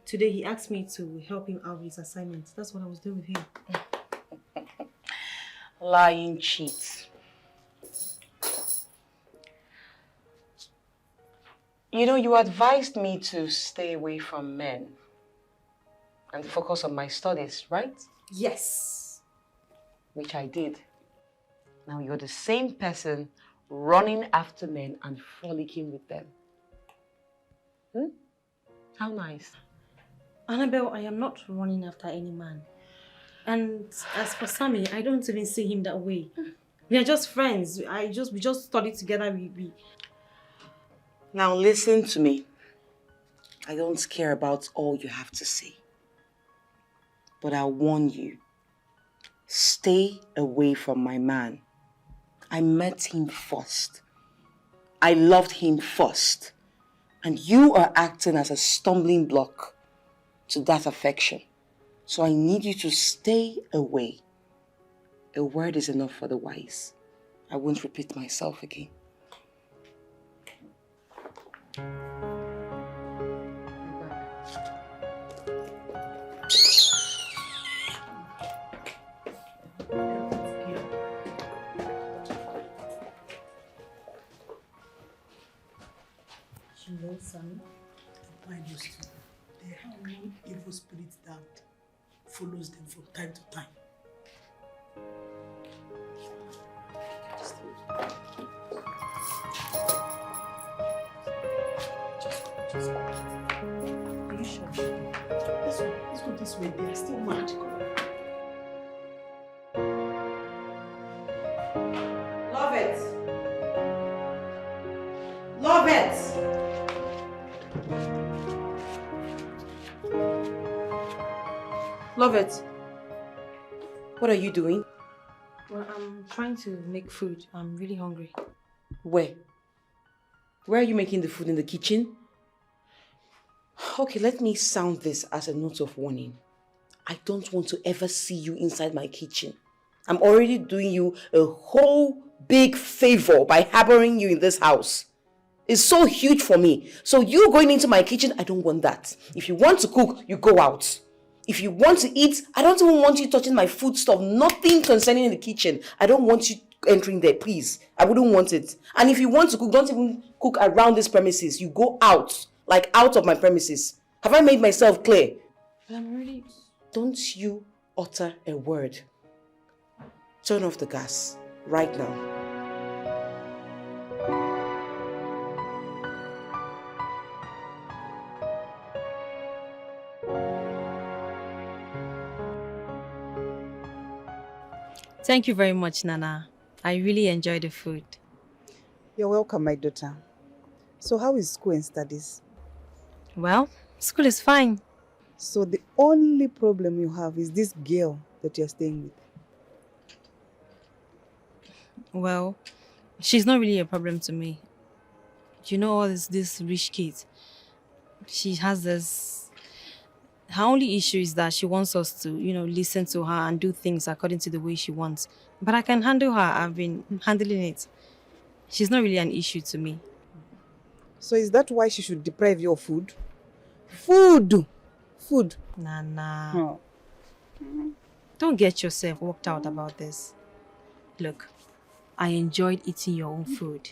S1: today he asked me to help him out with his assignments. That's what I was doing with him.
S2: Lying cheat. You know, you advised me to stay away from men and focus on my studies, right?
S1: Yes.
S2: Which I did. Now you're the same person running after men and frolicking with them. How nice.
S1: Annabelle, I am not running after any man. And as for Sammy, I don't even see him that way. We are just friends. We just studied together. We
S2: Now listen to me. I don't care about all you have to say. But I warn you, stay away from my man. I met him first. I loved him first. And you are acting as a stumbling block to that affection. So I need you to stay away. A word is enough for the wise. I won't repeat myself again.
S3: You know, son, mind used to. They have one evil spirit that follows them from time to time. Just go. Are you sure? Let's go this way. They are still mad.
S2: Love it. Love it. Love it. What are you doing?
S1: Well, I'm trying to make food. I'm really hungry.
S2: Where? Where are you making the food? In the kitchen? Okay, let me sound this as a note of warning. I don't want to ever see you inside my kitchen. I'm already doing you a whole big favor by harboring you in this house. It's so huge for me. So you going into my kitchen, I don't want that. If you want to cook, you go out. If you want to eat, I don't even want you touching my food stuff. Nothing concerning the kitchen. I don't want you entering there, please. I wouldn't want it. And if you want to cook, don't even cook around these premises. You go out, like out of my premises. Have I made myself clear?
S1: I'm ready.
S2: Don't you utter a word. Turn off the gas right now.
S1: Thank you very much, Nana. I really enjoyed the food.
S8: You're welcome, my daughter. So how is school and studies?
S1: Well, school is fine.
S8: So the only problem you have is this girl that you're staying with?
S1: Well, she's not really a problem to me. You know all this rich kids. She has this. Her only issue is that she wants us to, listen to her and do things according to the way she wants. But I can handle her. I've been handling it. She's not really an issue to me.
S8: So is that why she should deprive you of food? Food!
S1: Nana.
S8: Oh.
S1: Don't get yourself worked out about this. Look, I enjoyed eating your own food.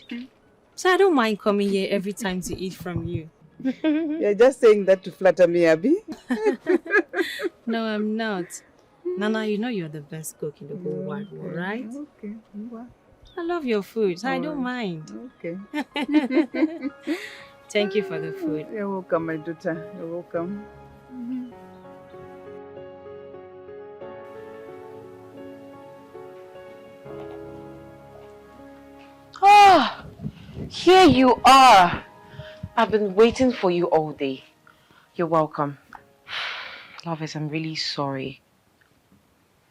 S1: So I don't mind coming here every time to eat from you.
S8: You're just saying that to flatter me, Abby?
S1: No, I'm not. Nana, you know you're the best cook in the whole wide world, right?
S8: Okay.
S1: I love your food, so I don't mind.
S8: Okay.
S1: Thank you for the food.
S8: You're welcome, my daughter. You're welcome.
S2: Ah, here you are. I've been waiting for you all day. You're welcome. Lovers, I'm really sorry.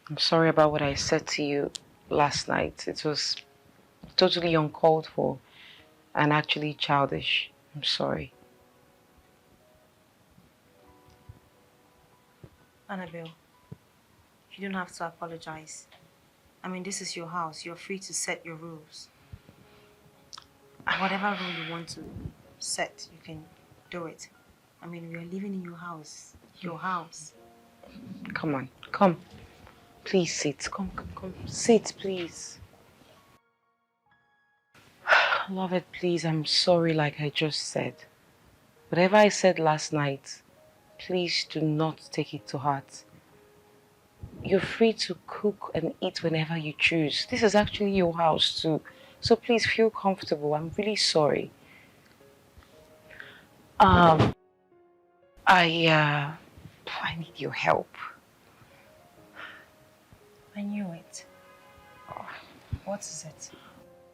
S2: I'm sorry about what I said to you last night. It was totally uncalled for and actually childish. I'm sorry. Annabelle, you don't have to apologize. I mean, this is your house. You're free to set your rules. Whatever rule you want to set, you can do it. I mean, we are living in your house. Your house. Come on, come. Please sit. Come. Sit, please. Love it, please. I'm sorry, like I just said. Whatever I said last night, please do not take it to heart. You're free to cook and eat whenever you choose. This is actually your house too. So please feel comfortable. I'm really sorry. I need your help. I knew it. Oh, what is it?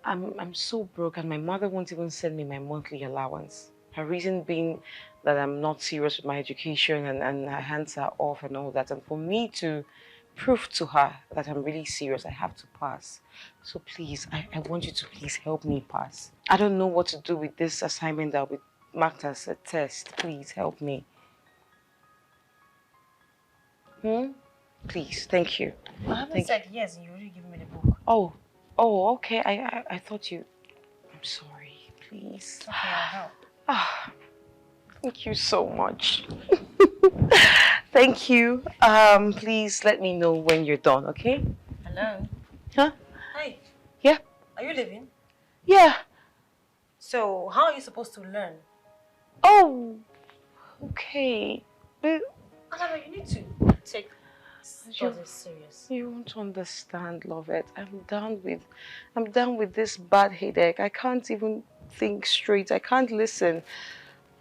S2: I'm so broke and my mother won't even send me my monthly allowance. Her reason being that I'm not serious with my education and her hands are off and all that. And for me to prove to her that I'm really serious, I have to pass. So please, I want you to please help me pass. I don't know what to do with this assignment that will be marked as a test. Please help me. Please, thank you.
S1: I haven't said yes and you already given me the book.
S2: Oh, okay. I thought you... I'm sorry, please.
S1: Okay, I'll help.
S2: Thank you so much. Thank you. Please let me know when you're done, okay?
S1: Hello?
S2: Huh?
S1: Hi.
S2: Yeah?
S1: Are you leaving?
S2: Yeah.
S1: So, how are you supposed to learn?
S2: Oh, okay. But
S1: Annabelle, you need to take studies serious.
S2: You won't understand, Lovette. I'm done with this bad headache. I can't even think straight. I can't listen.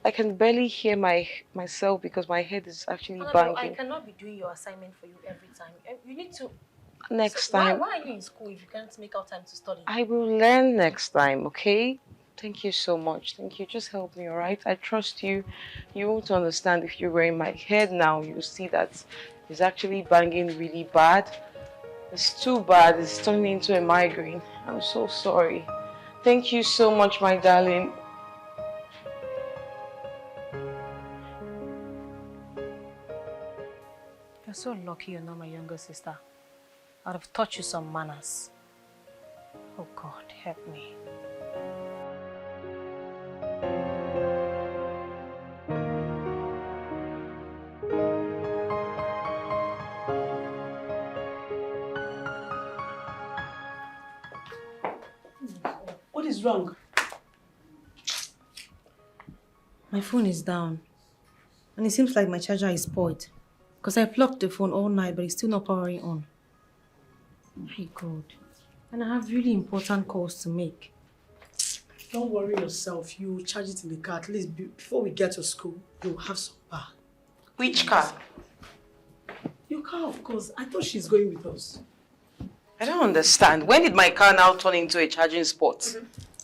S2: I can barely hear myself because my head is actually banging.
S1: I cannot be doing your assignment for you every time. You need to...
S2: Next time.
S1: Why are you in school if you can't make out time to study?
S2: I will learn next time, okay? Thank you so much. Thank you. Just help me, alright? I trust you. You won't understand if you were in my head now. You'll see that it's actually banging really bad. It's too bad. It's turning into a migraine. I'm so sorry. Thank you so much, my darling.
S1: You're so lucky you're not my younger sister. I'd have taught you some manners. Oh God, help me.
S3: What is wrong?
S1: My phone is down. And it seems like my charger is spoiled. Because I plugged the phone all night, but it's still not powering on. My God. And I have really important calls to make.
S3: Don't worry yourself. You charge it in the car. At least before we get to school, you'll have some power.
S2: Which car?
S3: Your car, of course. I thought she's going with us.
S2: I don't understand. When did my car now turn into a charging spot?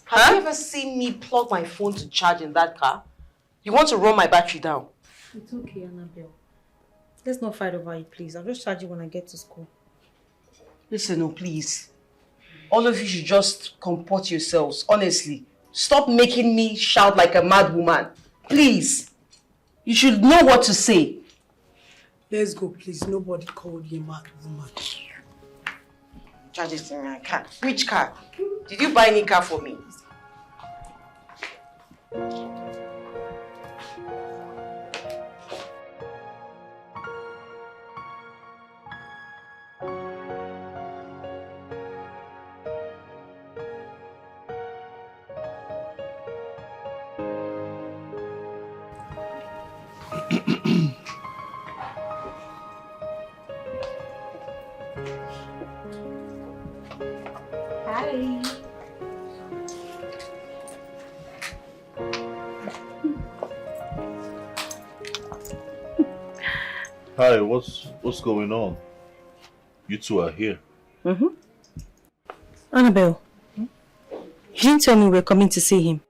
S2: Have you ever seen me plug my phone to charge in that car? You want to run my battery down?
S1: It's okay, Annabelle. Let's not fight over it, please. I'll just charge you when I get to school.
S2: Listen, no, please. All of you should just comport yourselves, honestly. Stop making me shout like a mad woman. Please. You should know what to say.
S3: Let's go, please. Nobody called you a mad woman.
S2: Charge it in my car. Which car? Did you buy any car for me?
S17: Hi.
S6: Hi, what's going on? You two are here.
S1: Annabelle, you didn't tell me we're coming to see him.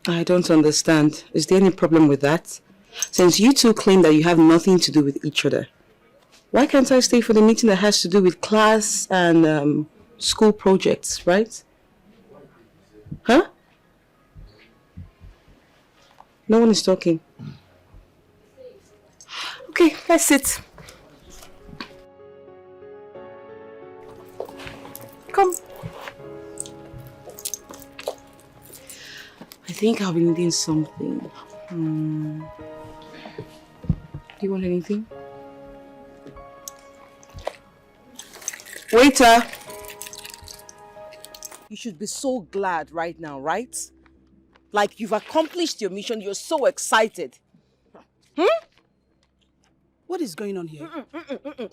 S2: I don't understand. Is there any problem with that? Since you two claim that you have nothing to do with each other, why can't I stay for the meeting that has to do with class and school projects, right? Huh? No one is talking. Okay, let's sit. Come. I think I'll be needing something. Do you want anything? Waiter!
S5: You should be so glad right now, right? Like you've accomplished your mission, you're so excited.
S3: What is going on here?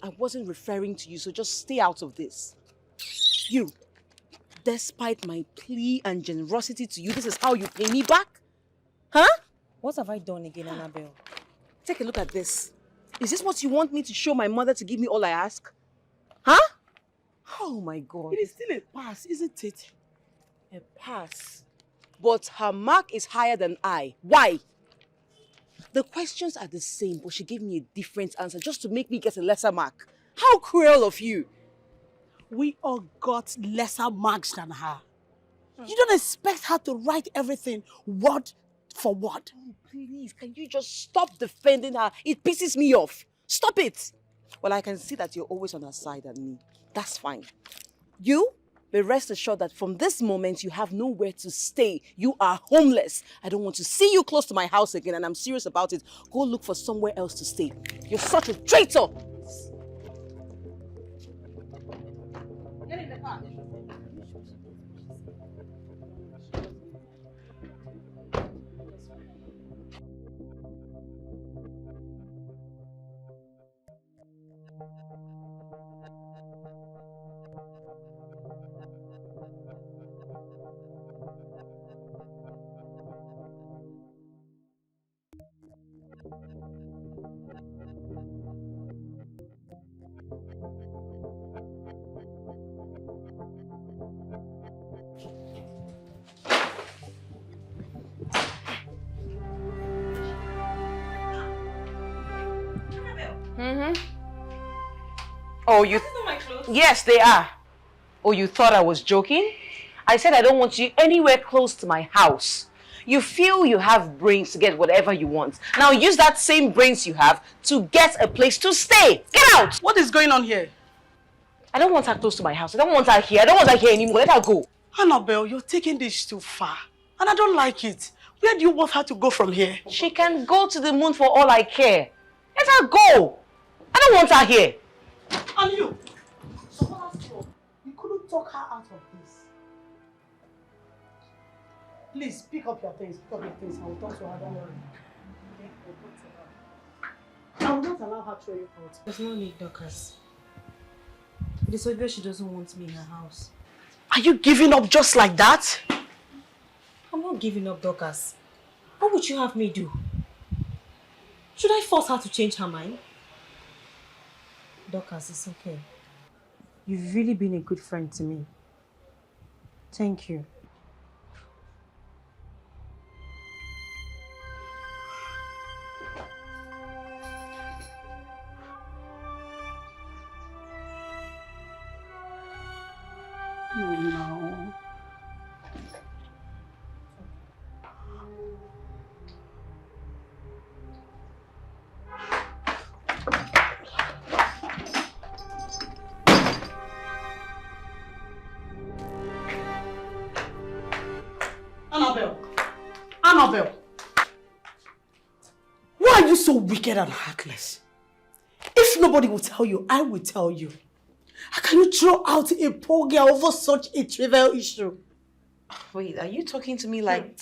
S5: I wasn't referring to you, so just stay out of this. You, despite my plea and generosity to you, this is how you pay me back? Huh?
S1: What have I done again, Annabelle?
S5: Take a look at this. Is this what you want me to show my mother to give me all I ask? Huh? Oh my God.
S3: It is still a pass, isn't it?
S5: A pass. But her mark is higher than I. Why? The questions are the same, but she gave me a different answer just to make me get a lesser mark. How cruel of you.
S3: We all got lesser marks than her. You don't expect her to write everything word for word.
S5: Oh, please, can you just stop defending her? It pisses me off. Stop it. Well, I can see that you're always on her side and me. That's fine. You, but rest assured that from this moment, you have nowhere to stay. You are homeless. I don't want to see you close to my house again, and I'm serious about it. Go look for somewhere else to stay. You're such a traitor. Get in the car.
S2: Oh, you... Yes, they are. Oh, you thought I was joking? I said I don't want you anywhere close to my house. You feel you have brains to get whatever you want. Now use that same brains you have to get a place to stay. Get out!
S3: What is going on here?
S2: I don't want her close to my house. I don't want her here. I don't want her here anymore. Let her go.
S3: Annabelle, you're taking this too far. And I don't like it. Where do you want her to go from here?
S2: She can go to the moon for all I care. Let her go. I don't want her here.
S3: And you? So what else for? You couldn't talk her out of this. Please, pick up your things. Pick up your things. I will talk to her. Don't worry. Okay? I will not allow her to throw you out.
S1: There's no need, Dorcas. It is obvious she doesn't want me in her house.
S3: Are you giving up just like that?
S1: I'm not giving up, Dorcas. What would you have me do? Should I force her to change her mind? Dorcas, it's okay. You've really been a good friend to me. Thank you.
S3: Annabelle! Annabelle! Why are you so wicked and heartless? If nobody will tell you, I will tell you. How can you throw out a poor girl over such a trivial issue?
S2: Wait, are you talking to me like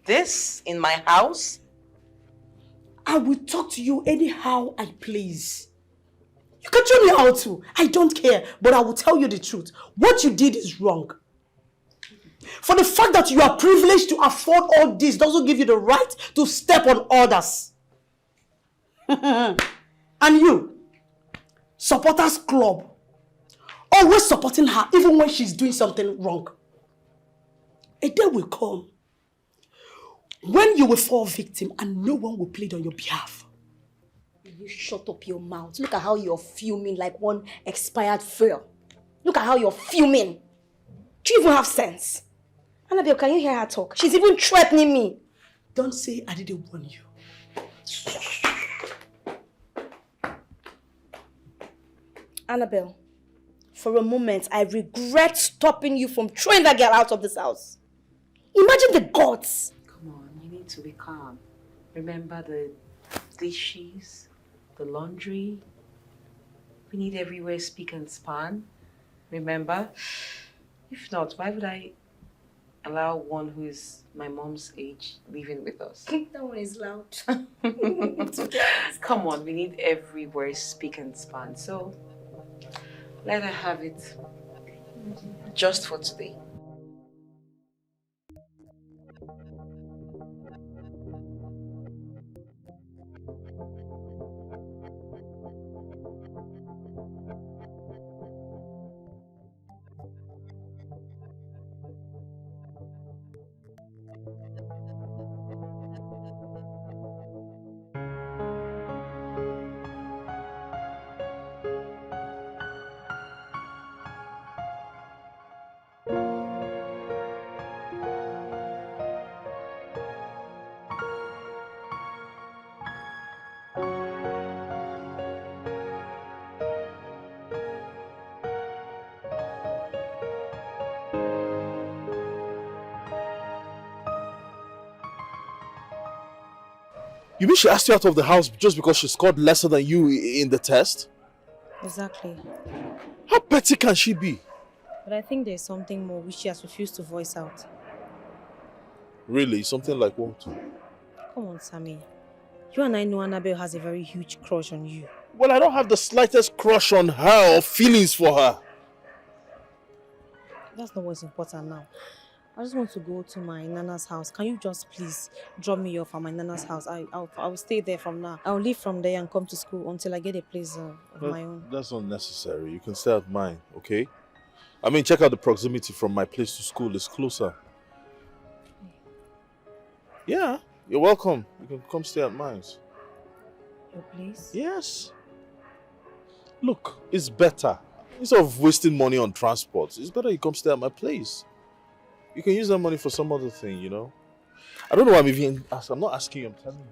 S2: this in my house?
S3: I will talk to you anyhow I please. You can tell me how to. I don't care, but I will tell you the truth. What you did is wrong. For the fact that you are privileged to afford all this doesn't give you the right to step on others. And you, supporters club, always supporting her even when she's doing something wrong. A day will come when you will fall victim and no one will plead on your behalf.
S5: You shut up your mouth. Look at how you're fuming like one expired fuel. Look at how you're fuming. Do you even have sense? Annabelle, can you hear her talk? She's even threatening me.
S3: Don't say I didn't warn you.
S5: Annabelle, for a moment, I regret stopping you from throwing that girl out of this house. Imagine the gods.
S2: Come on, you need to be calm. Remember the dishes, the laundry. We need everywhere speak and span. Remember? If not, why would I allow one who is my mom's age living with us?
S5: That one is loud.
S2: Come on, we need everywhere speak and span. So let her have it just for today.
S6: You mean she asked you out of the house just because she scored lesser than you in the test?
S1: Exactly.
S6: How petty can she be?
S1: But I think there's something more which she has refused to voice out.
S6: Really? Something like what?
S1: Come on, Sammy. You and I know Annabelle has a very huge crush on you.
S6: Well, I don't have the slightest crush on her or feelings for her.
S1: That's not what's important now. I just want to go to my Nana's house. Can you just please drop me off at my Nana's house? I'll stay there from now. I'll leave from there and come to school until I get a place of my own.
S6: That's not necessary. You can stay at mine, okay? I mean, check out the proximity from my place to school. It's closer. Yeah, you're welcome. You can come stay at mine.
S1: Your place?
S6: Yes. Look, it's better. Instead of wasting money on transport, it's better you come stay at my place. You can use that money for some other thing, you know? I don't know why I'm even asking. I'm not asking you, I'm telling you.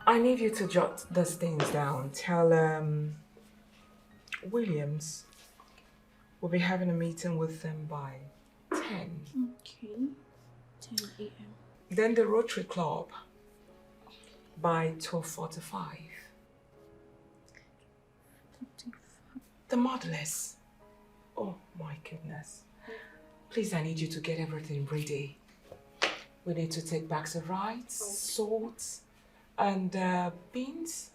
S9: I need you to jot these things down. Tell Williams we'll be having a meeting with them by 10.
S10: Okay. 10 a.m.
S9: Then the Rotary Club by 12:45. The Motherless. Oh my goodness. Please, I need you to get everything ready. We need to take bags of rice, salt, and beans.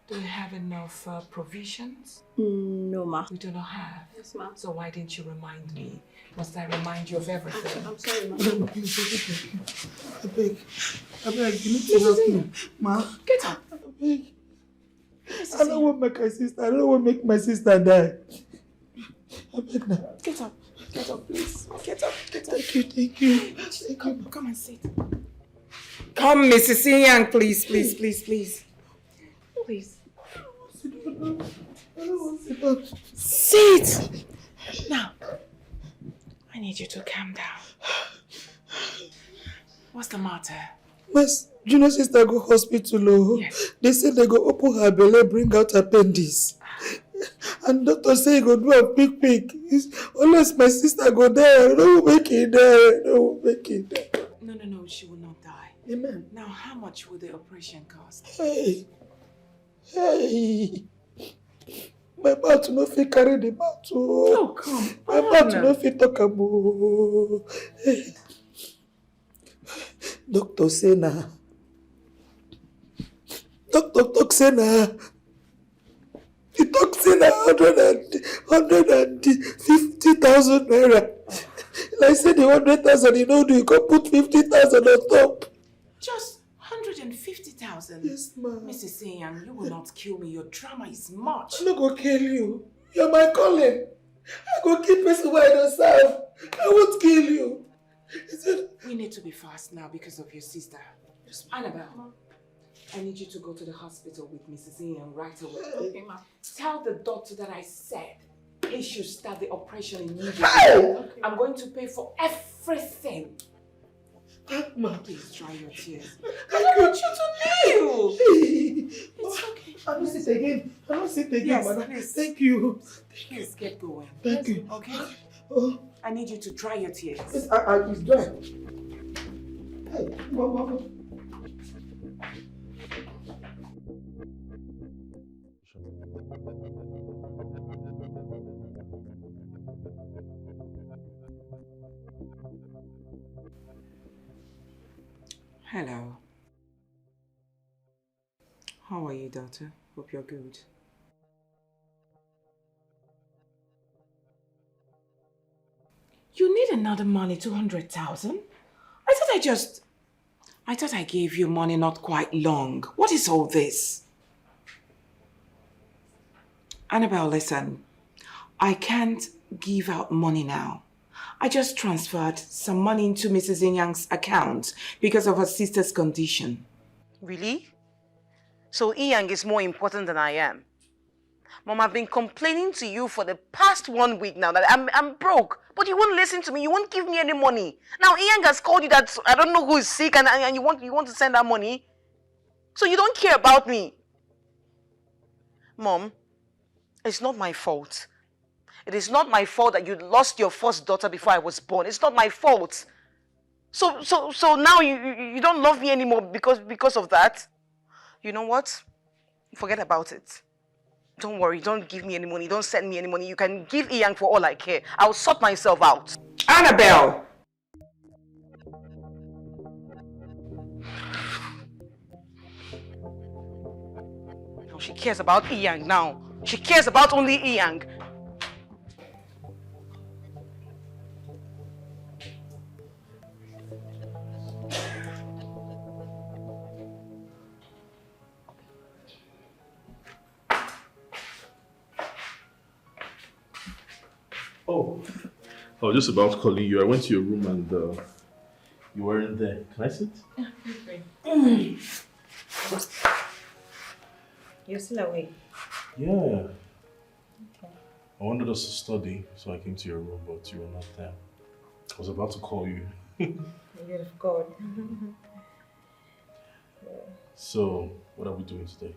S9: Do you have enough provisions?
S10: No, ma.
S9: We do not have.
S10: Yes, ma.
S9: So why didn't you remind me? Must I remind you of everything?
S10: I'm sorry, ma.
S8: I beg, you need to help me. Ma.
S9: Get up.
S8: I beg. I don't want to make my sister. I don't want to make my sister die. I beg now.
S9: Get up. Get up, please. Get up. Get up.
S8: Thank you.
S9: Come and sit. Come, Mrs. Young, please. Please.
S8: I don't want to sit down.
S9: Sit! Now, I need you to calm down. What's the matter?
S8: My junior sister go hospital. Oh. Yes. They say they go open her belly, bring out appendix. And doctor say he go do a quick. Unless my sister go there, I don't make it there.
S9: No, she will not die.
S8: Amen.
S9: Now, how much will the operation cost?
S8: Hey. My mouth no fit carry the mouth.
S9: Oh, come
S8: my mouth no fit talk about. Hey. Doctor say na. Doctor talk say na. He talk say na 150,000 naira. Like say the 100,000 you know do you go put 50,000 on top.
S9: Just 150,000?
S8: Yes, ma'am.
S9: Mrs. Young, you will not kill me. Your drama is much.
S8: I'm not going to kill you. You're my calling. I go kill person who I don't serve. I won't kill you.
S9: We need to be fast now because of your sister. Annabelle, I need you to go to the hospital with Mrs. Young right away.
S10: Okay, ma.
S9: Tell the doctor that I said he should start the operation immediately. Okay. I'm going to pay for everything.
S8: Ma.
S9: Please dry your tears. I don't want you to kneel. It's okay.
S8: I don't sit again.
S9: Yes,
S8: madam.
S9: please.
S8: Thank you.
S9: Please get going.
S8: Thank you.
S9: Okay?
S8: Oh.
S9: I need you to dry your tears.
S8: It's dry. Hey, mama.
S9: Hello. How are you, daughter? Hope you're good. You need another money, 200,000? I thought I gave you money not quite long. What is all this? Annabelle, listen. I can't give out money now. I just transferred some money into Mrs. Inyang's account because of her sister's condition.
S2: Really? So Inyang is more important than I am? Mom, I've been complaining to you for the past 1 week now that I'm broke. But you won't listen to me. You won't give me any money. Now Inyang has called you that I don't know who is sick and you want to send her money. So you don't care about me. Mom, it's not my fault. It is not my fault that you lost your first daughter before I was born. It's not my fault. So now you don't love me anymore because of that? You know what? Forget about it. Don't worry, don't give me any money. Don't send me any money. You can give Inyang for all I care. I'll sort myself out.
S9: Annabelle!
S2: Now she cares about Inyang now. She cares about only Inyang.
S6: Oh, I was just about calling you. I went to your room and you weren't there. Can I sit?
S1: You're still awake?
S6: Yeah. Okay. I wanted us to study, so I came to your room, but you were not there. I was about to call you.
S1: You're God.
S6: So, what are we doing today?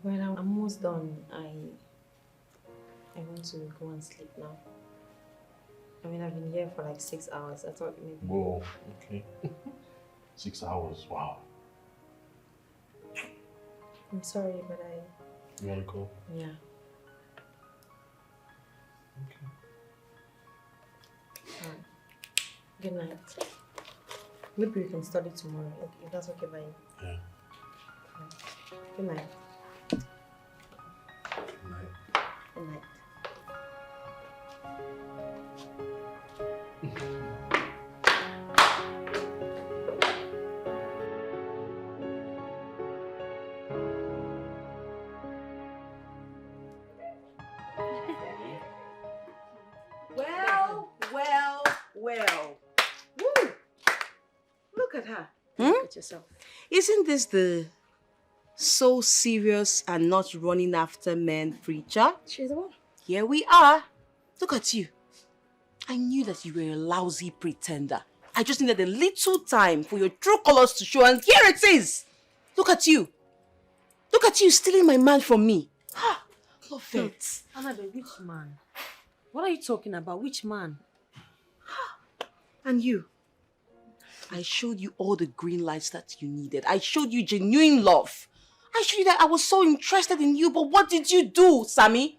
S1: Well, I'm almost done. I want to go and sleep now. I mean, I've been here for like 6 hours. I thought maybe...
S6: Whoa, okay. 6 hours, wow.
S1: I'm sorry, but
S6: You want to go?
S1: Yeah. Good night. Maybe we can study tomorrow, if that's okay by you.
S6: Yeah.
S1: Good night.
S6: Good night.
S1: Good night.
S2: Well. Woo. Look at her.
S1: Look at yourself.
S2: Isn't this the so serious and not running after men preacher?
S1: She's the one.
S2: Here we are. Look at you. I knew that you were a lousy pretender. I just needed a little time for your true colors to show, and here it is. Look at you. Look at you stealing my man from me. Love it.
S1: Annabelle, which man? What are you talking about? Which man?
S2: And you. I showed you all the green lights that you needed. I showed you genuine love. I showed you that I was so interested in you, but what did you do, Sammy?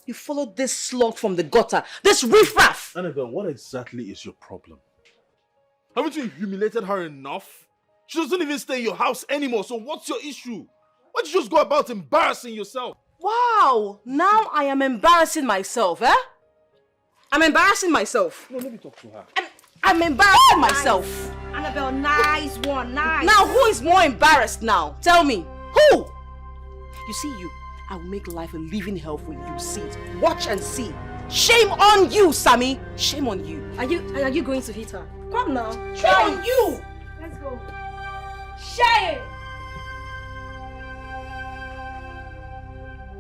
S2: You followed this slug from the gutter, this riffraff.
S6: Annabelle, what exactly is your problem? Haven't you humiliated her enough? She doesn't even stay in your house anymore, so what's your issue? Why don't you just go about embarrassing yourself?
S2: Wow, now I am embarrassing myself, eh? I'm embarrassing myself.
S6: No, let me talk to her.
S2: I'm embarrassing myself.
S5: Annabelle, nice one, nice.
S2: Now who is more embarrassed now? Tell me, who? You see you, I will make life a living hell for you. See it. Watch and see. Shame on you, Sammy. Shame on you.
S5: Are you going to hit her? Come now.
S2: Shame on you.
S5: Let's go. Shame.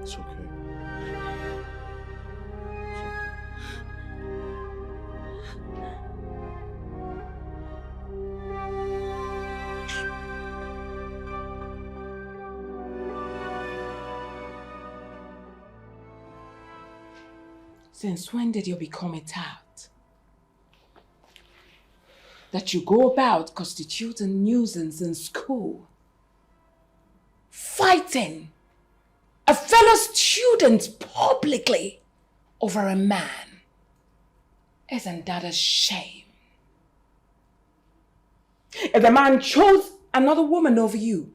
S6: It's okay.
S15: Since when did you become a tout? That you go about constituting a nuisance in school, fighting a fellow student publicly over a man. Isn't that a shame? If the man chose another woman over you,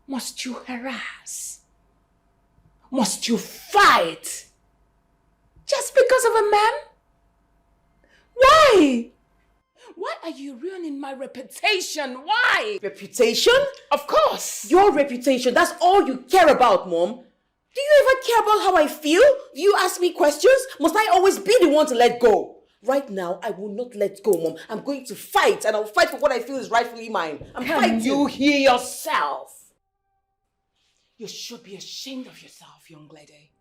S15: must you harass? Must you fight? Just because of a man? Why? Why are you ruining my reputation? Why?
S2: Reputation?
S15: Of course.
S2: Your reputation, that's all you care about, Mom. Do you ever care about how I feel? Do you ask me questions? Must I always be the one to let go? Right now, I will not let go, Mom. I'm going to fight, and I'll fight for what I feel is rightfully mine. I'm fighting.
S15: You hear yourself? You should be ashamed of yourself, young lady.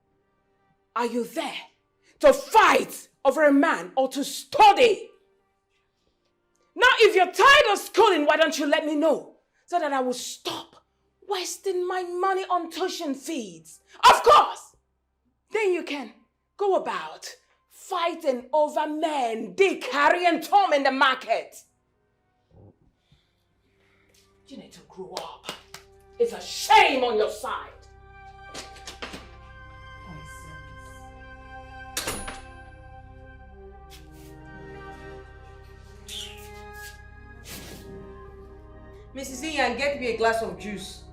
S15: Are you there to fight over a man or to study? Now, if you're tired of schooling, why don't you let me know so that I will stop wasting my money on tuition fees? Of course! Then you can go about fighting over men, Dick, Harry, and Tom in the market. You need to grow up. It's a shame on your side.
S2: Mrs. Ian, get me a glass of juice.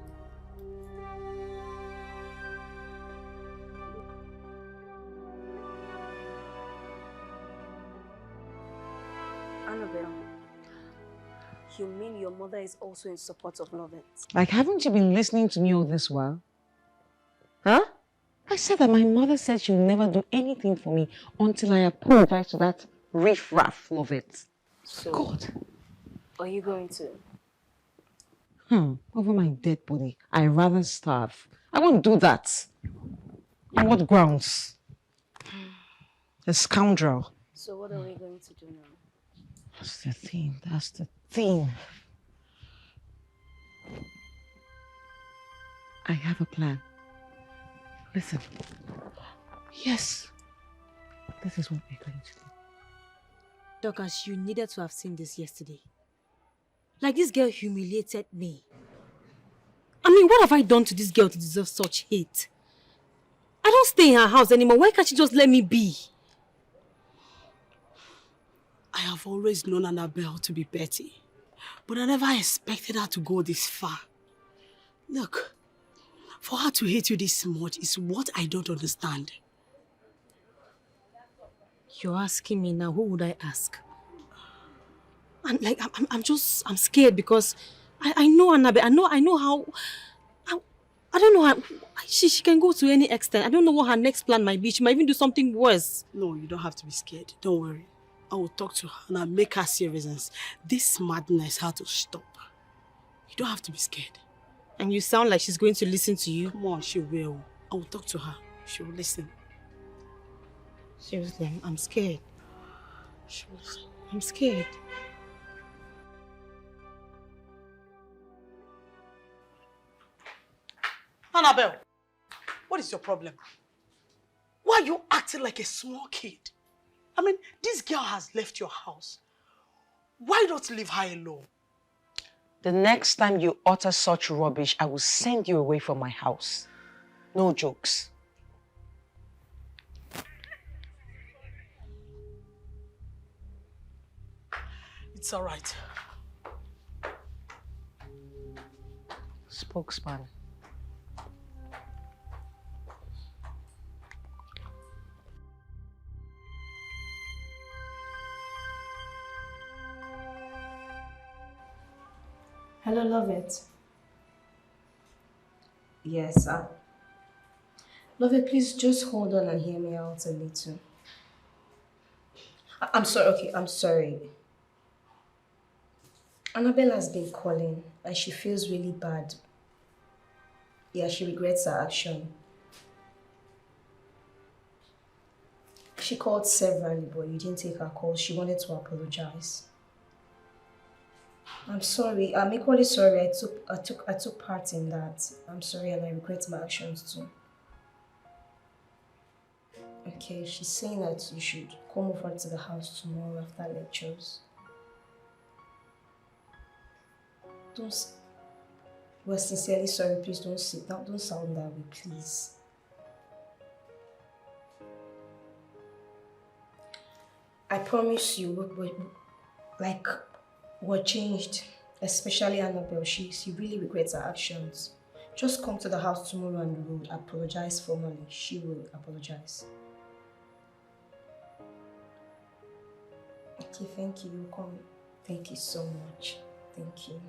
S5: Annabelle, you mean your mother is also in support of Lovett?
S16: Like, haven't you been listening to me all this while? Huh? I said that my mother said she'll never do anything for me until I apologize to that riff-raff Lovett.
S5: So,
S16: God.
S5: Are you going to?
S16: Over my dead body. I'd rather starve. I won't do that. On what grounds? A scoundrel.
S5: So what are we going to do now?
S16: That's the thing. That's the thing. I have a plan. Listen. Yes. This is what we're going to do.
S1: Dorcas, you needed to have seen this yesterday. Like, this girl humiliated me. I mean, what have I done to this girl to deserve such hate?
S5: I don't stay in her house anymore. Why can't she just let me be?
S3: I have always known Annabelle to be petty, but I never expected her to go this far. Look, for her to hate you this much is what I don't understand.
S5: You're asking me now, who would I ask? And like, I'm scared because I know Annabelle. I know how, I don't know how, she can go to any extent. I don't know what her next plan might be. She might even do something worse.
S3: No, you don't have to be scared. Don't worry. I will talk to her and I'll make her see reasons. This madness has to stop. You don't have to be scared.
S5: And you sound like she's going to listen to you.
S3: Come on, she will. I will talk to her. She will listen.
S5: Seriously, I'm scared.
S3: She will listen.
S5: I'm scared.
S3: Annabelle, what is your problem? Why are you acting like a small kid? I mean, this girl has left your house. Why not leave her alone?
S16: The next time you utter such rubbish, I will send you away from my house. No jokes.
S3: It's all right.
S16: Spokesman.
S18: Hello, love it. Yes, love it, please just hold on and hear me out a little. I'm sorry, okay, I'm sorry. Annabelle has been calling and she feels really bad. Yeah, she regrets her action. She called severally, but you didn't take her call. She wanted to apologize. I'm sorry. I'm equally sorry. I took part in that. I'm sorry and I regret my actions too. Okay, she's saying that you should come over to the house tomorrow after lectures. We're sincerely sorry. Please don't sit down. Don't sound that way, please. I promise you, we're changed. Especially Annabelle. She really regrets her actions. Just come to the house tomorrow and we will apologize formally. She will apologize. Okay, thank you. Come. Thank you so much. Thank you.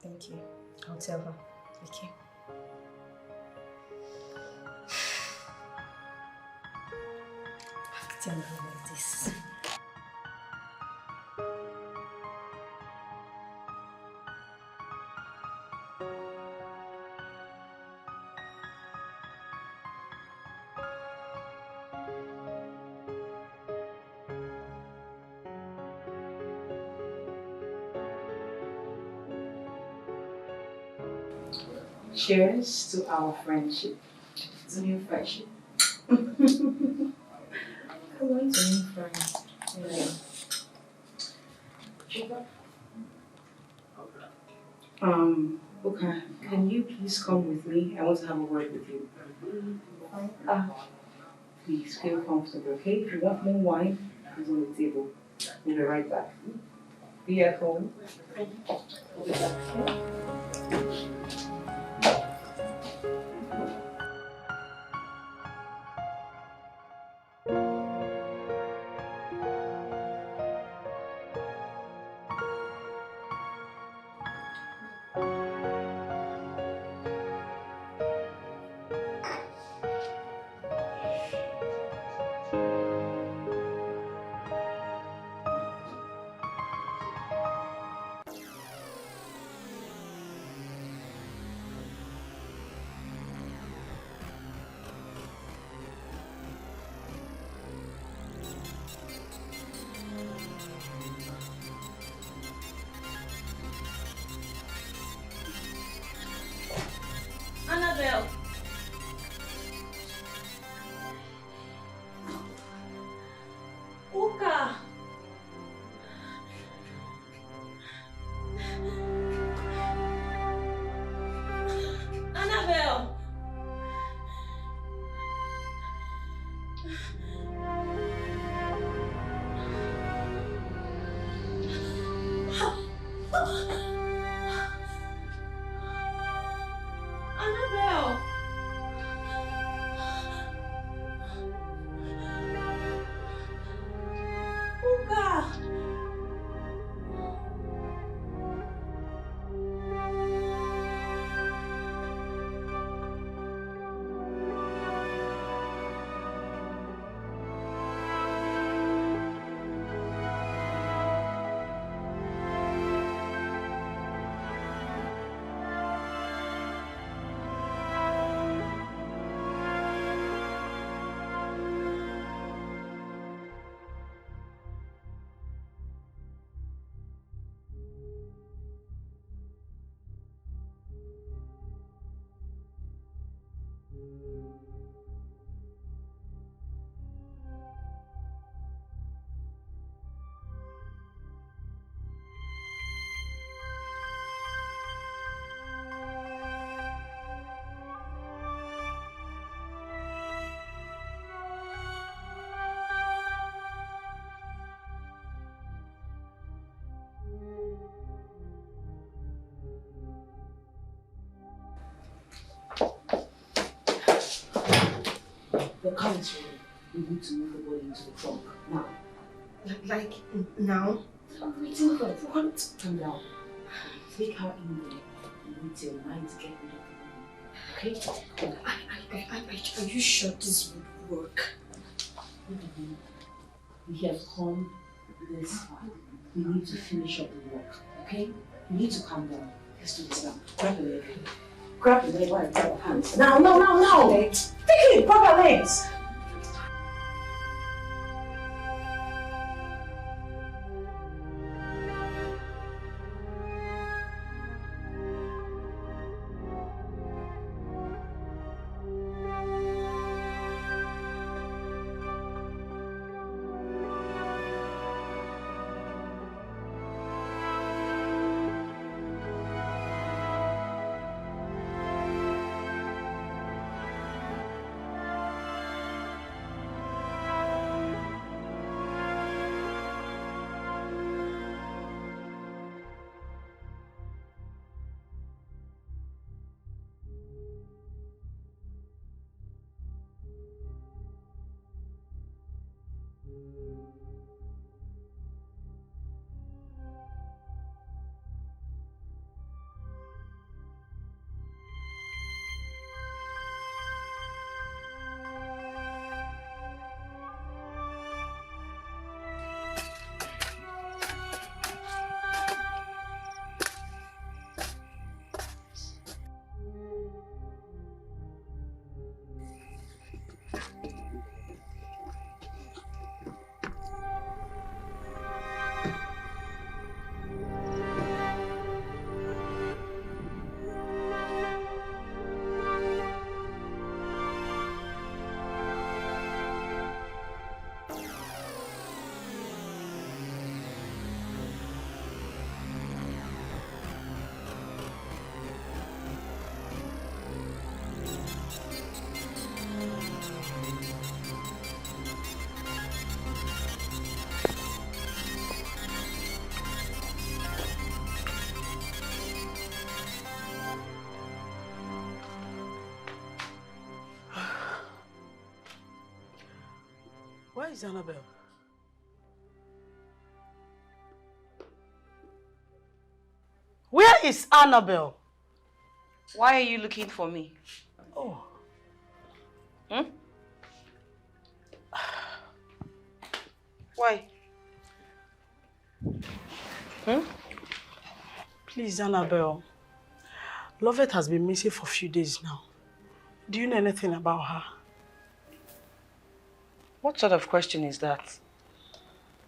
S18: Thank you. I'll tell her. Okay. I have to tell her like this.
S2: Cheers to our friendship. To new friendship. Come on, to new friends. Yeah. Sugar? Okay. Can you please come with me? I want to have a word with you. Please feel comfortable, okay? If you want more wine, it's on the table. We'll be right back. Be at home. We'll be back, okay? The car is ready. We need to move the body into the trunk now.
S18: Like, now?
S2: I'm waiting for what? Calm down. Take her in there and wait till night to get rid of the body. Okay?
S18: Are you sure this would work?
S2: We have come this far. We need to finish up the work. Okay? You need to calm down. Let's do this now. Grab the leg. Grab the leg while I grab the hands. Now! Take it! Grab her legs!
S3: Where is Annabelle? Where is Annabelle?
S2: Why are you looking for me?
S3: Oh.
S2: Why?
S3: Please, Annabelle. Lovett has been missing for a few days now. Do you know anything about her?
S2: What sort of question is that?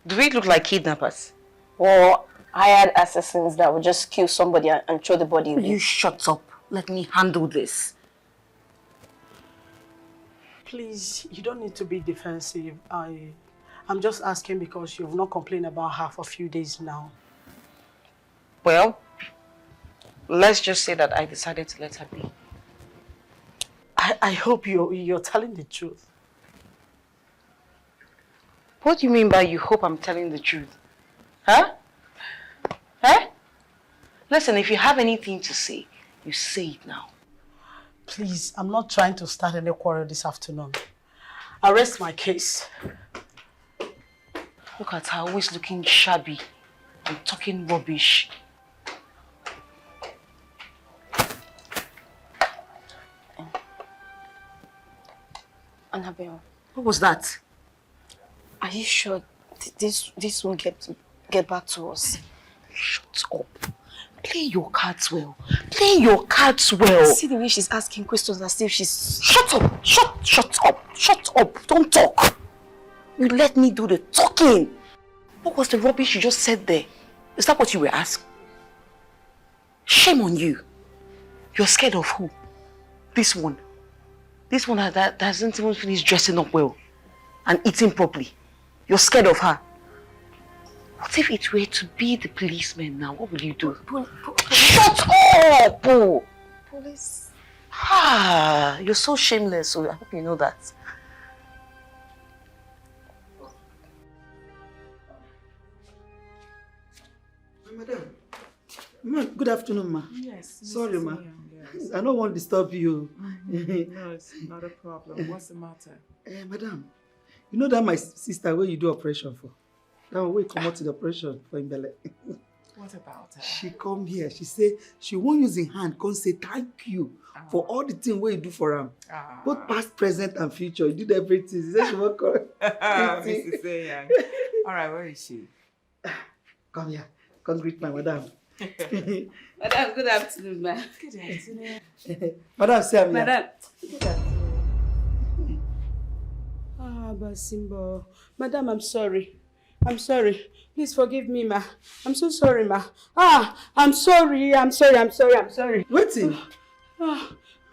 S2: Do we look like kidnappers?
S5: Or hired assassins that would just kill somebody and throw the body away?
S2: You shut up. Let me handle this.
S3: Please, you don't need to be defensive. I'm just asking because you've not complained about her for a few days now.
S2: Well, let's just say that I decided to let her be.
S3: I hope you're telling the truth.
S2: What do you mean by you hope I'm telling the truth? Huh? Huh? Listen, if you have anything to say, you say it now.
S3: Please, I'm not trying to start any quarrel this afternoon. I rest my case.
S2: Look at her, always looking shabby and talking rubbish.
S5: Annabelle.
S2: What was that?
S5: Are you sure this won't get back to us?
S2: Shut up. Play your cards well. Play your cards well.
S5: See the way she's asking questions as if she's...
S2: Shut up! Shut up! Shut up! Don't talk! You let me do the talking. What was the rubbish you just said there? Is that what you were asking? Shame on you. You're scared of who? This one. This one that hasn't even finished dressing up well and eating properly. You're scared of her. What if it were to be the policeman now? What would you do? Shut up! Police? Ah, you're so shameless, so I hope you know that.
S8: Madam, good afternoon, ma.
S9: Yes.
S8: Sorry, ma.
S9: Yes.
S8: I don't want to disturb you.
S9: No, it's not a problem. What's the matter?
S8: Madam, you know that my sister where you do operation for? That one where you come out to the operation for Imbele.
S9: What about her?
S8: She come here. She say she won't use her hand. Come say thank you for all the things where you do for her. Both past, present, and future. You did everything. She said she won't come.
S9: Mrs. Young. All right, where is she?
S8: Come here. Come greet my madam.
S19: Madam, good afternoon, ma'am.
S9: Good afternoon.
S8: Madam, say I'm
S19: Madam.
S8: here.
S3: Basimbo. Madam, I'm sorry. I'm sorry. Please forgive me, ma. I'm so sorry, ma. I'm sorry.
S8: Waiting.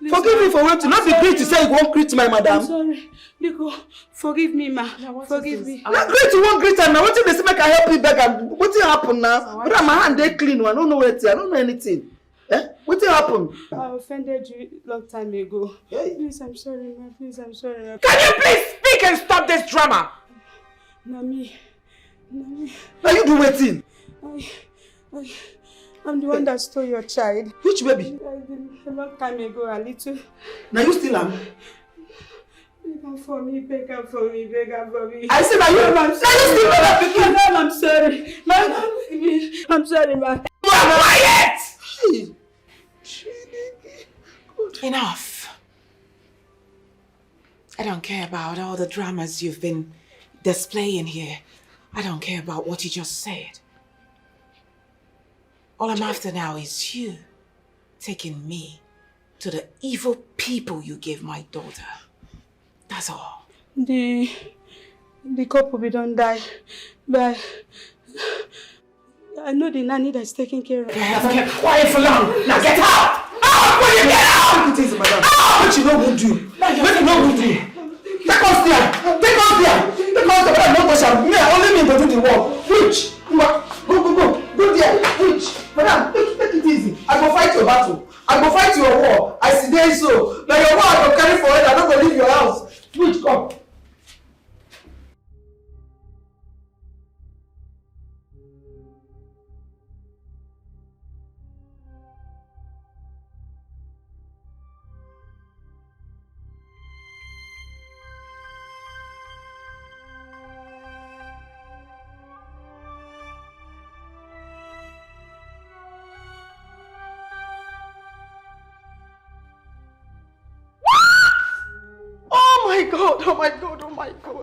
S8: Forgive me for waiting. Not be great to say you won't greet my madam.
S3: I'm sorry. Nico, forgive me, ma. Forgive me.
S8: Not great, you won't greet her now. What if they say make I help you beg her? What will happen now? But my hand they clean. I don't know what. I don't know anything. What will happen?
S3: I offended you long time ago.
S8: Hey.
S3: Please, I'm sorry, ma. Please, I'm sorry, ma.
S9: Can you please speak and stop this drama?
S3: Nami.
S8: Now you do waiting.
S3: I'm the one that stole your child.
S8: Which baby?
S3: A long time ago, a little.
S8: Now you still am?
S3: Beg her for me, beg her for me, beg her for me.
S8: I said now you.
S3: I'm sorry. Madam, I'm sorry. Madam, I'm sorry, ma.
S9: You are quiet! Enough. I don't care about all the dramas you've been displaying here. I don't care about what you just said. All I'm after now is you taking me to the evil people you gave my daughter. That's all.
S3: The couple we don't die, but I know the nanny that's taking care of her.
S9: I have kept quiet for long. Now get out! Out! Will you get out?
S8: Take it easy, madam. What you know who do? What you know who do? Take us there! Take us there! Take us there! Madam, no touch me. Only me to do the work. Which? Go there. Which? Madam, take it easy. I go fight your battle. I go fight your war. I see there so. Now your war I go carry for it. I don't go leave your house. Which? Come.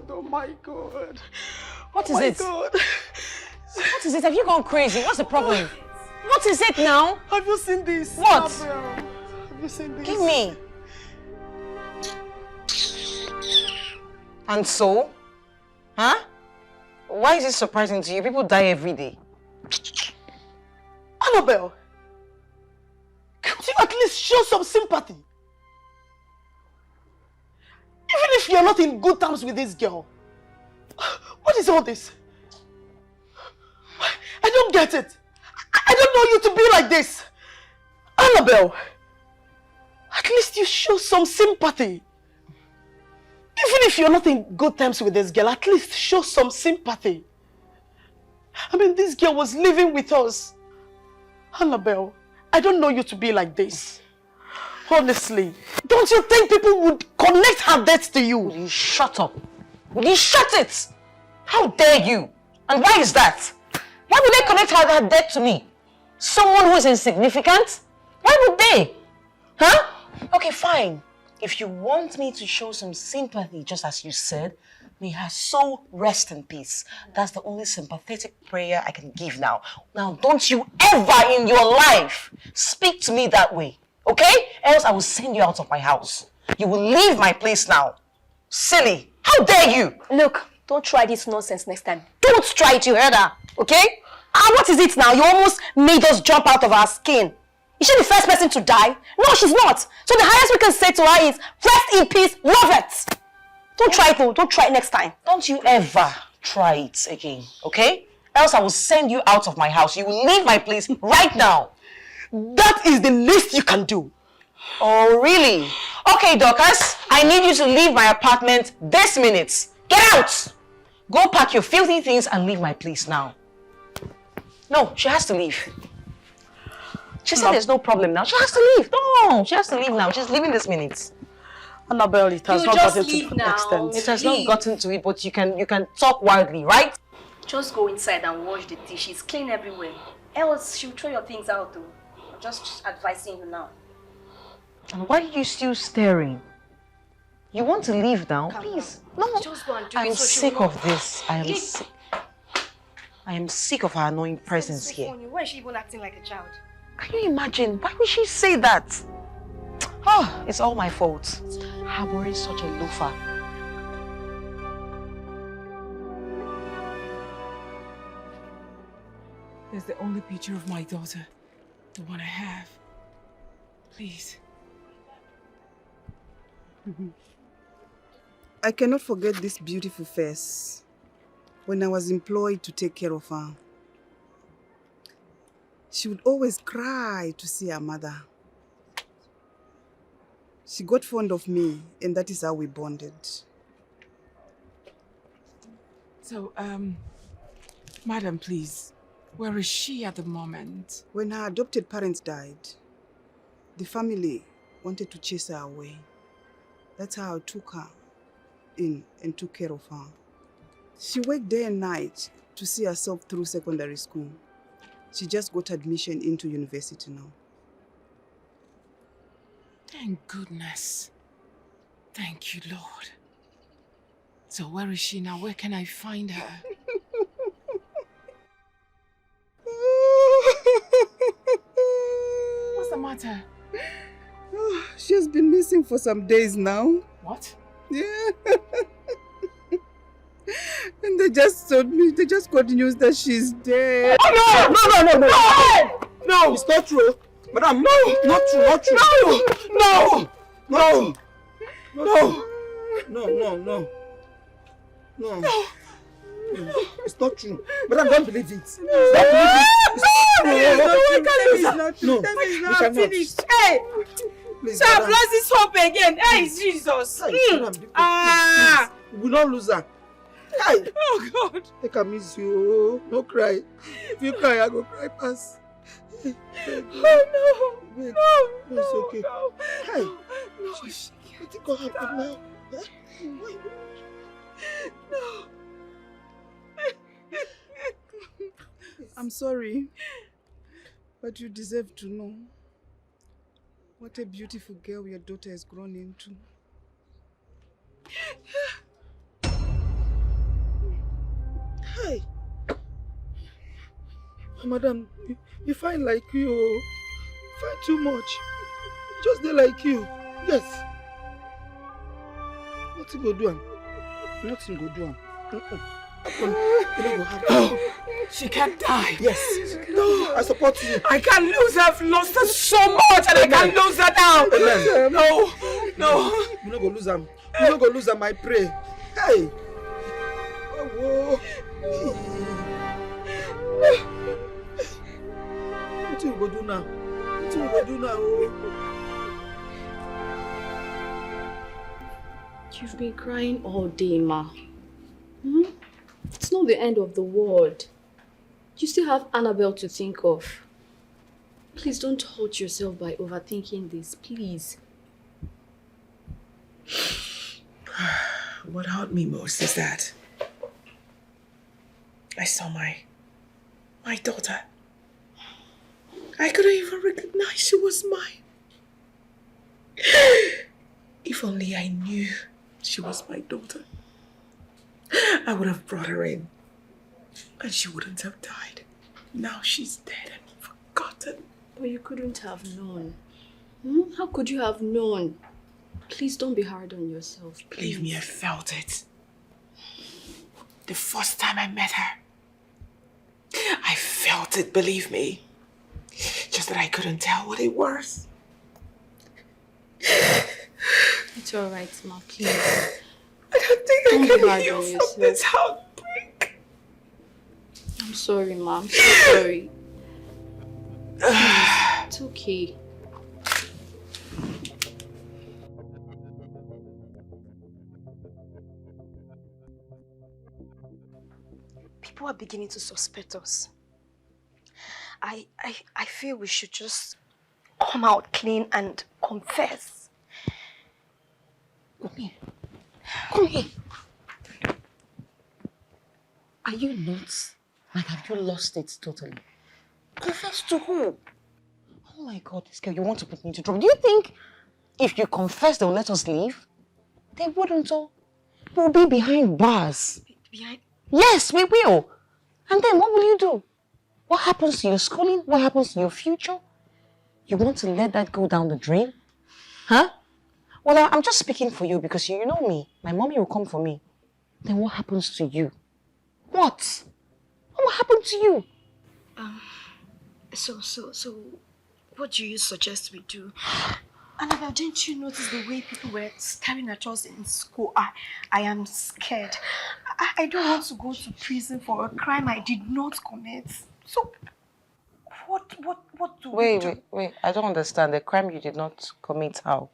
S8: Oh my God.
S16: What is it?
S8: God.
S16: What is it? Have you gone crazy? What's the problem? What is it now?
S8: Have you seen this?
S16: What?
S8: Have you seen this?
S16: Give me. And so? Huh? Why is it surprising to you? People die every day.
S8: Annabelle, could you at least show some sympathy? Even if you're not in good terms with this girl. What is all this? I don't get it. I don't know you to be like this. Annabelle, at least you show some sympathy. Even if you're not in good terms with this girl, at least show some sympathy. I mean, this girl was living with us. Annabelle, I don't know you to be like this. Honestly, don't you think people would connect her death to you?
S16: Will you shut up? Will you shut it? How dare you? And why is that? Why would they connect her death to me? Someone who is insignificant? Why would they? Huh? Okay, fine. If you want me to show some sympathy, just as you said, may her soul rest in peace. That's the only sympathetic prayer I can give now. Now, don't you ever in your life speak to me that way, okay? Else I will send you out of my house. You will leave my place now. Silly. How dare you?
S4: Look, don't try this nonsense next time.
S16: Don't try it, you heard her, okay? What is it now? You almost made us jump out of our skin. Is she the first person to die? No, she's not. So the highest we can say to her is, rest in peace, love it. Don't try it though. Don't try it next time.
S2: Don't you ever try it again, okay? Else I will send you out of my house. You will leave my place right now.
S16: That is the least you can do.
S2: Oh, really? Okay, Dorcas, I need you to leave my apartment this minute. Get out! Go pack your filthy things and leave my place now. No, she has to leave. She said there's no problem now. She has to leave. No, she has to leave now. She's leaving this minute.
S3: Annabelle, it has not gotten to that extent.
S2: It has not gotten to it, but you can talk wildly, right?
S18: Just go inside and wash the dishes. Clean everywhere. Else she'll throw your things out though. I'm just advising you now.
S2: And why are you still staring? You want to leave now? Please. No.
S18: Just go and do
S2: I'm
S18: it so
S2: sick
S18: she'll
S2: of this. I am sick of her annoying presence here.
S18: Why is she even acting like a child?
S2: Can you imagine? Why would she say that? Oh, it's all my fault. Harboring such a loafer.
S9: There's the only picture of my daughter. The one I have. Please.
S8: I cannot forget this beautiful face when I was employed to take care of her. She would always cry to see her mother. She got fond of me, and that is how we bonded.
S9: So, madam, please, where is she at the moment?
S8: When her adopted parents died, the family wanted to chase her away. That's how I took her in and took care of her. She worked day and night to see herself through secondary school. She just got admission into university now.
S9: Thank goodness. Thank you, Lord. So where is she now? Where can I find her? What's the matter?
S8: She has been missing for some days now.
S9: What?
S8: Yeah. And they just told me, they just got news that she's dead.
S3: Oh, no! No! It's not true. Madam, no! Not true, not true. No! No! No! No! No! It's not true. Madam, don't believe it. Don't believe it. It's not true.
S19: Tell me it's not finished. Hey!
S3: Please,
S19: So I've
S3: madam.
S19: lost this hope again. Hey, Jesus.
S8: Ah!
S3: We will not lose her. Hey!
S19: Oh, God.
S3: Take a miss you. No cry. If you cry, I go cry pass.
S19: Oh, no.
S3: Wait.
S19: No,
S3: It's okay.
S19: no.
S3: Hey!
S19: No.
S3: What is going to happen now?
S19: No.
S8: I'm sorry, but you deserve to know what a beautiful girl your daughter has grown into.
S3: Hey! Madam, you find like you. Find too much. Just they like you. Yes. Nothing go do am. Nothing go do am.
S9: No, she can't die.
S3: Yes. No, I support you.
S9: I can't lose her. I've lost her so much and I can't lose her now.
S3: Amen.
S9: No.
S3: You no go lose am. You no go lose am, I pray. Hey. Oh, what you go do now? What you go do now? Oh.
S10: You've been crying all day, Ma. It's not the end of the world. You still have Annabelle to think of. Please don't hurt yourself by overthinking this, please.
S9: What hurt me most is that I saw my daughter. I couldn't even recognize she was mine. If only I knew she was my daughter, I would have brought her in and she wouldn't have died. Now she's dead and forgotten.
S10: But you couldn't have known. How could you have known? Please don't be hard on yourself.
S9: Believe me, I felt it. The first time I met her, I felt it, believe me. Just that I couldn't tell what it was.
S10: It's alright, Ma, please.
S9: I don't think I can heal from this heartbreak.
S10: I'm sorry, Ma. I'm so sorry. Please, it's okay.
S18: People are beginning to suspect us. I feel we should just come out clean and confess.
S16: Come here. Come here. Are you nuts? Like, have you lost it totally? Confess to who? Oh my God, this girl, you want to put me into trouble. Do you think if you confess, they'll let us leave? They wouldn't, oh. We'll be behind bars.
S18: Behind?
S16: Yes, we will. And then what will you do? What happens to your schooling? What happens to your future? You want to let that go down the drain? Huh? Well, I'm just speaking for you because you know me. My mommy will come for me. Then what happens to you? What? What happened to you?
S18: So, what do you suggest we do? Annabelle, didn't you notice the way people were staring at us in school? I am scared. I don't want to go to prison for a crime I did not commit. So, what do we do?
S16: Wait. I don't understand. The crime you did not commit, how?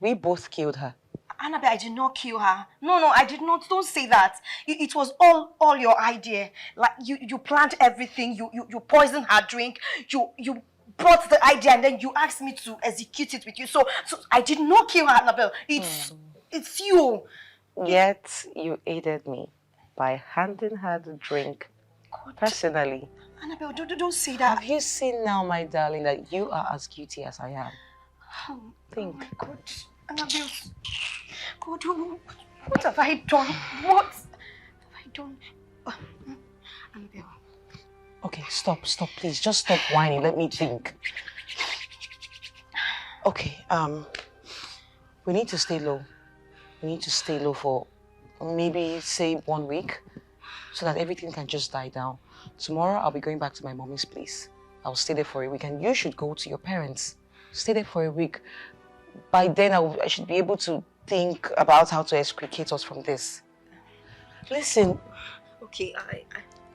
S16: We both killed her.
S18: Annabelle, I did not kill her. No, I did not. Don't say that. It was all your idea. Like, you planned everything. You poisoned her drink. You brought the idea and then you asked me to execute it with you. So I did not kill her, Annabelle. It's you.
S16: Yet you aided me by handing her the drink personally.
S18: Annabelle, don't say that.
S16: Have you seen now, my darling, that you are as guilty as I am? Think.
S18: Oh my God. Annabelle, God, what have I done? What have I done? Annabelle.
S16: Okay, stop, please. Just stop whining. Let me think. Okay, we need to stay low. We need to stay low for maybe, say, 1 week so that everything can just die down. Tomorrow, I'll be going back to my mommy's place. I'll stay there for a week and you should go to your parents. Stay there for a week. By then, I should be able to think about how to extricate us from this. Listen.
S18: Okay,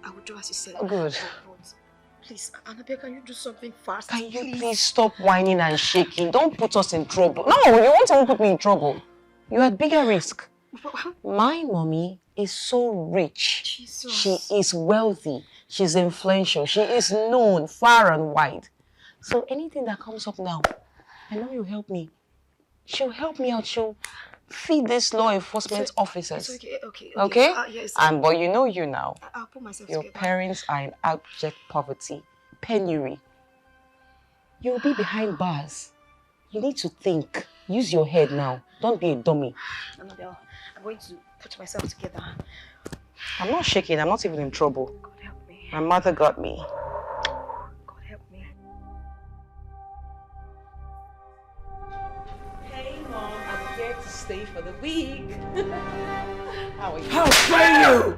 S18: I will do as you said.
S16: Good.
S18: But please, Annabelle, can you do something fast?
S16: Can you please stop whining and shaking? Don't put us in trouble. No, you won't even put me in trouble. You're at bigger risk. My mommy is so rich.
S18: Jesus.
S16: She is wealthy. She's influential. She is known far and wide. So anything that comes up now, I know you'll help me. She'll help me out. She'll feed these law enforcement officers.
S18: It's okay.
S16: Okay?
S18: Yes.
S16: But you know you now.
S18: I'll put myself
S16: Your
S18: together.
S16: parents are in abject poverty, penury. You'll be behind bars. You need to think. Use your head now. Don't be a dummy.
S18: Annabelle, I'm going to put myself together.
S16: I'm not shaking. I'm not even in trouble.
S18: God help me.
S16: My mother got me.
S18: God help me.
S9: Hey, Mom, I'm here to stay for the week. How are you?
S15: How dare you!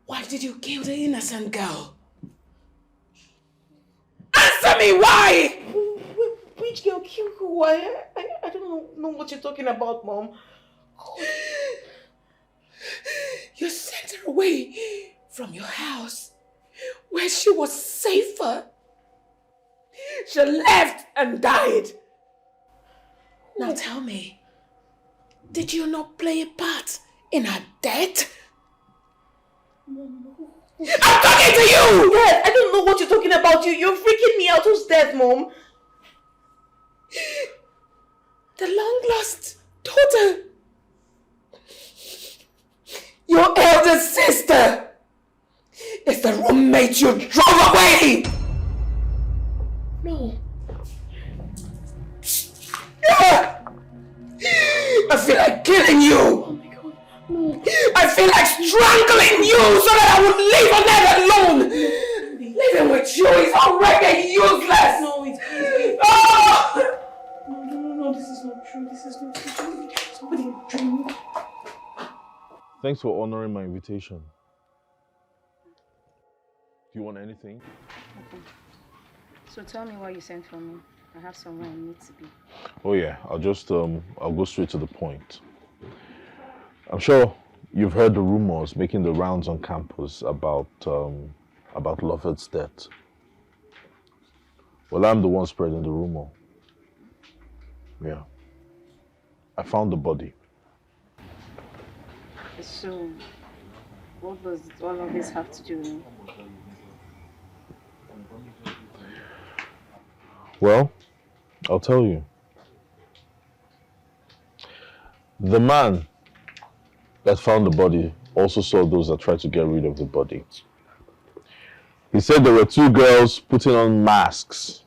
S15: Why did you kill the innocent girl? Answer me, why?
S9: Which girl killed who? I don't know what you're talking about, Mom.
S15: You sent her away from your house where she was safer. She left and died. Now tell me, did you not play a part in her death? I'm talking to you!
S9: Yes, I don't know what you're talking about. You're freaking me out. Who's dead, Mom?
S15: The long-lost daughter. Your elder sister is the roommate you drove away!
S9: No.
S15: I feel like killing you!
S9: Oh my God, no.
S15: I feel like strangling you so that I would leave her there alone! Living with you is already useless!
S9: No, it's
S15: Oh!
S9: No, this is not true. This is not true. Somebody dreamed.
S6: Thanks for honoring my invitation. you want anything?
S10: Okay. So tell me why you sent for me. I have somewhere I need to be.
S6: Oh yeah, I'll go straight to the point. I'm sure you've heard the rumors making the rounds on campus about Lovett's death. Well, I'm the one spreading the rumor. Yeah. I found the body.
S10: So, what does all of this have to do with me?
S6: Well, I'll tell you. The man that found the body also saw those that tried to get rid of the body. He said there were two girls putting on masks.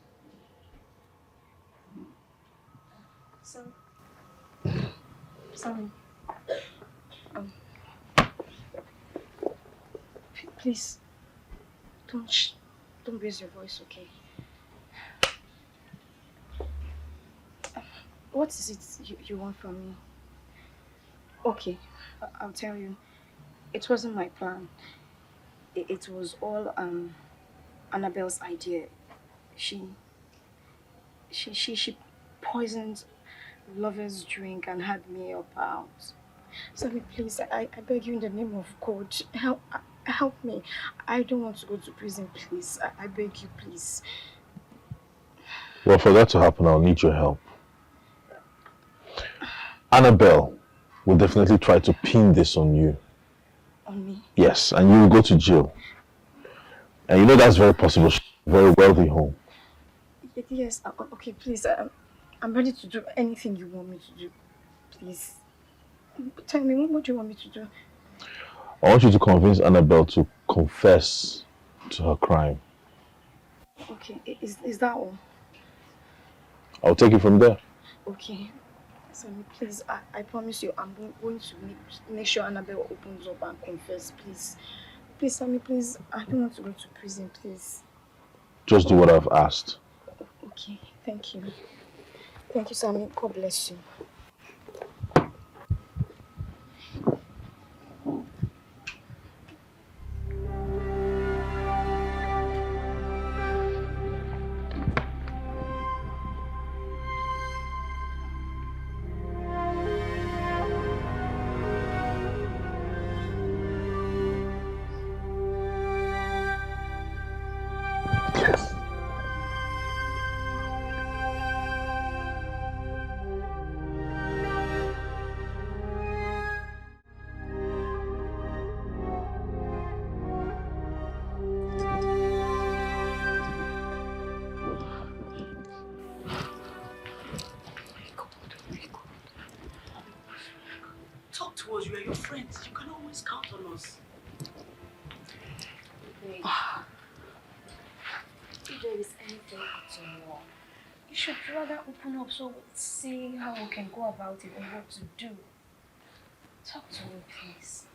S10: Sorry. Please, don't raise your voice, okay? What is it you want from me? Okay, I'll tell you. It wasn't my plan. It was all Annabelle's idea. She poisoned Lover's drink and had me up out. Sorry, please, I beg you in the name of God, help me. I don't want to go to prison, please. I beg you, please.
S6: Well, for that to happen, I'll need your help. Annabelle will definitely try to pin this on you.
S10: On me?
S6: Yes, and you will go to jail. And you know that's very possible. She's a very wealthy home.
S10: Yes, okay, please. I'm ready to do anything you want me to do. Please. Tell me, what do you want me to do?
S6: I want you to convince Annabelle to confess to her crime.
S10: Okay, is that all?
S6: I'll take it from there.
S10: Okay. Sammy, please, I promise you, I'm going to make sure Annabelle opens up and confess, please. Please, Sammy, please, I don't want to go to prison, please.
S6: Just do what I've asked.
S10: Okay, thank you. Thank you, Sammy. God bless you.
S3: Talk to us, we are your friends. You can always count on us.
S18: Wait. If there is anything at all, you should rather open up so we see how we can go about it and what to do. Talk to me, please.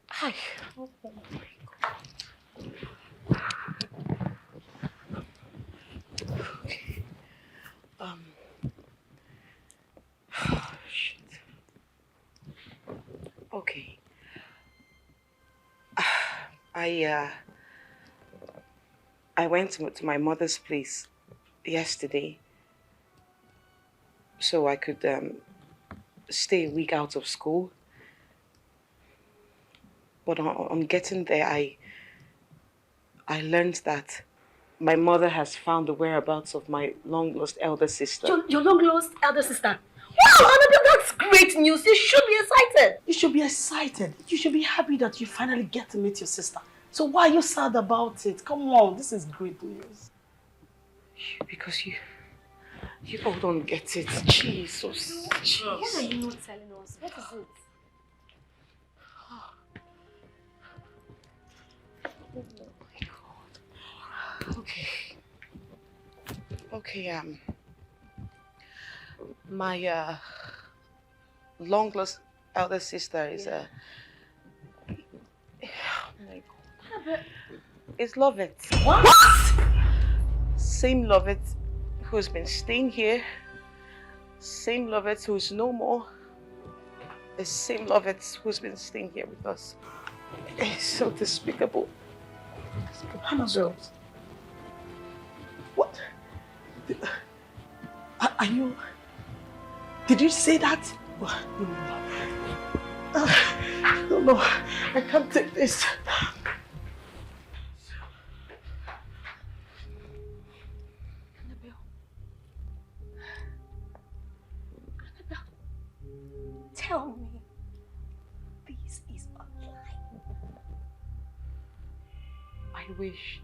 S3: Hi. Okay. Shit. Okay. I went to my mother's place yesterday so I could stay a week out of school. But on getting there, I learned that my mother has found the whereabouts of my long-lost elder sister.
S18: Your long-lost elder sister? Wow, Annabelle, that's great news. You should be excited.
S3: You should be excited. You should be happy that you finally get to meet your sister. So why are you sad about it? Come on, this is great news. Because you all don't get it. Jesus.
S18: Why are you not telling us? What is it?
S3: Oh my God. Okay, my long-lost elder sister is oh my God. It's Lovett.
S18: What?
S3: Same Lovett who's been staying here. Same Lovett who's no more. The same Lovett who's been staying here with us.
S2: It's so despicable.
S3: Annabelle. What? Are you... Did you say that? No, I can't take this.
S4: Annabelle, tell me, this is a lie.
S2: I wish.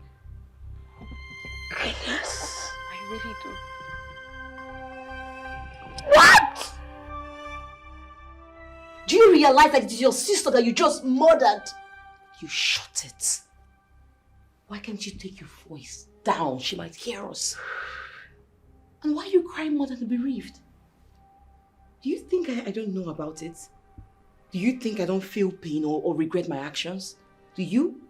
S2: Yes. I really do.
S5: What? Do you realize that it is your sister that you just murdered? You shut it. Why can't you take your voice down? She might hear us. And why are you crying more than the bereaved? Do you think I don't know about it? Do you think I don't feel pain or regret my actions? Do you?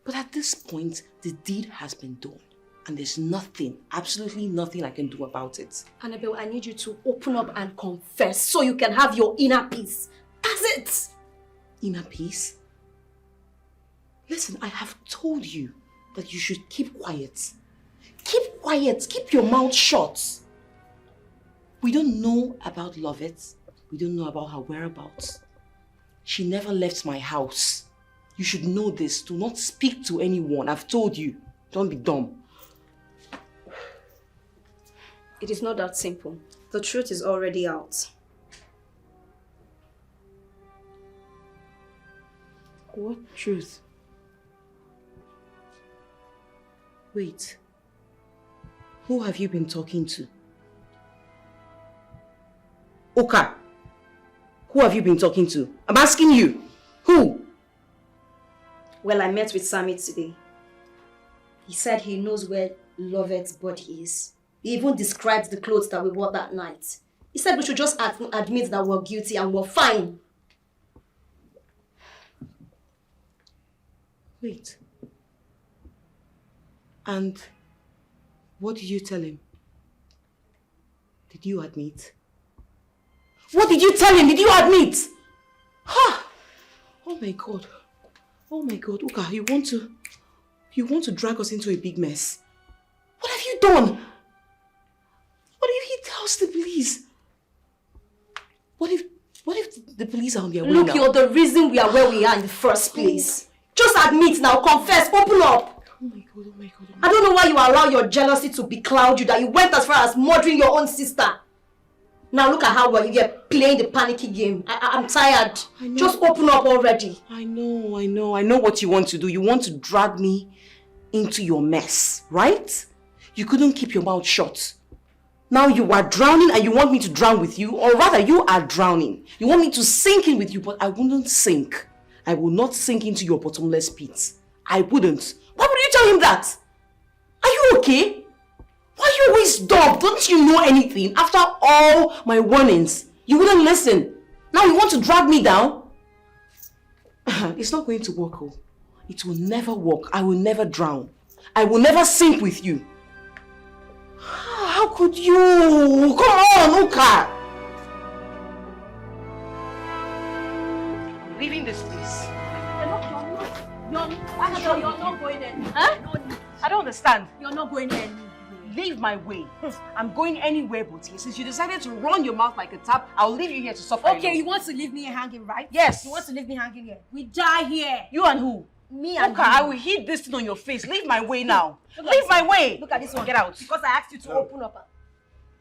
S5: But at this point, the deed has been done. And there's nothing, absolutely nothing I can do about it.
S4: Annabelle, I need you to open up and confess so you can have your inner peace. That's it.
S5: Inner peace? Listen, I have told you that you should keep quiet. Keep quiet. Keep your mouth shut. We don't know about Lovett. We don't know about her whereabouts. She never left my house. You should know this. Do not speak to anyone. I've told you. Don't be dumb.
S4: It is not that simple. The truth is already out.
S5: What truth? Wait. Who have you been talking to? Oka. Who have you been talking to? I'm asking you. Who?
S4: Well, I met with Sammy today. He said he knows where Lovett's body is. He even described the clothes that we wore that night. He said we should just admit that we're guilty and we're fine.
S5: Wait. And what did you tell him? Did you admit? What did you tell him? Did you admit? Ha! Oh my God. Oh my God. Uka, you want to drag us into a big mess. What have you done? What if he tells the police? What if the police are on their way now?
S4: Look, you're the reason we are where we are in the first place. Just admit now, confess, open up.
S5: Oh my God, oh my God. Oh my God.
S4: I don't know why you allow your jealousy to becloud you, that you went as far as murdering your own sister. Now look at how well you're playing the panicky game. I'm tired. Just open up already.
S5: I know what you want to do. You want to drag me into your mess, right? You couldn't keep your mouth shut. Now you are drowning and you want me to drown with you, or rather you are drowning. You want me to sink in with you, but I wouldn't sink. I will not sink into your bottomless pit. I wouldn't. Why would you tell him that? Are you okay? Why are you always dumb? Don't you know anything? After all my warnings, you wouldn't listen. Now you want to drag me down? It's not going to work, oh. It will never work. I will never drown. I will never sink with you. How could you? Come on, Uka!
S2: Leaving this place.
S4: You're not going anywhere. Huh?
S2: I don't understand.
S4: You're not going anywhere.
S2: Leave my way. I'm going anywhere but here. Since you decided to run your mouth like a tap, I'll leave you here to suffer.
S4: Okay,
S2: alone.
S4: you want to leave me hanging, right?
S2: Yes.
S4: You want to leave me hanging here? We die here.
S2: You and who?
S4: Me and
S2: Oka,
S4: you.
S2: I will hit this thing on your face. Leave my way now. Leave my way.
S4: Look at this one.
S2: Get out.
S4: Because I asked you to open up.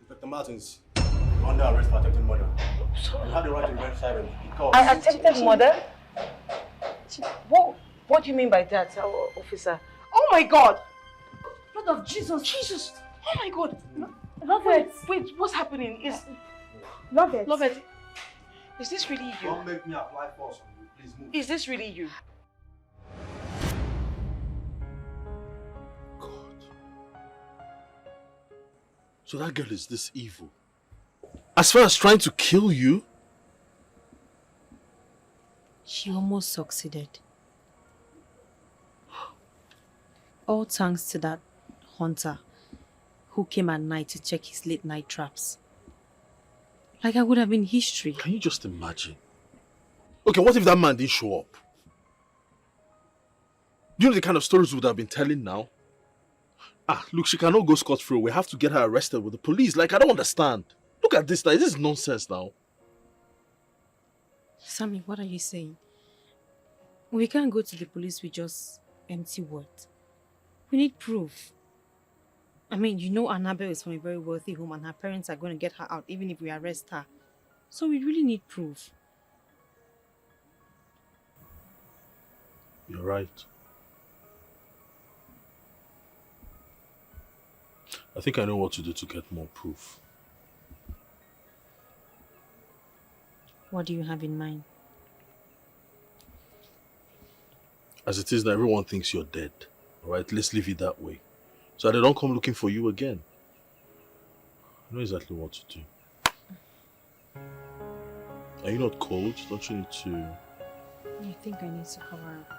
S13: Inspector Martins, you're under arrest for attempted murder. You have the right to remain silent because...
S2: I attempted murder? What do you mean by that, officer? Oh my God!
S4: Lord of Jesus.
S2: Jesus! Oh my God!
S4: Lovett.
S2: Wait, what's happening?
S4: Lovett.
S2: Is this really you?
S13: Don't make me apply force on you. Please move.
S2: Is this really you?
S6: So that girl is this evil. As far as trying to kill you?
S1: She almost succeeded. All thanks to that hunter who came at night to check his late night traps. Like I would have been history.
S6: Can you just imagine? Okay, what if that man didn't show up? You know the kind of stories we would have been telling now? Look, she cannot go scot-free. We have to get her arrested with the police. Like, I don't understand. Look at this now. This is nonsense now.
S1: Sammy, what are you saying? We can't go to the police with just empty words. We need proof. I mean, you know Annabelle is from a very wealthy home and her parents are going to get her out even if we arrest her. So we really need proof.
S6: You're right. I think I know what to do to get more proof.
S1: What do you have in mind?
S6: As it is now, everyone thinks you're dead. Alright, let's leave it that way. So they don't come looking for you again. I know exactly what to do. Are you not cold? Don't you need to...
S1: I think I need to cover up.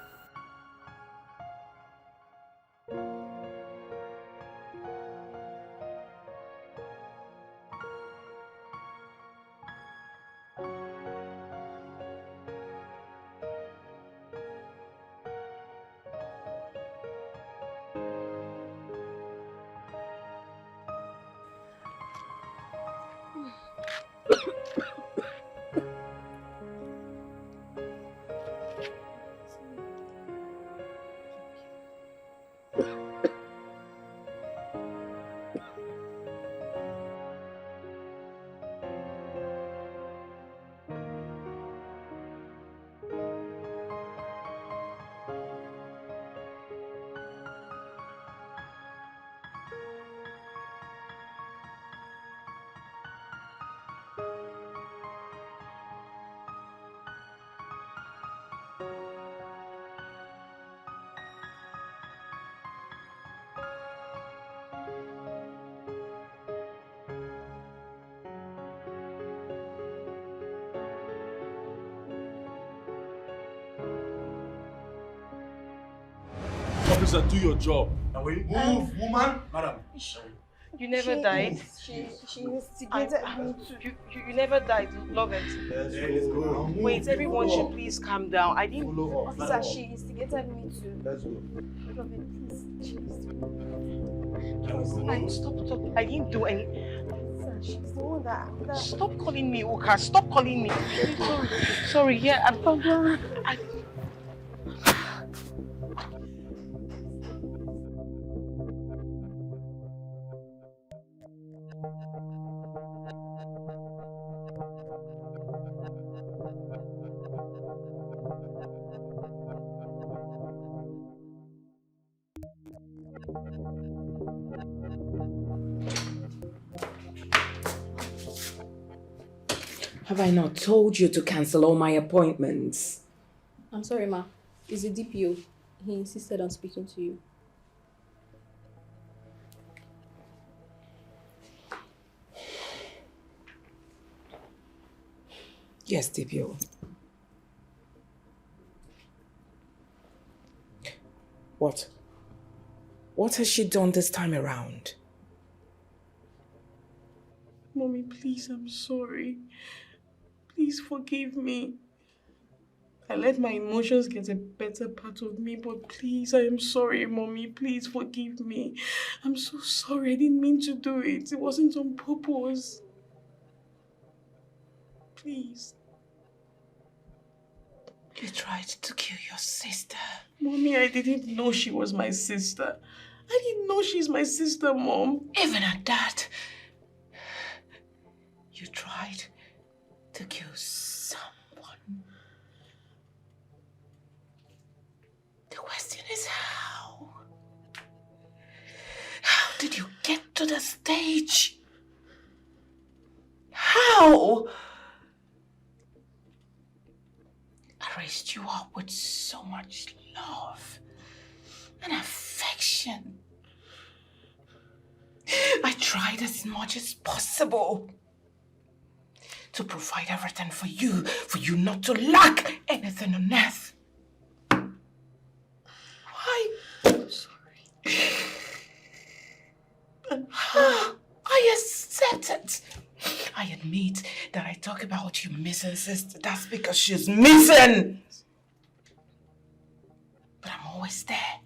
S6: Officer, do your job.
S13: Now we move, woman. Madam.
S2: You never died.
S18: She instigated me to.
S2: You never died, love it.
S13: Let's go.
S2: Wait, everyone should please calm down. I didn't.
S18: Officer, she instigated me to.
S13: Let's go.
S18: Love it, please.
S2: Stop. I didn't do any.
S18: She's the one that.
S2: Stop calling me Uka. Stop calling me. Sorry, yeah.
S9: Have I not told you to cancel all my appointments?
S10: I'm sorry, ma. It's the DPO. He insisted on speaking to you.
S9: Yes, DPO. What? What has she done this time around?
S3: Mommy, please, I'm sorry. Please forgive me. I let my emotions get a better part of me, but please, I am sorry, Mommy. Please forgive me. I'm so sorry. I didn't mean to do it. It wasn't on purpose. Please.
S9: You tried to kill your sister.
S3: Mommy, I didn't know she was my sister. I didn't know she's my sister, Mom.
S9: Even at that, you tried to kill someone. The question is how? How did you get to the stage? How? I raised you up with so much love and affection. I tried as much as possible to provide everything for you not to lack anything on earth. Why?
S3: I'm sorry.
S9: I accept it. I admit that I talk about your missing sister. That's because she's missing. But I'm always there.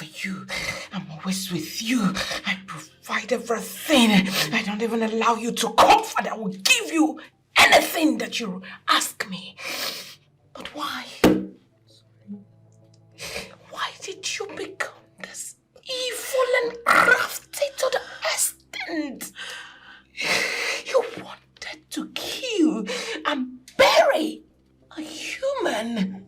S9: for you. I'm always with you. I provide everything. I don't even allow you to comfort. I will give you anything that you ask me. But why? Why did you become this evil and crafty to the extent? You wanted to kill and bury a human.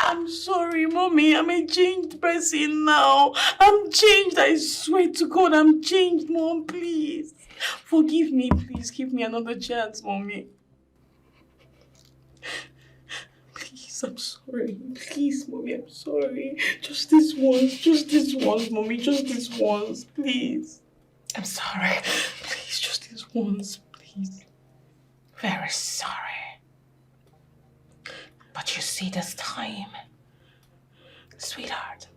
S19: I'm sorry, Mommy. I'm a changed person now. I'm changed. I swear to God, I'm changed, Mom. Please. Forgive me. Please give me another chance, Mommy. Please, I'm sorry. Please, Mommy, I'm sorry. Just this once, Mommy. Just this once, please.
S9: I'm sorry.
S19: Please, just this once, please.
S9: Very sorry. But you see this time, sweetheart,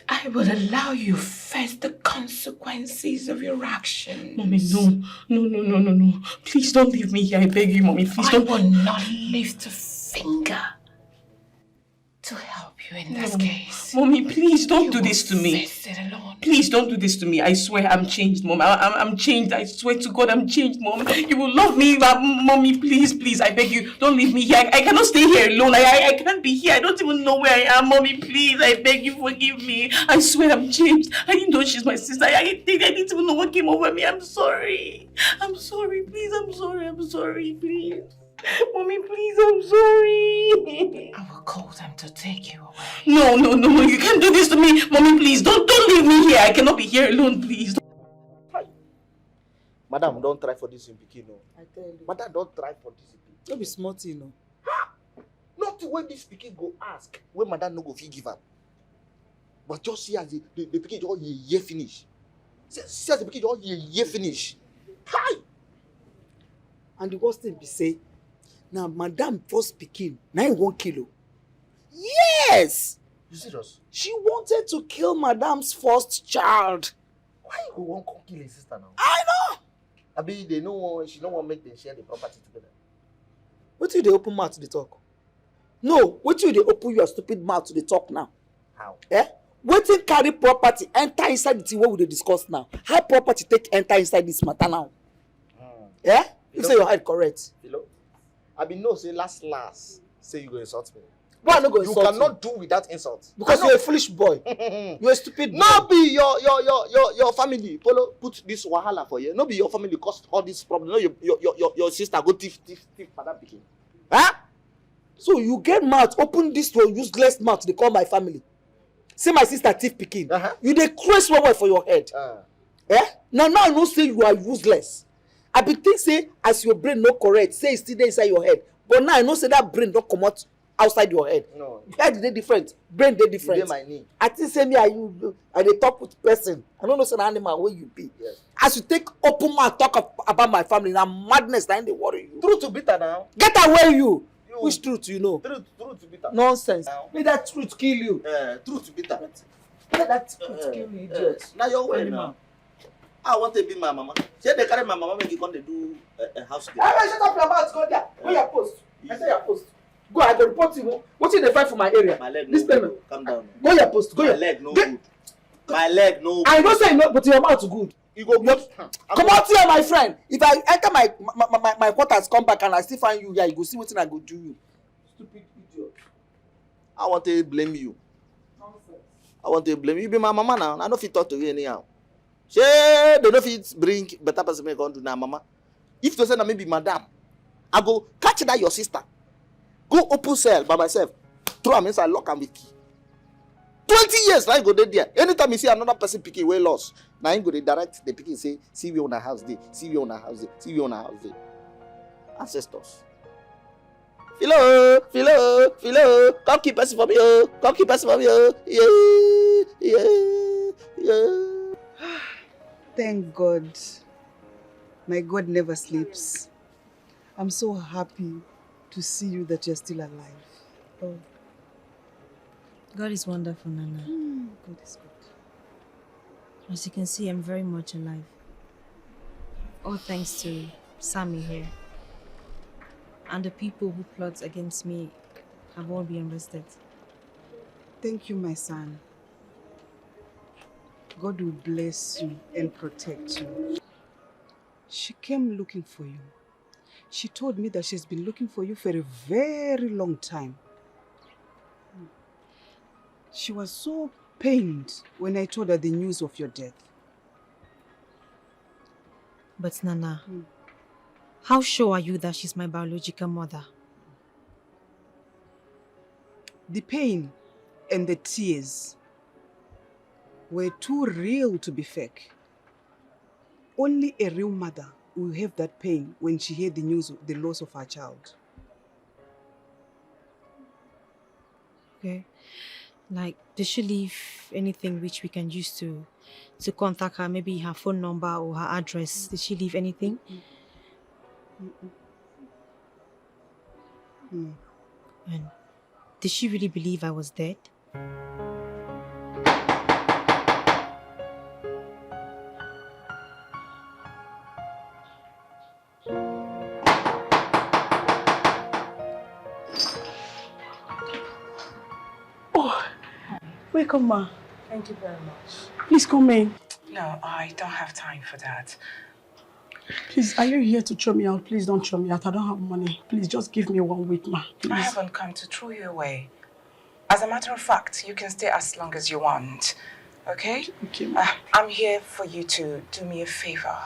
S9: I will allow you face the consequences of your actions.
S19: Mommy, no. Please don't leave me here. I beg you, Mommy. Please don't.
S9: I will not lift a finger to help you in this case.
S19: Mommy, please don't do this to me.
S9: Face it alone.
S19: Please don't do this to me. I swear I'm changed, Mom. I'm changed. I swear to God I'm changed, Mom. You will love me, Mommy. Please, I beg you. Don't leave me here. I cannot stay here alone. I can't be here. I don't even know where I am, Mommy. Please, I beg you, forgive me. I swear I'm changed. I didn't know she's my sister. I didn't even know what came over me. I'm sorry. I'm sorry. Please, I'm sorry. Please. Mommy, please, I'm sorry.
S9: I will call them to take you away.
S19: No, you can't do this to me. Mommy, please, don't leave me here. I cannot be here alone, please.
S7: Madam, don't try for this in Pikin, no.
S8: I tell you.
S7: Madam, don't try for this in Pikin.
S8: Don't be smart, you know.
S7: Not when this Pikin go ask, when Madam no go fit give am. But just see as the Pikin just ye finish. See as the Pikin just ye finish. Hi!
S8: And the worst thing be say, now Madam first Pikin, now you 1 kilo. Yes!
S7: You serious?
S8: She wanted to kill Madam's first child.
S7: Why you go want to kill his sister now?
S8: I know!
S7: Abi, they know she don't want to make them share the property together.
S8: What do they open mouth to the talk? No, what do they open your stupid mouth to the talk now?
S7: How?
S8: Eh? Wetin carry property enter inside the thing what we dey discuss now? How property take enter inside this matter now? Yeah? You say your head correct.
S7: Philo, I be know say last say you go insult me.
S8: Why no go insult you?
S7: You cannot do without insult.
S8: Because you're a foolish boy. You're a stupid boy.
S7: No be your family. Polo put this wahala for you. No be your family cause all this problem. No, your sister go thief Madam Pikin.
S8: Huh? So you get mouth, open this to useless mouth, they call my family. Say my sister thief Pikin. You dey crazy well for your head. Eh? Now I know say you are useless. I be think say as your brain no correct, say it's still there inside your head. But now I know say that brain don't come out outside your head.
S7: No.
S8: Head dey different, brain dey different.
S7: You dey my knee.
S8: I think say me and you, I dey talk with person. I don't know say na animal where you be.
S7: Yes.
S8: As you take open mouth talk about my family, na madness na dey worry you.
S7: Truth to bitter now.
S8: Get away you. Which truth you know?
S7: Truth to bitter.
S8: Nonsense. May that truth kill you.
S7: Truth to bitter.
S8: Let that truth kill you, idiot.
S7: Now your way now. I want to be my mama. Say they carry my mama make you come to do a house girl.
S8: Hey, shut up your mouth, go there. Go your post. I say your post. Go, I go report you. What you dey find for my area?
S7: My leg
S8: this
S7: no
S8: payment.
S7: Good. Calm down.
S8: Go your post. Go
S7: my
S8: your
S7: leg no good. My leg no good.
S8: I don't say no, but your mouth good.
S7: You go good.
S8: Come out here, my friend. If I enter my quarters, come back and I still find you here, you go see what I go do you. Stupid idiot.
S7: I want to blame you. I want to blame you. You be my mama now. I don't fit talk to you anyhow. Say they don't fit bring better person make on to now, mama. If you say na maybe madam, I go catch that your sister. Go open cell by myself. Throw am inside, lock am with key. 20 years now you go there. Anytime you see another person picking way lost, now you go dey direct the picking say, see we on our house day, see we on our house day, see we on our house day. Ancestors. Philo, come keep person for me, oh. Come keep person for me, oh. Yeah.
S20: Thank God. My God never sleeps. I'm so happy to see you that you're still alive. Oh.
S1: God is wonderful, Nana.
S20: God is good.
S1: As you can see, I'm very much alive. All thanks to Sammy here. And the people who plot against me have all been arrested.
S20: Thank you, my son. God will bless you and protect you. She came looking for you. She told me that she's been looking for you for a very long time. She was so pained when I told her the news of your death.
S1: But Nana, how sure are you that she's my biological mother?
S20: The pain and the tears were too real to be fake. Only a real mother will have that pain when she hears the news of the loss of her child.
S1: Okay. Like, did she leave anything which we can use to contact her? Maybe her phone number or her address. Did she leave anything?
S20: No.
S1: And did she really believe I was dead?
S3: Oh, welcome, ma.
S9: Thank you very much.
S3: Please come in.
S9: No, I don't have time for that.
S3: Please, are you here to throw me out? Please don't throw me out. I don't have money. Please just give me 1 week, ma. Please.
S9: I haven't come to throw you away. As a matter of fact, you can stay as long as you want. Okay?
S3: Okay, ma.
S9: I'm here for you to do me a favor.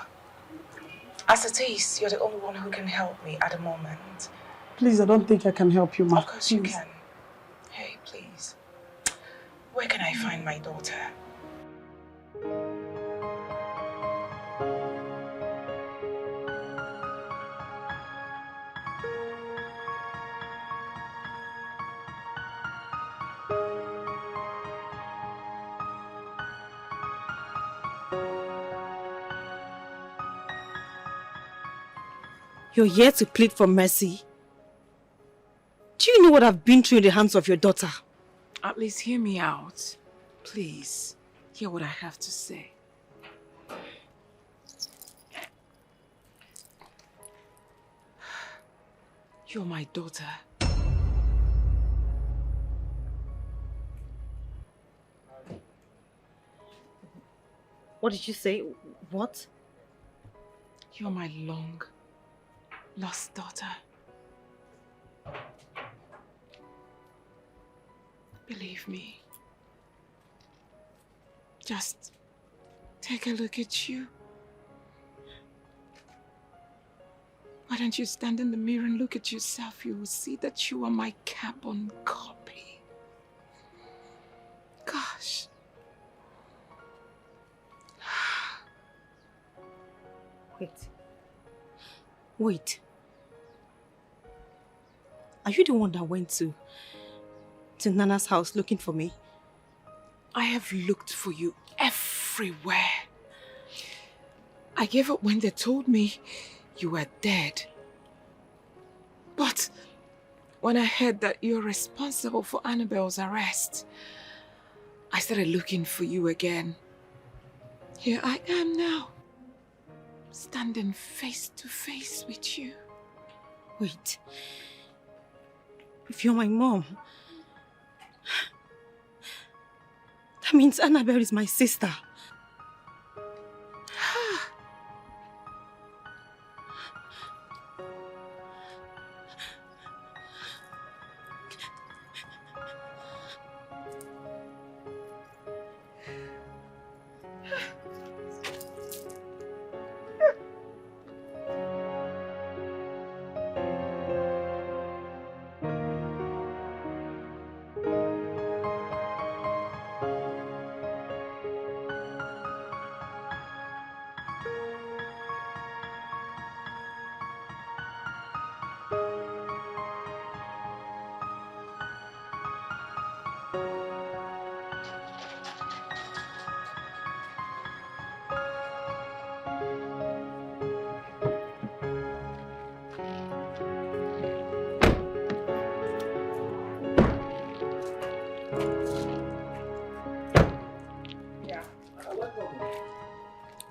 S9: As it is, you're the only one who can help me at the moment.
S3: Please, I don't think I can help you, ma.
S9: Of course you can. Hey, please. Where can I find my daughter?
S1: You're here to plead for mercy? Do you know what I've been through in the hands of your daughter?
S9: At least hear me out. Please, hear what I have to say. You're my daughter.
S1: What did you say? What?
S9: You're my long lost daughter. Believe me. Just take a look at you. Why don't you stand in the mirror and look at yourself? You will see that you are my carbon copy. Gosh.
S1: Wait. Are you the one that went to Nana's house looking for me?
S9: I have looked for you everywhere. I gave up when they told me you were dead. But when I heard that you're responsible for Annabelle's arrest, I started looking for you again. Here I am now, standing face to face with you.
S1: Wait. If you're my mom, that means Annabelle is my sister.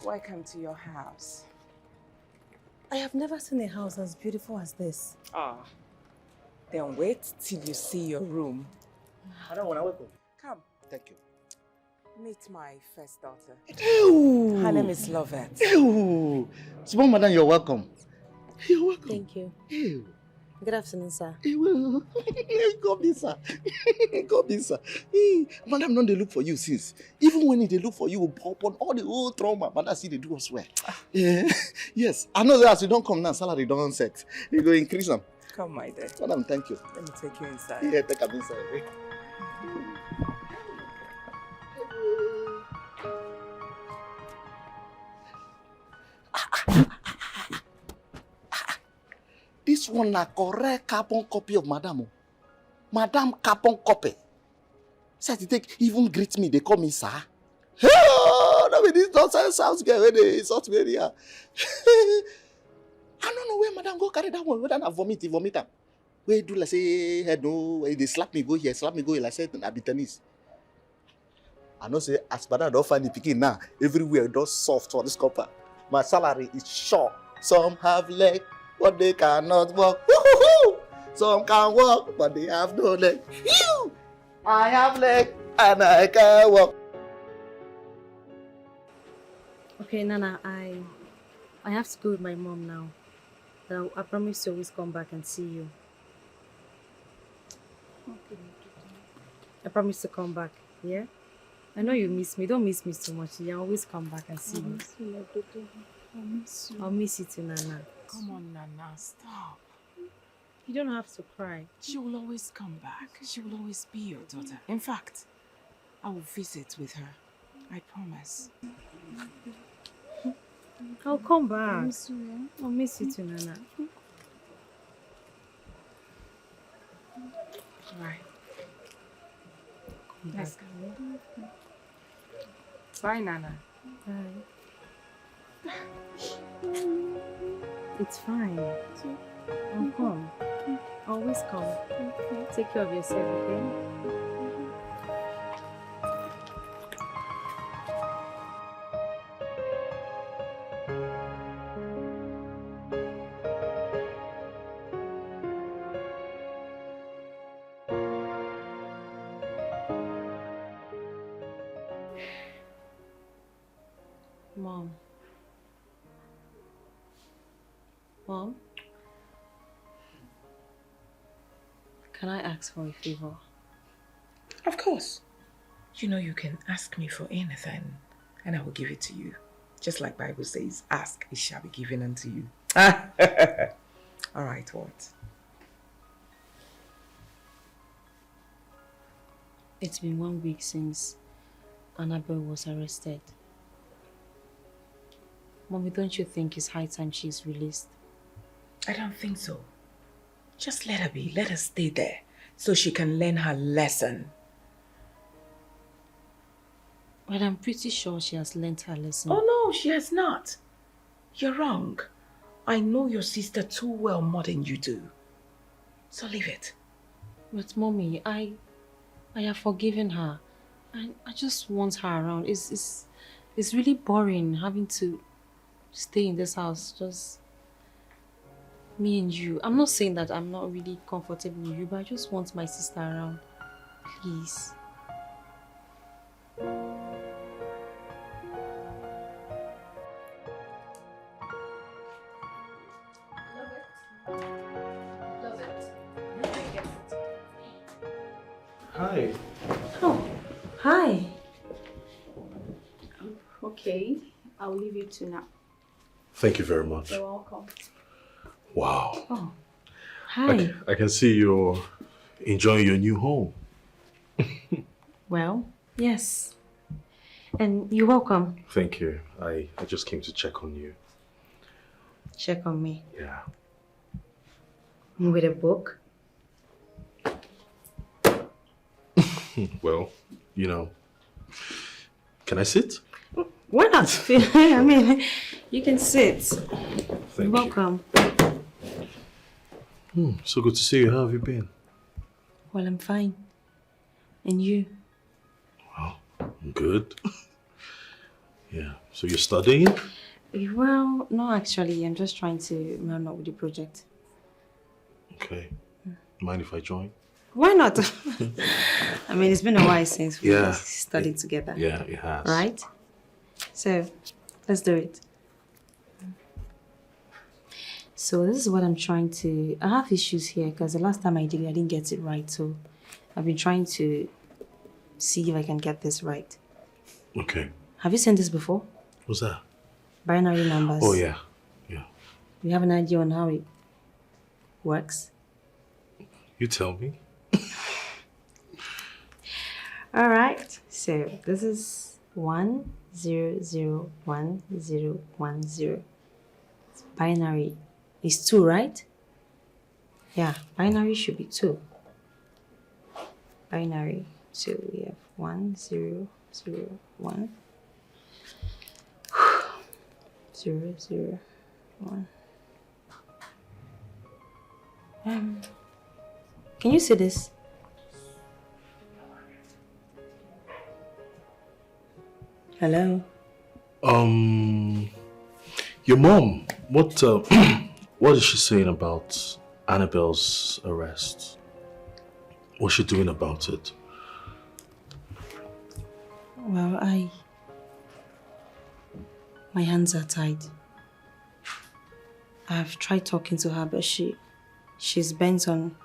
S9: Welcome to your house.
S1: I have never seen a house as beautiful as this.
S9: Ah, then wait till you see your room.
S13: I don't want to welcome.
S9: Come.
S7: Thank you.
S9: Meet my first daughter.
S7: Ew.
S9: Her name is Lovett.
S7: Ew. Small madam, you're welcome. You're welcome.
S1: Thank you.
S7: Ew.
S1: Good afternoon, sir.
S7: Ew. Come in, sir. Come in, sir. Madam, don't they look for you since? Even when they look for you, upon all the old trauma, madam, see they do us well. Yes, I know that as you don't come now, salary don't set. You go increase them.
S9: Come, my dear.
S7: Madam, thank you.
S9: Let me take you inside.
S7: Yeah, take them inside. This one na correct carbon copy of Madam. Oh. Madam carbon copy. Said to take even greet me, they call me sir. Oh, no, this nonsense sounds good when they insult me here. I don't know where Madam go carry that one. Whether I vomit am. Where do like say head no, where they slap me go here, slap me go here, like say I be tennis. I know say as Madam don't find the picking now, everywhere does soft for this copper. My salary is short. Some have leg, but they cannot walk. Woo-hoo-hoo! Some can walk, but they have no leg. Phew! I have leg and I can walk.
S1: Okay, Nana, I have to go with my mom now. But I promise to always come back and see you.
S10: Okay.
S1: I promise to come back, yeah? I know you miss me. Don't miss me too much. You always come back and see me.
S10: I'll miss you.
S1: I'll miss you too, Nana.
S9: Come on, Nana, stop.
S1: You don't have to cry.
S9: She will always come back. She will always be your daughter. In fact, I will visit with her. I promise.
S1: I'll come back.
S10: I'll miss you, yeah?
S1: I'll miss you too, Nana.
S9: Right.
S1: Come
S9: Let's
S1: back.
S9: go. Bye, Nana.
S1: Bye. It's fine. I'll come. Always come. Take care of yourself, okay? Mom. Mom? Can I ask for a favor?
S9: Of course. You know you can ask me for anything and I will give it to you. Just like Bible says, ask, it shall be given unto you. All right, what?
S1: It's been 1 week since Annabelle was arrested. Mommy, don't you think it's high time she's released?
S9: I don't think so. Just let her be. Let her stay there so she can learn her lesson.
S1: But I'm pretty sure she has learnt her lesson.
S9: Oh no, she has not. You're wrong. I know your sister too well more than you do. So leave it.
S1: But Mommy, I have forgiven her. I just want her around. It's really boring having to stay in this house, just me and you. I'm not saying that I'm not really comfortable with you, but I just want my sister around. Please.
S6: Hi.
S1: Oh, hi.
S10: Okay, I'll leave you to now.
S6: Thank you very much.
S10: You're welcome.
S6: Wow.
S1: Oh, hi.
S6: I can see you're enjoying your new home.
S1: Well, yes. And you're welcome.
S6: Thank you. I just came to check on you.
S1: Check on me.
S6: Yeah.
S1: With a book?
S6: Well, you know. Can I sit?
S1: Why not? I mean, you can sit.
S6: Thank
S1: You're welcome.
S6: So good to see you. How have you been?
S1: Well, I'm fine. And you?
S6: I'm good. Yeah. So you're studying?
S1: Well, no, actually. I'm just trying to run up with the project.
S6: Okay. Mind if I join?
S1: Why not? I mean, it's been a while since we
S6: Yeah.
S1: studied together.
S6: Yeah, it has.
S1: Right? So, let's do it. So this is what I'm trying to... I have issues here because the last time I did it, I didn't get it right. So I've been trying to see if I can get this right.
S6: Okay.
S1: Have you seen this before?
S6: What's that?
S1: Binary numbers.
S6: Oh, yeah.
S1: You have an idea on how it works?
S6: You tell me.
S1: All right. So this is 1 0 0 1 0 1 0. It's binary. It's 2, right? Yeah, binary should be 2. Binary. So we have 1 0 0 1 0 0 1. Can you see this? Hello?
S6: Your mom, what what is she saying about Annabelle's arrest? What's she doing about it?
S1: Well, my hands are tied. I've tried talking to her, but she's bent on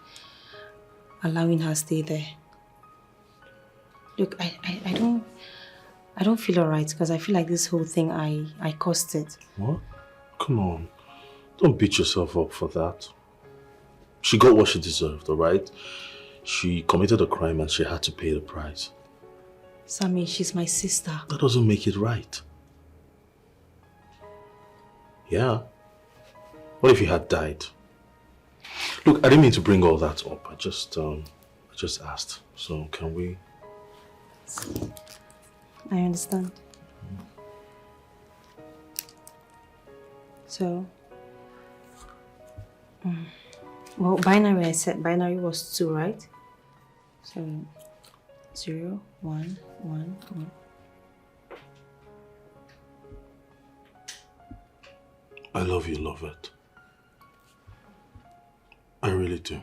S1: allowing her stay there. Look, I don't feel alright because I feel like this whole thing I caused it.
S6: What? Come on. Don't beat yourself up for that. She got what she deserved, alright? She committed a crime and she had to pay the price.
S1: Sammy, she's my sister.
S6: That doesn't make it right. Yeah. What if you had died? Look, I didn't mean to bring all that up. I just asked. So can we?
S1: I understand. So, well, binary, I said binary was 2, right? So, 0 1 1 1.
S6: I love you, love it. I really do.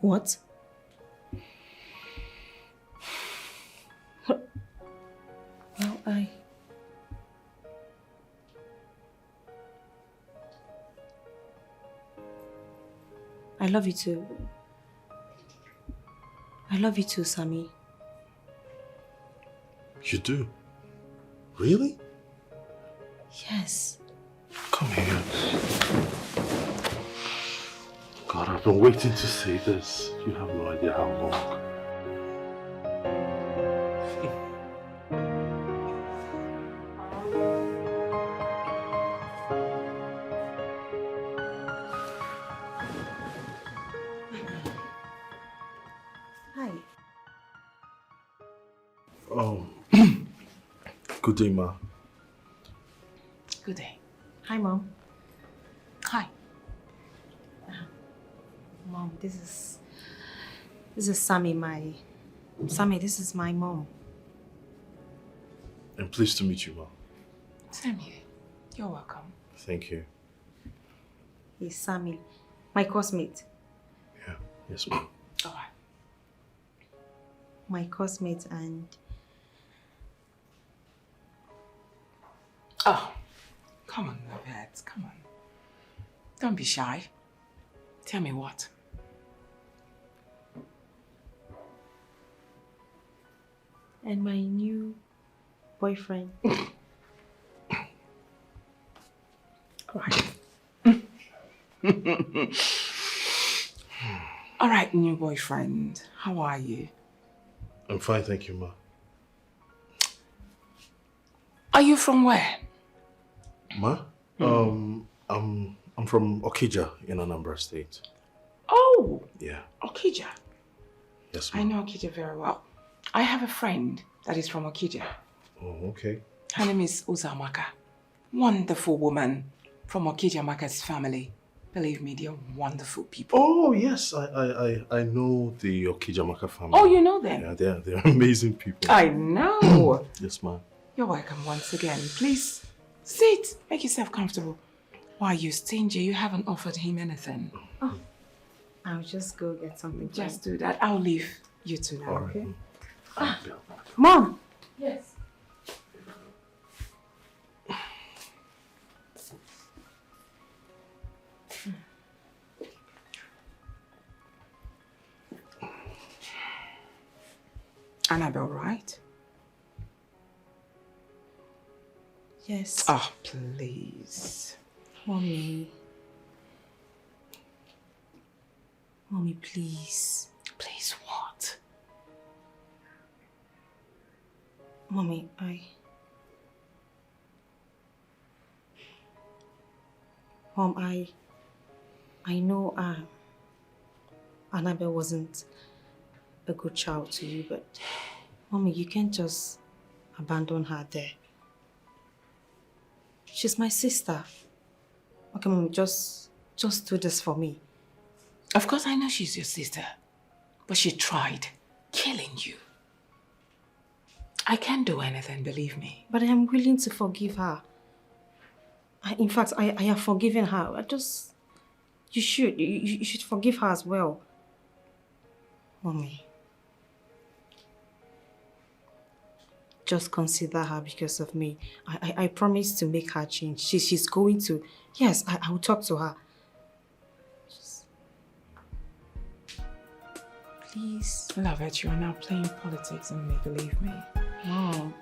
S1: What? Well, I love you too. I love you too, Sammy.
S6: You do? Really?
S1: Yes.
S6: Come here. God, I've been waiting to say this. You have no idea how long.
S1: Hi.
S6: Oh. Good day, Ma.
S15: Good day.
S1: Hi, Mom.
S15: Hi.
S1: Mom, this is Sammy, Sammy, this is my mom.
S6: I'm pleased to meet you, Ma.
S15: Same here. You're welcome.
S6: Thank you.
S1: He's Sammy, my classmate.
S6: Yes, Ma.
S15: All right.
S1: My classmate and...
S15: Oh, come on, Lovette. Come on. Don't be shy. Tell me what.
S1: And my new boyfriend.
S15: All right. All right, new boyfriend. How are you?
S6: I'm fine, thank you, Ma.
S15: Are you from where?
S6: Ma? I'm from Okija in Anambra State.
S15: Oh,
S6: Yeah.
S15: Okija.
S6: Yes,
S15: I know Okija very well. I have a friend that is from Okija.
S6: Oh, okay.
S15: Her name is Uzamaka. Wonderful woman from Okija Maka's family. Believe me, they're wonderful people.
S6: Oh, yes. I know the Okijamaka family.
S15: Oh, you know them?
S6: Yeah, they're amazing people.
S15: I know.
S6: Yes, ma'am.
S15: You're welcome once again. Please, sit. Make yourself comfortable. Why are you stingy? You haven't offered him anything.
S1: I'll just go get something.
S9: Just do that. I'll leave you two now, okay?
S1: Mom!
S9: Yes. Annabelle, right?
S1: Yes.
S9: Oh, please.
S1: Mommy. Mommy, please.
S9: Please what?
S1: Mommy, Mom, I know Annabelle wasn't a good child to you, but Mommy, you can't just abandon her there. She's my sister. Okay, Mommy, just do this for me.
S9: Of course I know she's your sister, but she tried killing you. I can't do anything, believe me.
S1: But I am willing to forgive her. In fact, I have forgiven her. You should forgive her as well. Mommy. Just consider her because of me. I promise to make her change. She's going to. Yes, I will talk to her. Please.
S9: Love it, you are now playing politics and make-believe me.
S1: No.